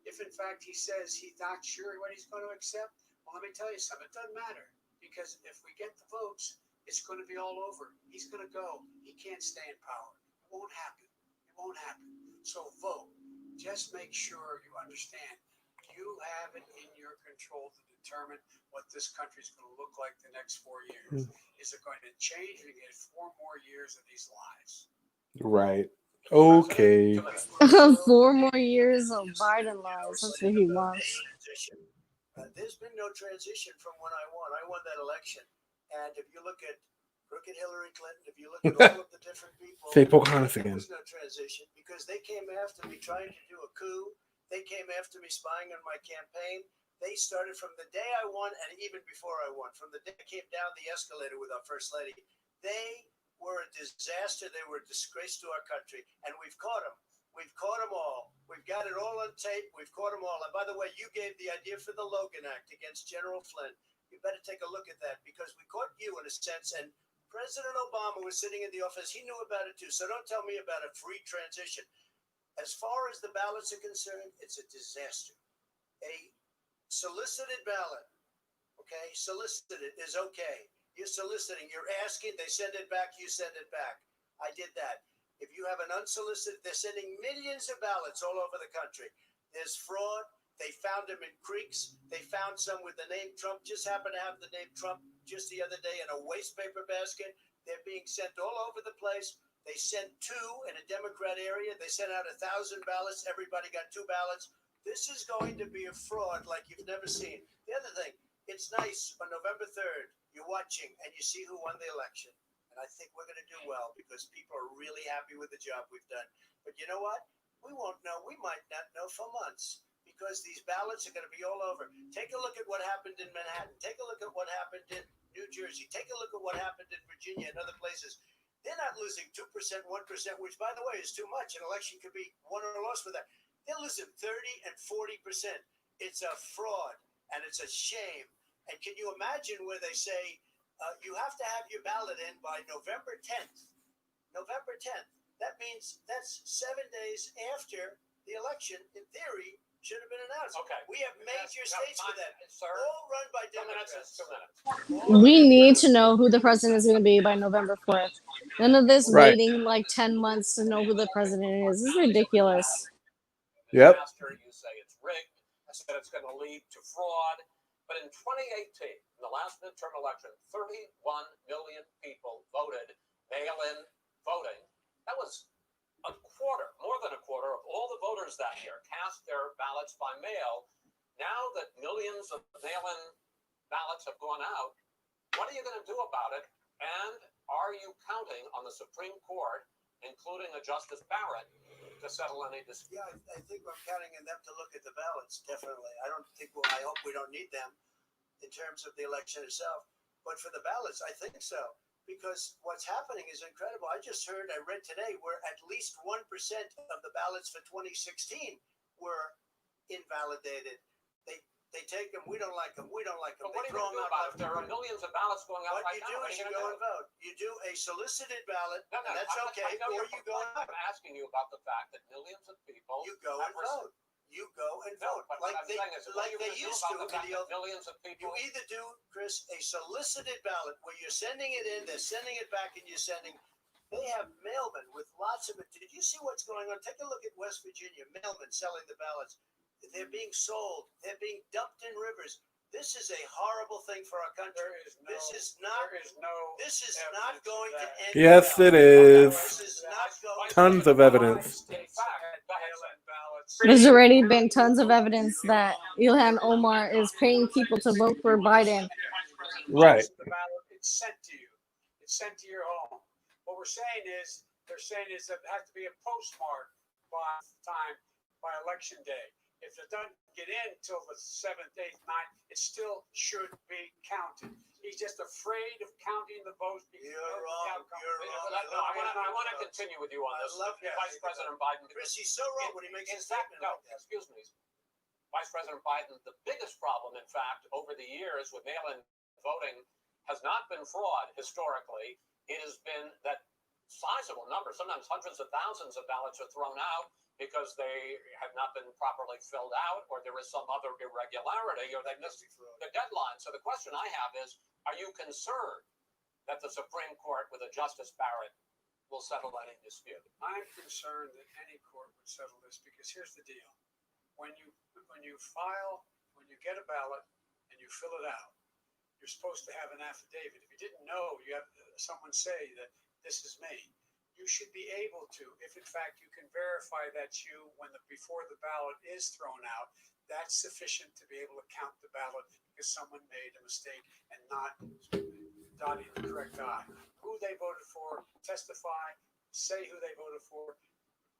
if in fact he says he's not sure what he's going to accept, well, let me tell you something. It doesn't matter, because if we get the votes, it's going to be all over. He's going to go. He can't stay in power. It won't happen. It won't happen. So vote. Just make sure you understand You have it in your control to determine what this country is going to look like the next 4 years. Is it going to change? We get 4 more years of these lies. Right. Okay. 4 more years of Biden lies. That's what he wants. Transition. There's been no transition from when I won. I won that election. And if you look at crooked Hillary Clinton, if you look at all of the different people, Say Pocahontas there again. was no transition because they came after me trying to do a coup. They came after me spying on my campaign. They started from the day I won and even before I won. From the day I came down the escalator with our first lady, they were a disaster. They were a disgrace to our country. And we've caught them. We've caught them all. We've got it all on tape. We've caught them all. And by the way, you gave the idea for the Logan Act against General Flynn. You better take a look at that because we caught you in a sense. And President Obama was sitting in the office. He knew about it too. So don't tell me about a free transition. As far as the ballots are concerned, it's a disaster. A solicited ballot, okay, solicited is okay. You're soliciting, you're asking, they send it back, you send it back. I did that. If you have an unsolicited, they're sending millions of ballots all over the country. There's fraud. They found them in creeks. They found some with the name Trump, just happened to have the name Trump just the other day in a waste paper basket. They're being sent all over the place. They sent 2 in a Democrat area. They sent out 1,000 ballots. Everybody got 2 ballots. This is going to be a fraud like you've never seen. The other thing, it's nice on November 3rd, you're watching and you see who won the election. And I think we're going to do well because people are really happy with the job we've done. But you know what? We won't know. We might not know for months because these ballots are going to be all over. Take a look at what happened in Manhattan. Take a look at what happened in New Jersey. Take a look at what happened in Virginia and other places. They're not losing 2%, 1%, which, by the way, is too much. An election could be won or lost with that. They're losing 30 and 40%. It's a fraud, and it's a shame. And can you imagine where they say you have to have your ballot in by November 10th? November 10th. That means that's 7 days after the election, in theory, should have been announced. Okay. We have major states for that. Sir, All run by 2 minutes is Democrats. 2 minutes. We need to know who the president is going to be by November 4th. None of this Right. waiting like 10 months to know who the president is. This is ridiculous. Yep. You say it's rigged. I said it's going to lead to fraud. But in 2018, in the last midterm election, 31 million people voted mail-in voting. That was a quarter, more than a quarter of all the voters that year cast their ballots by mail. Now that millions of mail-in ballots have gone out, what are you going to do about it? And are you counting on the Supreme Court, including a Justice Barrett, to settle any dispute? Yeah, I think I'm counting on them to look at the ballots, definitely. I hope we don't need them in terms of the election itself. But for the ballots, I think so. Because what's happening is incredible. I read today, where at least 1% of the ballots for 2016 were invalidated. They take them, we don't like them, we don't like them. But what They are you throw going to do them about out. it? There are millions of ballots going out What right you now. do What are is you you going go to and do? vote. You do a solicited ballot, No, and that's okay, I know or you're you go and vote. I'm asking you about the fact that millions of people You go and vote. You go and No, vote. but what I'm saying is, what are you going to do used about to the fact in the that old. millions of You people? either do, Chris, a solicited ballot where you're sending it in, they're sending it back, and you're sending. They have mailmen with lots of it. Did you see what's going on? Take a look at West Virginia. Mailmen selling the ballots. They're being sold. They're being dumped in rivers. This is a horrible thing for our country. This is not going to end. Yes, well. it is. This is not going Tons of evidence. In fact, There's already been tons of evidence that Ilhan Omar is paying people to vote for Biden. Right. The ballot, it's sent to you. It's sent to your home. What they're saying is that it has to be a postmark by election day. If it doesn't get in until the 7th, 8th, 9th, it still should be counted. He's just afraid of counting the votes. You're wrong. I want to continue with you on this. Vice President Biden. Chris, he's so wrong when he makes a In fact, statement no, like that. excuse me. Vice President Biden, the biggest problem, in fact, over the years with mail-in voting has not been fraud historically. It has been that sizable numbers, sometimes hundreds of thousands of ballots are thrown out because they have not been properly filled out, or there is some other irregularity, or they missed the deadline. So the question I have is, are you concerned that the Supreme Court with a Justice Barrett will settle any dispute? I'm concerned that any court would settle this because here's the deal. when you get a ballot and you fill it out, you're supposed to have an affidavit. If you didn't know, you have someone say that this is me. You should be able to, if in fact you can verify that's you before the ballot is thrown out, that's sufficient to be able to count the ballot because someone made a mistake and not dotting the correct I. Who they voted for, testify, say who they voted for,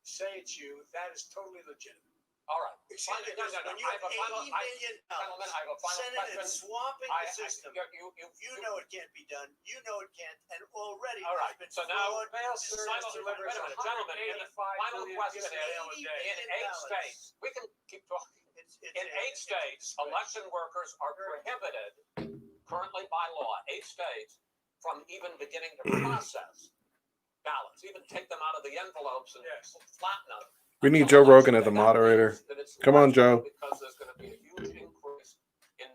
say it's you. That is totally legitimate. All right. Excuse me, No. when you I have have a final, $80 million gentlemen, I have a final Senate and question. swamping the system, you know it can't be done. You know it can't, and already All right. there's been So now, fraud. Mail Disaster service delivers wait a minute, gentlemen, and the 185 final million question pieces of is, mail a day. in 8 ballots. states, we can keep talking. In 8 states, it's- election workers are prohibited currently by law, 8 states, from even beginning to process ballots, even take them out of the envelopes and flatten them. We need Joe Rogan as a moderator. Come on, Joe. Because there's going to be a huge increase in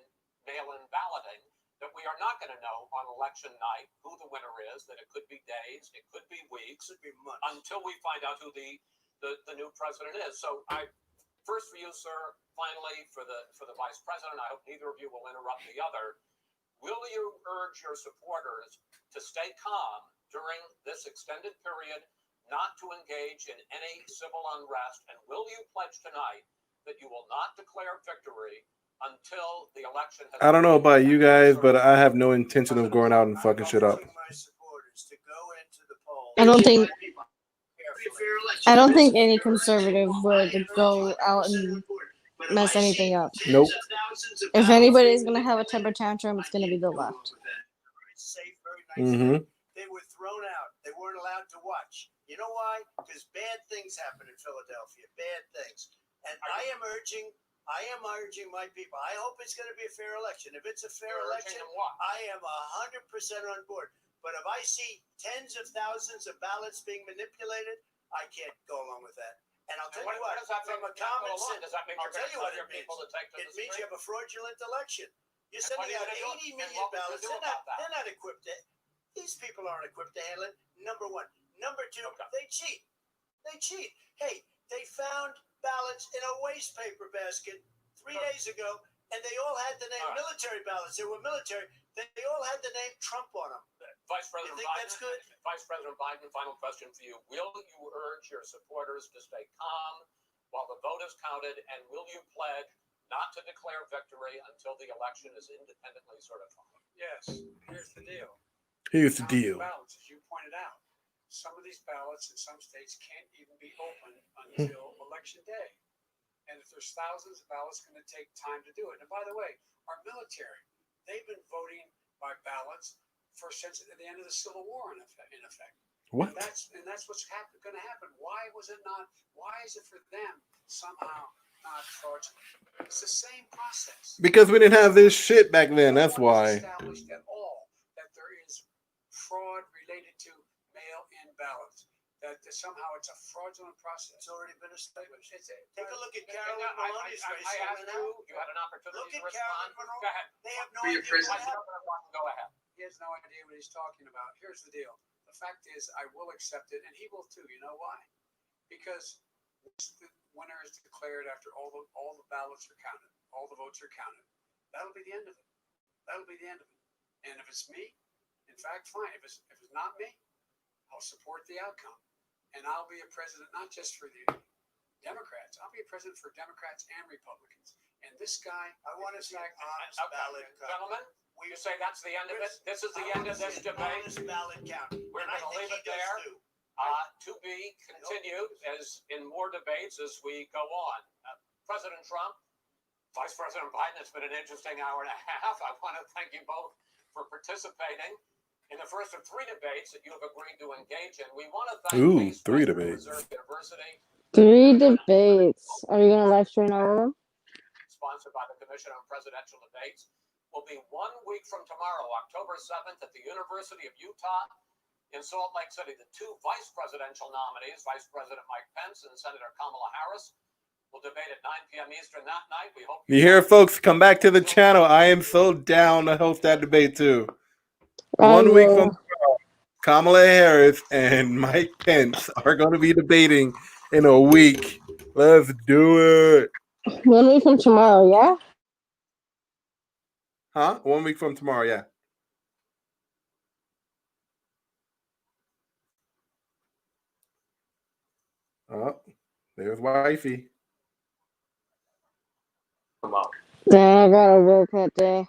mail-in balloting, that we are not going to know on election night who the winner is, that it could be days, it could be weeks, Could be months. until we find out who the new president is. So first for you, sir, finally for the vice president, I hope neither of you will interrupt the other. Will you urge your supporters to stay calm during this extended period, not to engage in any civil unrest, and will you pledge tonight that you will not declare victory until the election has I don't know about you guys, but I have no intention of going out and fucking shit up. My supporters to go into the polls. I don't think any conservative would go out and mess anything up. Nope. If anybody's gonna have a temper tantrum, it's gonna be the left. Very safe, very nice. Mm-hmm. They were thrown out. They weren't allowed to watch. You know why? Because bad things happen in Philadelphia. Bad things. And I am urging my people. I hope it's going to be a fair election. If it's a fair election, I am 100% on board. But if I see tens of thousands of ballots being manipulated, I can't go along with that. And I'll tell you what, from a common sense, does that mean I'll you're tell going you to what tell your it means. people to take to It the means you street? have a fraudulent election. You're And what sending are you out gonna do? 80 million And what will you ballots. do about that? They're not equipped to. These people aren't equipped to handle it. Number one. Number two, they cheat. They cheat. Hey, they found ballots in a waste paper basket 3 days ago, and they all had the name military ballots. They were military. They all had the name Trump on them. Vice President You think Biden, that's good? Vice President Biden, final question for you. Will you urge your supporters to stay calm while the vote is counted, and will you pledge not to declare victory until the election is independently certified? Yes, here's the deal. Here's the Count deal. Ballots, as you pointed out, some of these ballots in some states can't even be opened until election day. And if there's thousands of ballots, it's going to take time to do it. And by the way, our military, they've been voting by ballots since the end of the Civil War, in effect. What? And that's what's going to happen. Why was it not? Why is it for them somehow not fraudulent? It's the same process. Because we didn't have this shit back then. That's No one why. has established at all that there is fraud related to mail-in ballots. That somehow it's a fraudulent process. It's already been established. Take Take a look at Carolyn Maloney's race. I asked you had an opportunity Look to at respond. Carolyn Maloney. Go ahead. They have no Be a idea president. what happened. Go ahead. He has no idea what he's talking about. Here's the deal. The fact is, I will accept it, and he will too. You know why? Because once the winner is declared after all the ballots are counted, all the votes are counted, that'll be the end of it. That'll be the end of it. And if it's me, in fact, fine. If it's not me, I'll support the outcome. And I'll be a president not just for the Democrats. I'll be a president for Democrats and Republicans. And this guy, I want to see an honest Okay. ballot count. Gentlemen, you say that's the end of it? This is the end of this debate? Honest ballot count. We're And I going to think leave he it does there. too. To be continued as in more debates as we go on. President Trump, Vice President Biden, it's been an interesting hour and a half. I want to thank you both for participating in the first of 3 debates that you have agreed to engage in. We want to thank Case 3 Western debates. Reserve University, 3 debates. Are you gonna live stream all of them? sponsored by the Commission on Presidential Debates, will be 1 week from tomorrow, October 7th, at the University of Utah in Salt Lake City. The 2 vice presidential nominees, Vice President Mike Pence and Senator Kamala Harris, will debate at 9 p.m. Eastern that night. We hope You hear, folks? Come back to the channel. I am so down to host that debate too. 1 week from tomorrow, Kamala Harris and Mike Pence are going to be debating in a week. Let's do it. 1 week from tomorrow, yeah? Huh? 1 week from tomorrow, yeah. Oh, there's wifey. Dang, I got a work that day.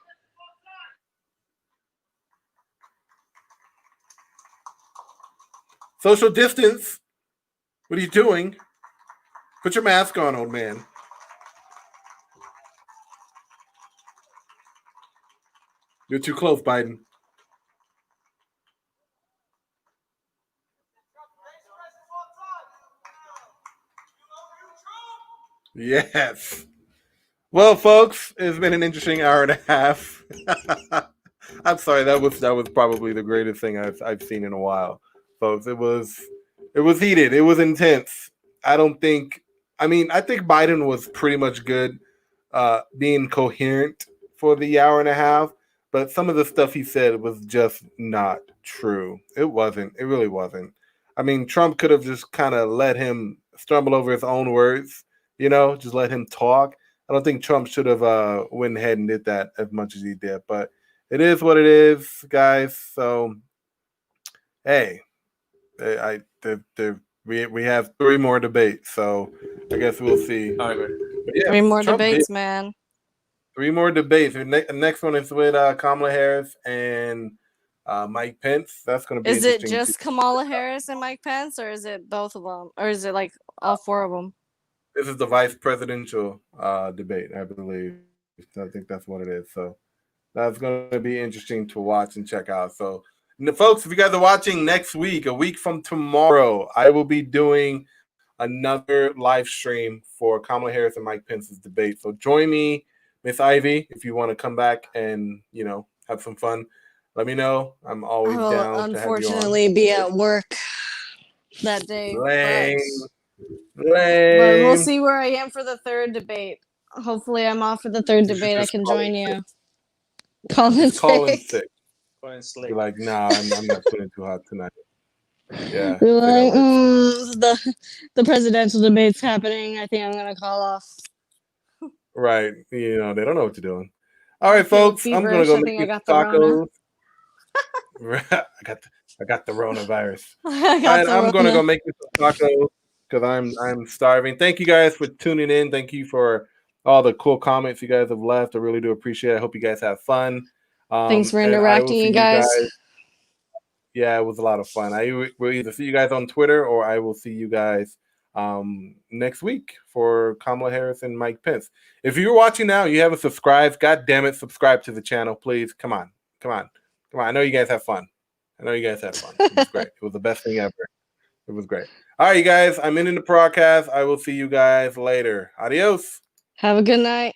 Social distance. What are you doing? Put your mask on, old man. You're too close, Biden. Yes. Well, folks, it's been an interesting hour and a half. I'm sorry, that was probably the greatest thing I've seen in a while, folks. It was heated. It was intense. I think Biden was pretty much good, being coherent for the hour and a half. But some of the stuff he said was just not true. It wasn't. It really wasn't. I mean, Trump could have just kind of let him stumble over his own words. Just let him talk. I don't think Trump should have went ahead and did that as much as he did. But it is what it is, guys. So, hey, we have 3 more debates. So I guess we'll see. I agree. But yeah, 3 more Trump debates, did. man. 3 more debates. The next one is with Kamala Harris and Mike Pence. That's going to be Is it interesting. just Kamala Harris and Mike Pence, or is it both of them? Or is it like all 4 of them? This is the vice presidential debate, I believe. I think that's what it is. So that's going to be interesting to watch and check out. So, folks, if you guys are watching next week, a week from tomorrow, I will be doing another live stream for Kamala Harris and Mike Pence's debate. So join me, Miss Ivy, if you want to come back and, have some fun. Let me know. I'm I always will down to have you on. unfortunately be at work that day. Lame. But we'll see where I am for the 3rd debate. Hopefully, I'm off for the 3rd debate. I can join you. Call in sick. Be like, nah, I'm not feeling too hot tonight. Yeah. Be like, the presidential debate's happening. I think I'm gonna call off. Right. They don't know what you're doing. All right, folks. I'm gonna go make me some tacos. I got the coronavirus. I'm gonna go make me some tacos because I'm starving. Thank you guys for tuning in. Thank you for all the cool comments you guys have left. I really do appreciate it. I hope you guys have fun. Thanks for interacting, you guys. Yeah, it was a lot of fun. I will either see you guys on Twitter or I will see you guys next week for Kamala Harris and Mike Pence. If you're watching now, you haven't subscribed, God damn it, subscribe to the channel, please. Come on. I know you guys have fun. It was great. It was the best thing ever. It was great. All right, you guys, I'm ending the broadcast. I will see you guys later. Adios. Have a good night.